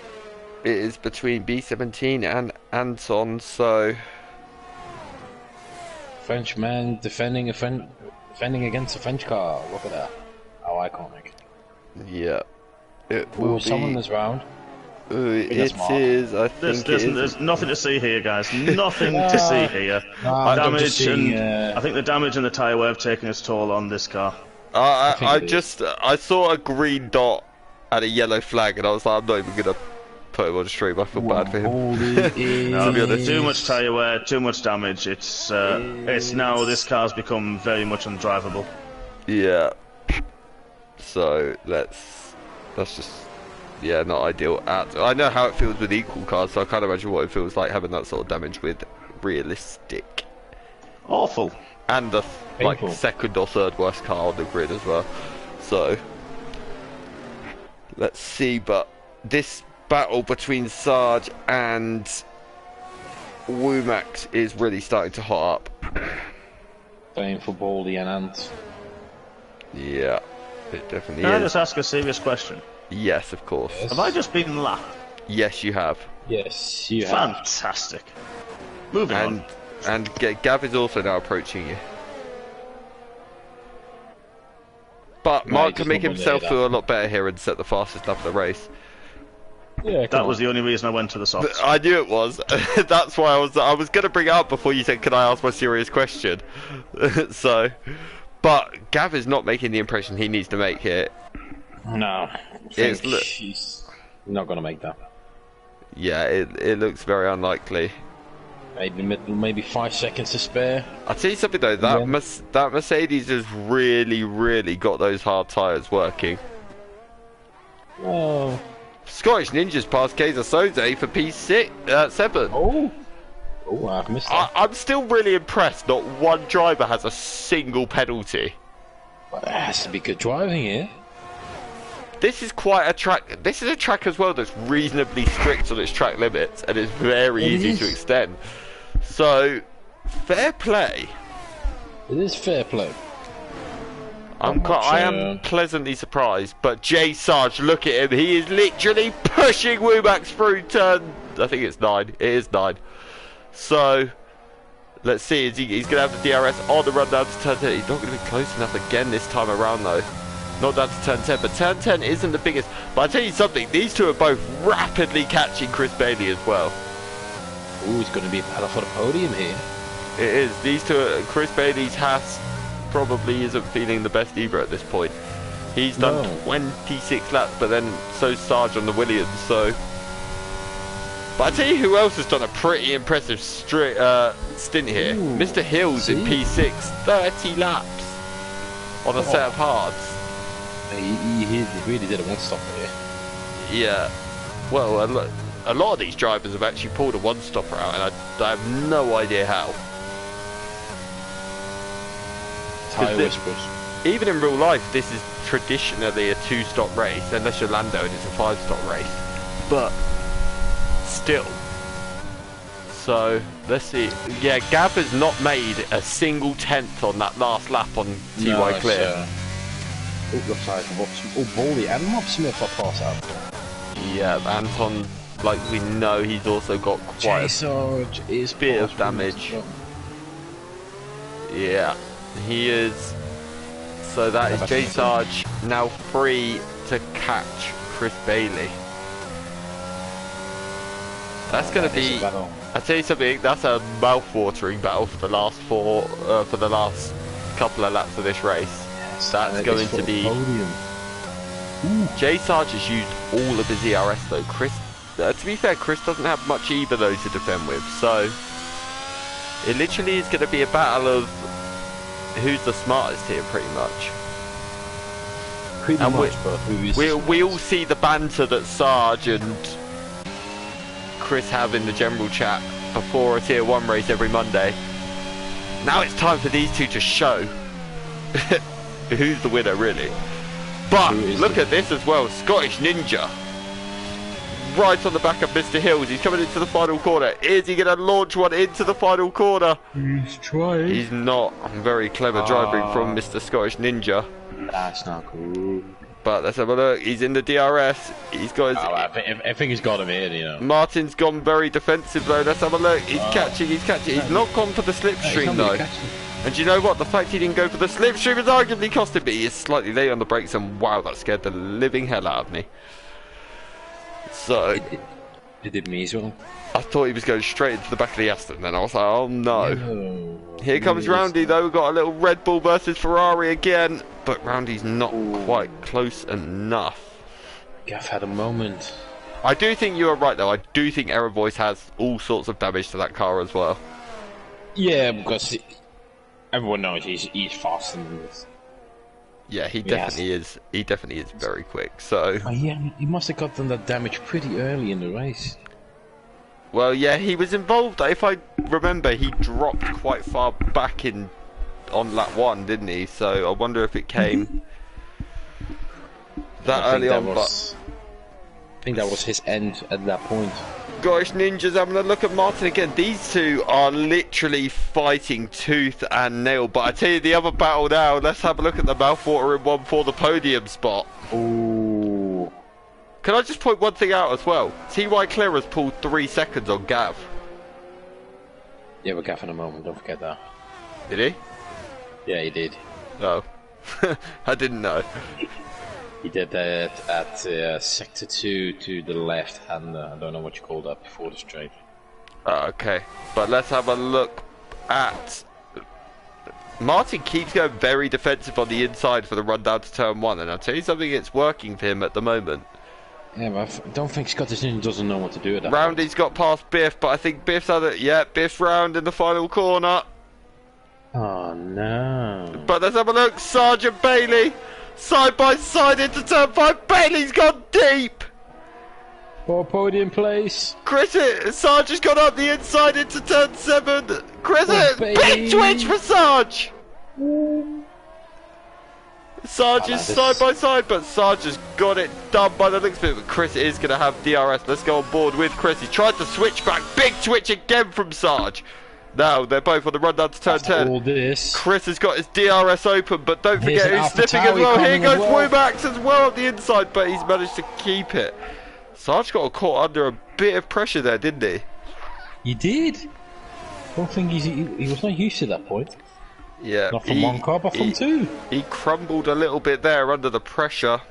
[SPEAKER 1] It is between B17 and Anton, so
[SPEAKER 2] Frenchman defending against a French car. Look at that. How iconic.
[SPEAKER 1] yeah. It will
[SPEAKER 2] Ooh, someone
[SPEAKER 1] be.
[SPEAKER 2] this round.
[SPEAKER 1] It
[SPEAKER 2] that's Mark.
[SPEAKER 1] is, I think it is.
[SPEAKER 3] There's nothing to see here, guys. Nothing to see here.
[SPEAKER 2] I'm just seeing,
[SPEAKER 3] I think the damage and the tyre wear have taken its toll on this car.
[SPEAKER 1] I saw a green dot and a yellow flag, and I was like, I'm not even gonna put him on stream. I feel bad for him.
[SPEAKER 3] No, there's too much tyre wear, too much damage. It's now this car's become very much undrivable.
[SPEAKER 1] Yeah. So that's just not ideal at all. I know how it feels with equal cars, so I can't imagine what it feels like having that sort of damage with realistic.
[SPEAKER 3] Awful.
[SPEAKER 1] And the
[SPEAKER 2] Painful.
[SPEAKER 1] second or third worst car on the grid as well. So let's see, but this battle between Sarge and Wumax is really starting to hot up.
[SPEAKER 2] Playing for Baldy and Ant.
[SPEAKER 1] Yeah, it definitely
[SPEAKER 3] Can I
[SPEAKER 1] is.
[SPEAKER 3] just ask a serious question?
[SPEAKER 1] Yes, of course.
[SPEAKER 2] Yes.
[SPEAKER 3] Have I just been lapped?
[SPEAKER 1] Yes, you have.
[SPEAKER 2] Yes, you have.
[SPEAKER 3] Fantastic. Moving on.
[SPEAKER 1] And Gav is also now approaching you. But
[SPEAKER 2] No,
[SPEAKER 1] Mark
[SPEAKER 2] he
[SPEAKER 1] can
[SPEAKER 2] just
[SPEAKER 1] make
[SPEAKER 2] not
[SPEAKER 1] himself
[SPEAKER 2] really
[SPEAKER 1] feel a lot better here and set the fastest lap of the race.
[SPEAKER 2] Yeah,
[SPEAKER 3] That was the only reason I went to the softs.
[SPEAKER 1] I knew it was. That's why I was going to bring it up before you said, "Can I ask my serious question?" So, but Gav is not making the impression he needs to make here.
[SPEAKER 2] No, I
[SPEAKER 1] It's
[SPEAKER 2] think
[SPEAKER 1] look-
[SPEAKER 2] he's not gonna make that.
[SPEAKER 1] Yeah, it looks very unlikely.
[SPEAKER 2] Maybe 5 seconds to spare.
[SPEAKER 1] I'll tell you something though, that
[SPEAKER 2] Yeah.
[SPEAKER 1] that Mercedes has really got those hard tyres working.
[SPEAKER 2] Oh,
[SPEAKER 1] Scottish Ninjas passed Kaiser Soze for P7.
[SPEAKER 2] oh, I've missed that.
[SPEAKER 1] I'm still really impressed. Not one driver has a single penalty.
[SPEAKER 2] But there has to be good driving here.
[SPEAKER 1] This is quite a track. This is a track as well that's reasonably strict on its track limits, and it's very
[SPEAKER 2] It
[SPEAKER 1] easy
[SPEAKER 2] is.
[SPEAKER 1] to extend. So, fair play.
[SPEAKER 2] It is fair play.
[SPEAKER 1] I
[SPEAKER 2] much,
[SPEAKER 1] am pleasantly surprised. But Jay Sarge, look at him. He is literally pushing Wumax through turn. I think it's 9. It is 9. So, let's see. He's going to have the DRS on the run down to turn 10. He's not going to be close enough again this time around, though. Not down to turn 10, but turn 10 isn't the biggest. But I'll tell you something, these two are both rapidly catching Chris Bailey as well.
[SPEAKER 2] Ooh, it's going to be a battle for the podium here.
[SPEAKER 1] It is. These two, Chris Bailey's Haas probably isn't feeling the best either at this point. He's done 26 laps, but then so's Sarge on the Williams, so... But I tell you who else has done a pretty impressive stint here.
[SPEAKER 2] Ooh,
[SPEAKER 1] Mr. Hills in P6, 30 laps on a set of hards.
[SPEAKER 2] He really did a one-stopper here.
[SPEAKER 1] Yeah. Well, a lot of these drivers have actually pulled a one-stopper out, and I have no idea how.
[SPEAKER 2] Tyre whispers.
[SPEAKER 1] Even in real life, this is traditionally a 2-stop race, unless you're Lando and it's a 5-stop race. But still. So let's see. Yeah, Gav has not made a single tenth on that last lap on TY Clear.
[SPEAKER 2] Looks like Boldy and Mob Smith are pass out.
[SPEAKER 1] Yeah, Anton, like we know, he's also got quite a bit of damage. Yeah, he is. So that is J Sarge now free to catch Chris Bailey. That's going to be. I tell you something. That's a mouth-watering battle for the last couple of laps of this race. Yes, that's going to be. J Sarge has used all of his ERS though. Chris, to be fair, Chris doesn't have much either though to defend with. So it literally is going to be a battle of who's the smartest here, pretty much. We all see the banter that Sarge and Chris have in the general chat before a tier 1 race every Monday. Now it's time for these two to show who's the winner, really. But look at this as well, Scottish Ninja. Right on the back of Mr. Hills, he's coming into the final corner. Is he going to launch one into the final corner?
[SPEAKER 2] He's trying.
[SPEAKER 1] He's not. Very clever driving from Mr. Scottish Ninja.
[SPEAKER 2] That's not cool.
[SPEAKER 1] But let's have a look. He's in the DRS. He's got his...
[SPEAKER 2] I think he's got him here, you know.
[SPEAKER 1] Martin's gone very defensive though. Let's have a look. He's catching. He's not gone for the slipstream though. And do you know what? The fact he didn't go for the slipstream has arguably costed me. He is slightly late on the brakes, and wow, that scared the living hell out of me. So...
[SPEAKER 2] It did me as well.
[SPEAKER 1] I thought he was going straight into the back of the Aston, then I was like, oh no. Here comes Roundy though. We've got a little Red Bull versus Ferrari again, but Roundy's not quite close enough.
[SPEAKER 2] Gaff had a moment.
[SPEAKER 1] I do think you are right though. I do think Error Voice has all sorts of damage to that car as well.
[SPEAKER 2] Yeah, because everyone knows he's faster than this.
[SPEAKER 1] Yeah, he definitely is. He definitely is very quick. So.
[SPEAKER 2] Oh, yeah, he must have gotten that damage pretty early in the race.
[SPEAKER 1] Well, yeah, he was involved. If I remember, he dropped quite far back on lap 1, didn't he? So I wonder if it came that early on. But
[SPEAKER 2] I think that was his end at that point.
[SPEAKER 1] Gosh, Ninjas, I'm going to look at Martin again. These two are literally fighting tooth and nail. But I tell you, the other battle now, let's have a look at the mouthwatering one for the podium spot.
[SPEAKER 2] Ooh.
[SPEAKER 1] Can I just point one thing out as well? TY Clear has pulled 3 seconds on Gav.
[SPEAKER 2] Yeah, we're Gav in a moment, don't forget that.
[SPEAKER 1] Did he?
[SPEAKER 2] Yeah, he did.
[SPEAKER 1] Oh. I didn't know.
[SPEAKER 2] He did that at sector 2 to the left, and I don't know what you call that before the straight.
[SPEAKER 1] Okay, but let's have a look at... Martin keeps going very defensive on the inside for the run down to turn 1, and I'll tell you something, it's working for him at the moment.
[SPEAKER 2] Yeah, but I don't think Scottish Ninja doesn't know what to do at that
[SPEAKER 1] Roundy's got past Biff, but I think Biff's other... Yeah, Biff's round in the final corner.
[SPEAKER 2] Oh, no.
[SPEAKER 1] But let's have a look, Sergeant Bailey! Side by side into turn 5. Bailey's gone deep.
[SPEAKER 2] For podium place.
[SPEAKER 1] Sarge has gone up the inside into turn 7. Big twitch for Sarge. Sarge is side by side, but Sarge has got it done by the looks of it. But Chris is going to have DRS. Let's go on board with Chris. He tried to switch back. Big twitch again from Sarge. Now they're both on the run down to turn 10.
[SPEAKER 2] All this.
[SPEAKER 1] Chris has got his DRS open, but don't forget who's slipping as well. Here goes Womax as well on the inside, but he's managed to keep it. Sarge got caught under a bit of pressure there, didn't he?
[SPEAKER 2] He did. I don't think he was not used to that point.
[SPEAKER 1] Yeah.
[SPEAKER 2] Not from one car, but from 2.
[SPEAKER 1] He crumbled a little bit there under the pressure.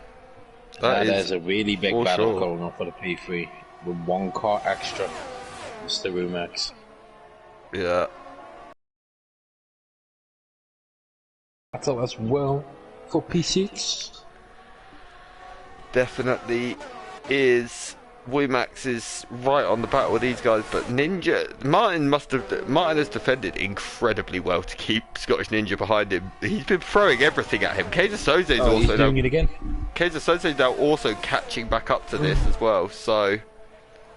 [SPEAKER 2] There's a really big battle going on for the P3 with 1 car extra. Mr. Rumax.
[SPEAKER 1] Yeah.
[SPEAKER 2] battle as well for P6.
[SPEAKER 1] Definitely is. Wimax is right on the battle with these guys, but Ninja Martin has defended incredibly well to keep Scottish Ninja behind him. He's been throwing everything at him. Kaiser Soze is also
[SPEAKER 2] he's doing it again.
[SPEAKER 1] Kaiser Soze is now also catching back up to this as well. So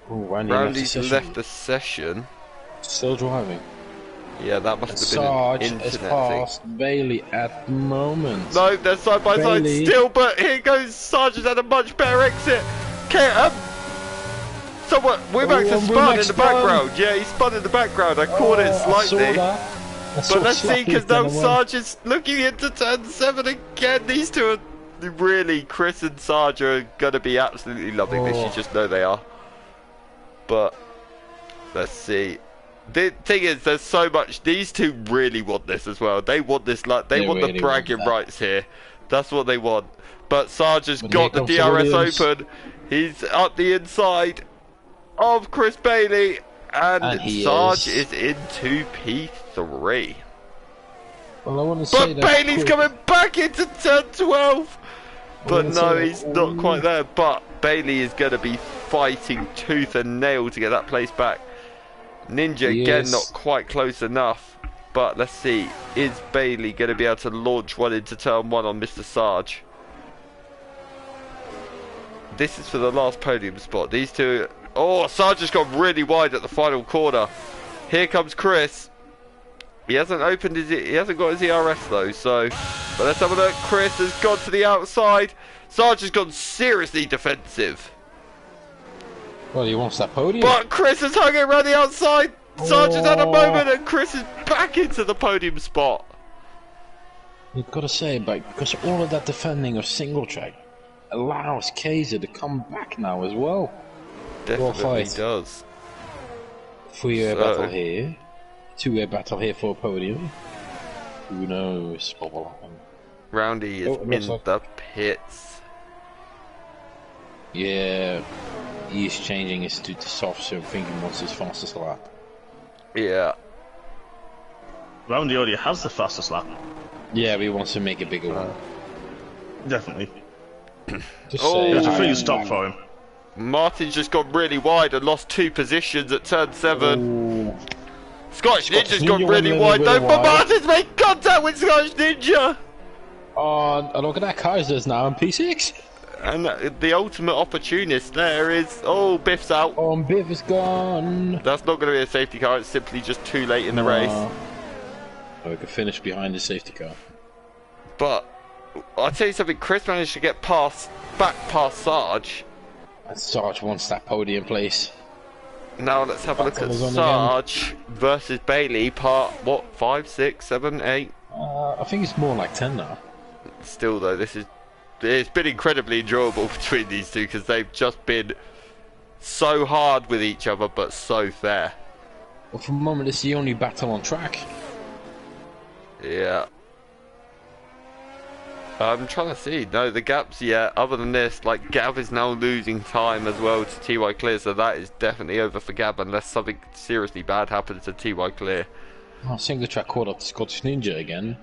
[SPEAKER 1] Randy's left the session.
[SPEAKER 2] Still driving.
[SPEAKER 1] Yeah, that must have been
[SPEAKER 2] Sarge
[SPEAKER 1] an internet
[SPEAKER 2] has passed Bailey at the moment.
[SPEAKER 1] No, they're side by side still, but here goes Sarge has had a much better exit. Someone, Wimax has spun in the background. Yeah, he spun in the background. I caught it slightly. But let's see, because now Sarge is looking into turn 7 again. These two are really, Chris and Sarge are going to be absolutely loving this. You just know they are. But let's see. The thing is, there's so much. These two really want this as well. They want this, like they want
[SPEAKER 2] really
[SPEAKER 1] the bragging rights here. That's what they want. But Sarge has
[SPEAKER 2] But
[SPEAKER 1] got the DRS open. He's up the inside of Chris Bailey, and Sarge is into P3.
[SPEAKER 2] Well, I want to say
[SPEAKER 1] but Bailey's coming back into turn 12. But no, he's not quite there. But Bailey is going to be fighting tooth and nail to get that place back. Ninja again, not quite close enough. But let's see, is Bailey going to be able to launch one into turn 1 on Mr. Sarge? This is for the last podium spot. These two. Oh, Sarge just got really wide at the final corner. Here comes Chris. He hasn't opened his. He hasn't got his ERS though. So, but let's have a look. Chris has gone to the outside. Sarge has gone seriously defensive.
[SPEAKER 2] Well, he wants that podium.
[SPEAKER 1] But Chris has hung it around the outside. Sarge has had a moment, and Chris is back into the podium spot.
[SPEAKER 2] You've got to say, but because all of that defending of single track allows Kaiser to come back now as well.
[SPEAKER 1] Definitely does.
[SPEAKER 2] 3-way battle here. 2-way battle here for a podium. Who knows what will happen?
[SPEAKER 1] Roundy is in the pits.
[SPEAKER 2] Yeah, he's changing his to soft, so I think he wants his fastest lap.
[SPEAKER 1] Yeah.
[SPEAKER 3] Roundy already has the fastest lap.
[SPEAKER 2] Yeah, but he wants to make a bigger one.
[SPEAKER 3] Definitely.
[SPEAKER 2] There's
[SPEAKER 3] a free stop for him.
[SPEAKER 1] Martin's just got really wide and lost 2 positions at turn 7.
[SPEAKER 2] Ooh.
[SPEAKER 1] Scottish Ninja's gone really wide though, but Martin's made contact with Scottish Ninja!
[SPEAKER 2] Oh, look at that, Kaiser's now in P6.
[SPEAKER 1] And the ultimate opportunist there is... Oh, Biff's out.
[SPEAKER 2] Oh, and Biff is gone.
[SPEAKER 1] That's not going to be a safety car, it's simply just too late in the race.
[SPEAKER 2] Oh, we could finish behind the safety car.
[SPEAKER 1] But, I'll tell you something, Chris managed to get back past Sarge.
[SPEAKER 2] And Sarge wants that podium place.
[SPEAKER 1] Now let's have a look at Sarge versus Bailey, part, what, 5, 6, 7, 8?
[SPEAKER 2] I think it's more like 10 now.
[SPEAKER 1] Still though, it's been incredibly enjoyable between these two because they've just been so hard with each other but so fair.
[SPEAKER 2] Well, for the moment it's the only battle on track.
[SPEAKER 1] Yeah. I'm trying to see. No, the gaps, yeah, other than this, like, Gav is now losing time as well to TY Clear, so that is definitely over for Gav unless something seriously bad happens to TY Clear.
[SPEAKER 2] Oh, single track caught up to Scottish Ninja again.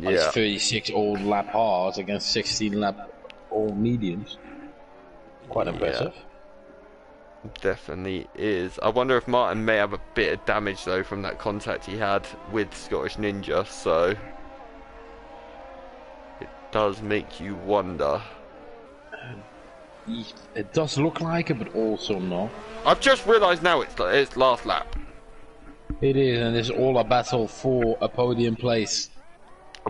[SPEAKER 1] Yeah.
[SPEAKER 2] It's 36 old lap hards against 16 lap old mediums. Quite impressive.
[SPEAKER 1] Yeah. Definitely is. I wonder if Martin may have a bit of damage though from that contact he had with Scottish Ninja, so... does make you wonder.
[SPEAKER 2] It does look like it, but also not.
[SPEAKER 1] I've just realised now it's last lap.
[SPEAKER 2] It is, and it's all a battle for a podium place.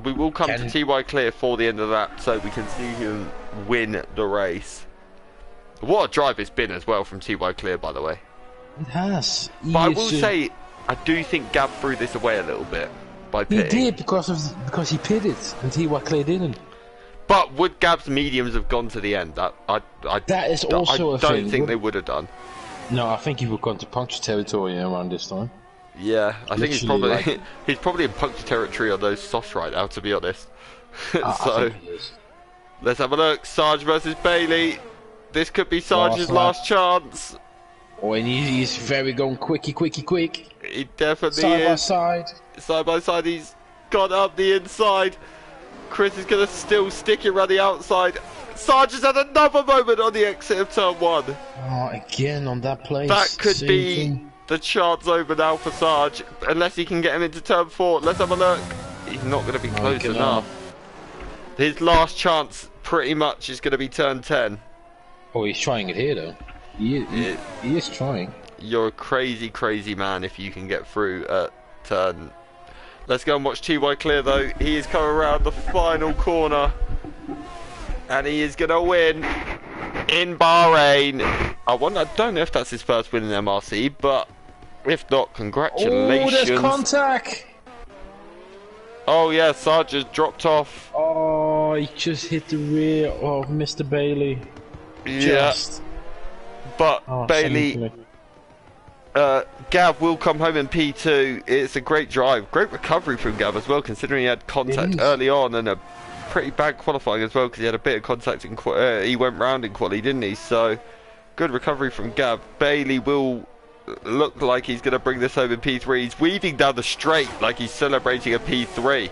[SPEAKER 1] We will come to TY Clear for the end of that, so we can see him win the race. What a drive it's been as well from TY Clear, by the way.
[SPEAKER 2] It has.
[SPEAKER 1] But I will say, I do think Gab threw this away a little bit by pitting.
[SPEAKER 2] He did because he pitted, and TY Clear didn't.
[SPEAKER 1] But would Gab's mediums have gone to the end? That
[SPEAKER 2] is also a thing.
[SPEAKER 1] I don't think they would have done.
[SPEAKER 2] No, I think he would have gone to puncture territory around this time.
[SPEAKER 1] Yeah, I think he's probably he's probably in puncture territory on those softs right now, to be honest. So let's have a look. Sarge versus Bailey. This could be Sarge's last chance.
[SPEAKER 2] Oh, and he's very going quick.
[SPEAKER 1] He definitely
[SPEAKER 2] is. Side by side.
[SPEAKER 1] Side by side, he's gone up the inside. Chris is going to still stick it around the outside. Sarge has had another moment on the exit of turn 1.
[SPEAKER 2] Oh, again on that place.
[SPEAKER 1] That could be the chance over now for Sarge, unless he can get him into turn 4. Let's have a look. He's not going to be close enough. His last chance pretty much is going to be turn 10.
[SPEAKER 2] Oh, he's trying it here though. He is trying.
[SPEAKER 1] You're a crazy, crazy man if you can get through at turn. Let's go and watch TY clear though. He is coming around the final corner. And he is going to win in Bahrain. I don't know if that's his first win in MRC, but if not, congratulations.
[SPEAKER 2] Oh, there's contact.
[SPEAKER 1] Oh yeah, Sarge just dropped off.
[SPEAKER 2] Oh, he just hit the rear of Mr. Bailey.
[SPEAKER 1] Yeah. But Bailey, Gav will come home in P2. It's a great drive. Great recovery from Gav as well, considering he had contact early on and a pretty bad qualifying as well, because he had a bit of contact in he went round in quali, didn't he? So good recovery from Gav. Bailey will look like he's going to bring this home in P3. He's weaving down the straight like he's celebrating a P3.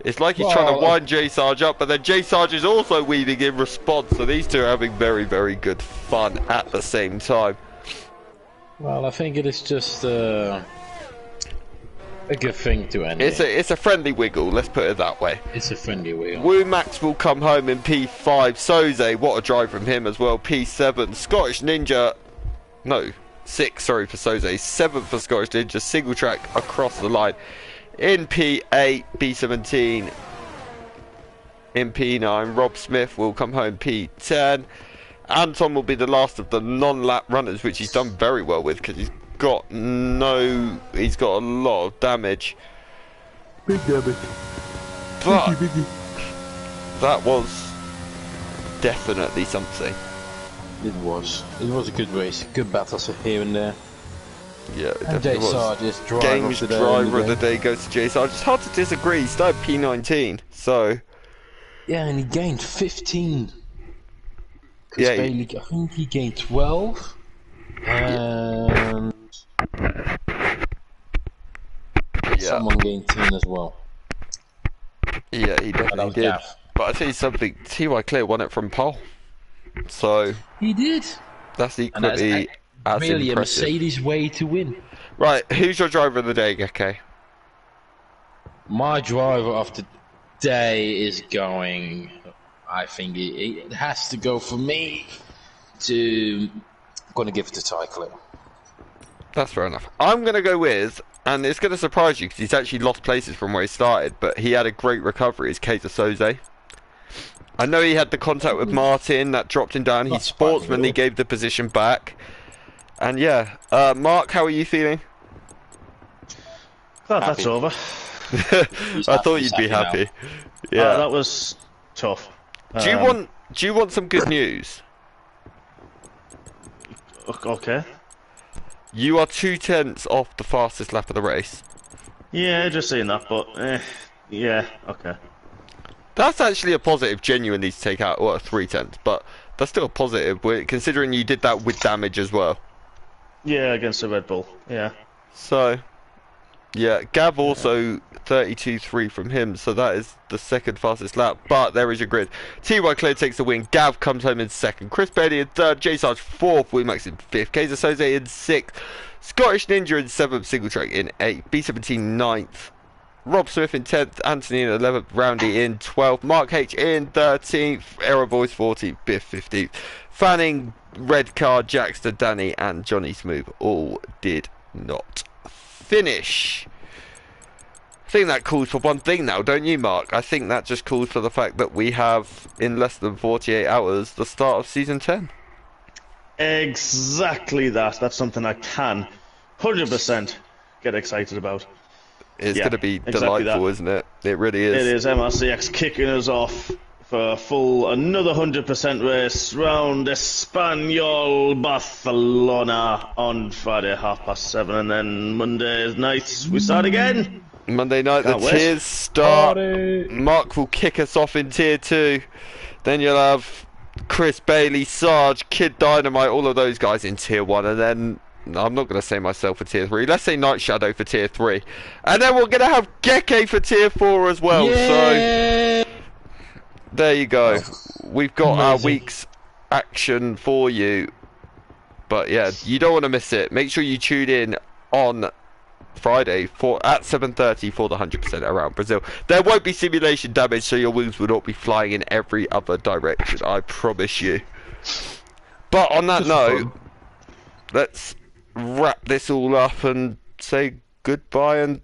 [SPEAKER 1] It's like he's trying to wind J Sarge up, but then J Sarge is also weaving in response, so these two are having very, very good fun at the same time.
[SPEAKER 2] Well, I think it is just a good thing to end.
[SPEAKER 1] It's a friendly wiggle, let's put it that way.
[SPEAKER 2] It's a friendly wiggle.
[SPEAKER 1] Woo Max will come home in P5. Soze, what a drive from him as well. P7. Scottish Ninja, no, 6, sorry for Soze. 7th for Scottish Ninja, single track across the line. In P8, B17. In P9, Rob Smith will come home P10. Anton will be the last of the non-lap runners, which he's done very well with, because he's got a lot of damage.
[SPEAKER 2] Big damage.
[SPEAKER 1] But that was definitely something.
[SPEAKER 2] It was a good race. Good battles here and there.
[SPEAKER 1] Yeah, it
[SPEAKER 2] and
[SPEAKER 1] definitely was. Games driver of the day goes to J Sarge. It's hard to disagree. He started P19, so
[SPEAKER 2] yeah, and he gained 15.
[SPEAKER 1] Yeah,
[SPEAKER 2] Bailey, I think he gained 12. And someone gained 10 as well.
[SPEAKER 1] Yeah, he definitely did. But I tell you something, TY Clear won it from pole. So
[SPEAKER 2] he did.
[SPEAKER 1] That's equally as
[SPEAKER 2] really
[SPEAKER 1] impressive.
[SPEAKER 2] A Mercedes way to win.
[SPEAKER 1] Right, who's your driver of the day, Geke?
[SPEAKER 2] My driver of the day is going. I think it has to go for me. I'm going to give it to Ty Clear.
[SPEAKER 1] That's fair enough. I'm going to go with, and it's going to surprise you because he's actually lost places from where he started, but he had a great recovery. Is Kaiser Soze. I know he had the contact with Martin that dropped him down. He's sportsman. He gave the position back. And yeah, Mark, how are you feeling?
[SPEAKER 3] Glad that's over.
[SPEAKER 1] I thought you'd be happy. Yeah,
[SPEAKER 3] that was tough.
[SPEAKER 1] Do you want some good news?
[SPEAKER 3] Okay.
[SPEAKER 1] You are 2/10 off the fastest lap of the race.
[SPEAKER 3] Yeah, just saying that, but yeah, okay.
[SPEAKER 1] That's actually a positive, genuinely, to take out 3/10, but that's still a positive, considering you did that with damage as well.
[SPEAKER 3] Yeah, against the Red Bull. Yeah.
[SPEAKER 1] So, yeah, Gav also 32.3 from him, so that is the second fastest lap. But there is your grid. TY Clear takes the win. Gav comes home in second. Chris Bailey in third. J Sarge fourth. Wimax in fifth. Kaiser Soze in sixth. Scottish Ninja in seventh. Single track in eighth. B17 ninth. Rob Smith in 10th. Anthony in 11th. Roundy in 12th. Mark H in 13th. Error Voice 14th. Biff 15th. Fanning, Red Card, Jackster, Danny, and Johnny Smooth all did not finish. I think that calls for one thing now, don't you, Mark? I think that just calls for the fact that we have, in less than 48 hours, the start of Season 10.
[SPEAKER 3] Exactly that. That's something I can 100% get excited about.
[SPEAKER 1] It's going to be delightful, isn't it? It really is.
[SPEAKER 3] It is. MRCX kicking us off for a full, another 100% race round Espanyol Barcelona on Friday 7:30, and then Monday night we start again.
[SPEAKER 1] Monday night the tiers start. Mark will kick us off in tier 2. Then you'll have Chris Bailey, Sarge, Kid Dynamite, all of those guys in tier 1, and then No, I'm not going to say myself for tier 3. Let's say Night Shadow for tier 3. And then we're going to have Geke for tier 4 as well.
[SPEAKER 2] Yay!
[SPEAKER 1] So, there you go. We've got our
[SPEAKER 2] Amazing.
[SPEAKER 1] week's action for you. But yeah, you don't want to miss it. Make sure you tune in on Friday at 7:30 for the 100% around Brazil. There won't be simulation damage, so your wings will not be flying in every other direction. I promise you. But on that note, let's wrap this all up and say goodbye and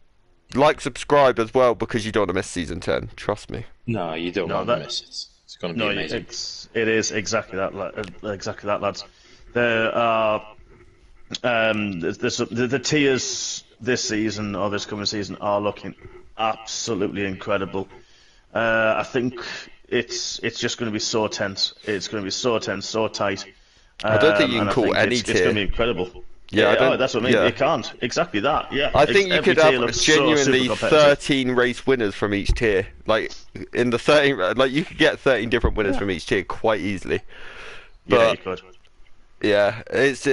[SPEAKER 1] subscribe as well, because you don't want to miss season 10. Trust me.
[SPEAKER 2] No, you don't want to miss it. It's going to be amazing.
[SPEAKER 3] It is exactly that, lads. There are the tiers this season or this coming season are looking absolutely incredible. I think it's just going to be so tense. It's going to be so tense, so tight.
[SPEAKER 1] I don't think you can call any
[SPEAKER 3] it's
[SPEAKER 1] tier.
[SPEAKER 3] It's going to be incredible.
[SPEAKER 1] Yeah,
[SPEAKER 3] that's what I mean.
[SPEAKER 1] Yeah.
[SPEAKER 3] You can't. Exactly that. Yeah.
[SPEAKER 1] I think you could
[SPEAKER 3] tier
[SPEAKER 1] have
[SPEAKER 3] looks
[SPEAKER 1] genuinely
[SPEAKER 3] so super competitive.
[SPEAKER 1] 13 race winners from each tier. Like in the 13, like you could get 13 different winners from each tier quite easily.
[SPEAKER 3] Yeah,
[SPEAKER 1] But
[SPEAKER 3] you could.
[SPEAKER 1] yeah, it's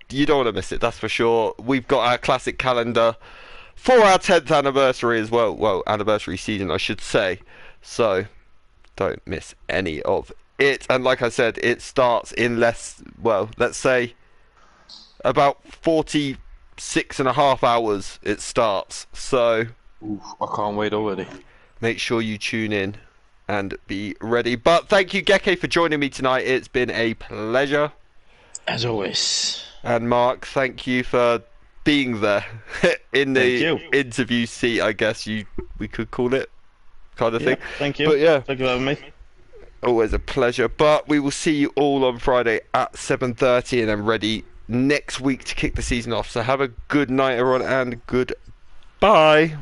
[SPEAKER 1] you don't want to miss it. That's for sure. We've got our classic calendar for our 10th anniversary as well. Well, anniversary season, I should say. So don't miss any of it. And like I said, it starts in let's say about 46.5 hours it starts. So
[SPEAKER 2] Oof, I can't wait already.
[SPEAKER 1] make sure you tune in and be ready. But thank you, Geke, for joining me tonight. It's been a pleasure.
[SPEAKER 2] As always.
[SPEAKER 1] And Mark, thank you for being there in the interview seat, I guess we could call it, kind of thing.
[SPEAKER 3] Thank you.
[SPEAKER 1] But yeah,
[SPEAKER 3] Thank you for having me.
[SPEAKER 1] always a pleasure. But we will see you all on Friday at 7:30, and then ready next week to kick the season off. So have a good night, everyone, and goodbye.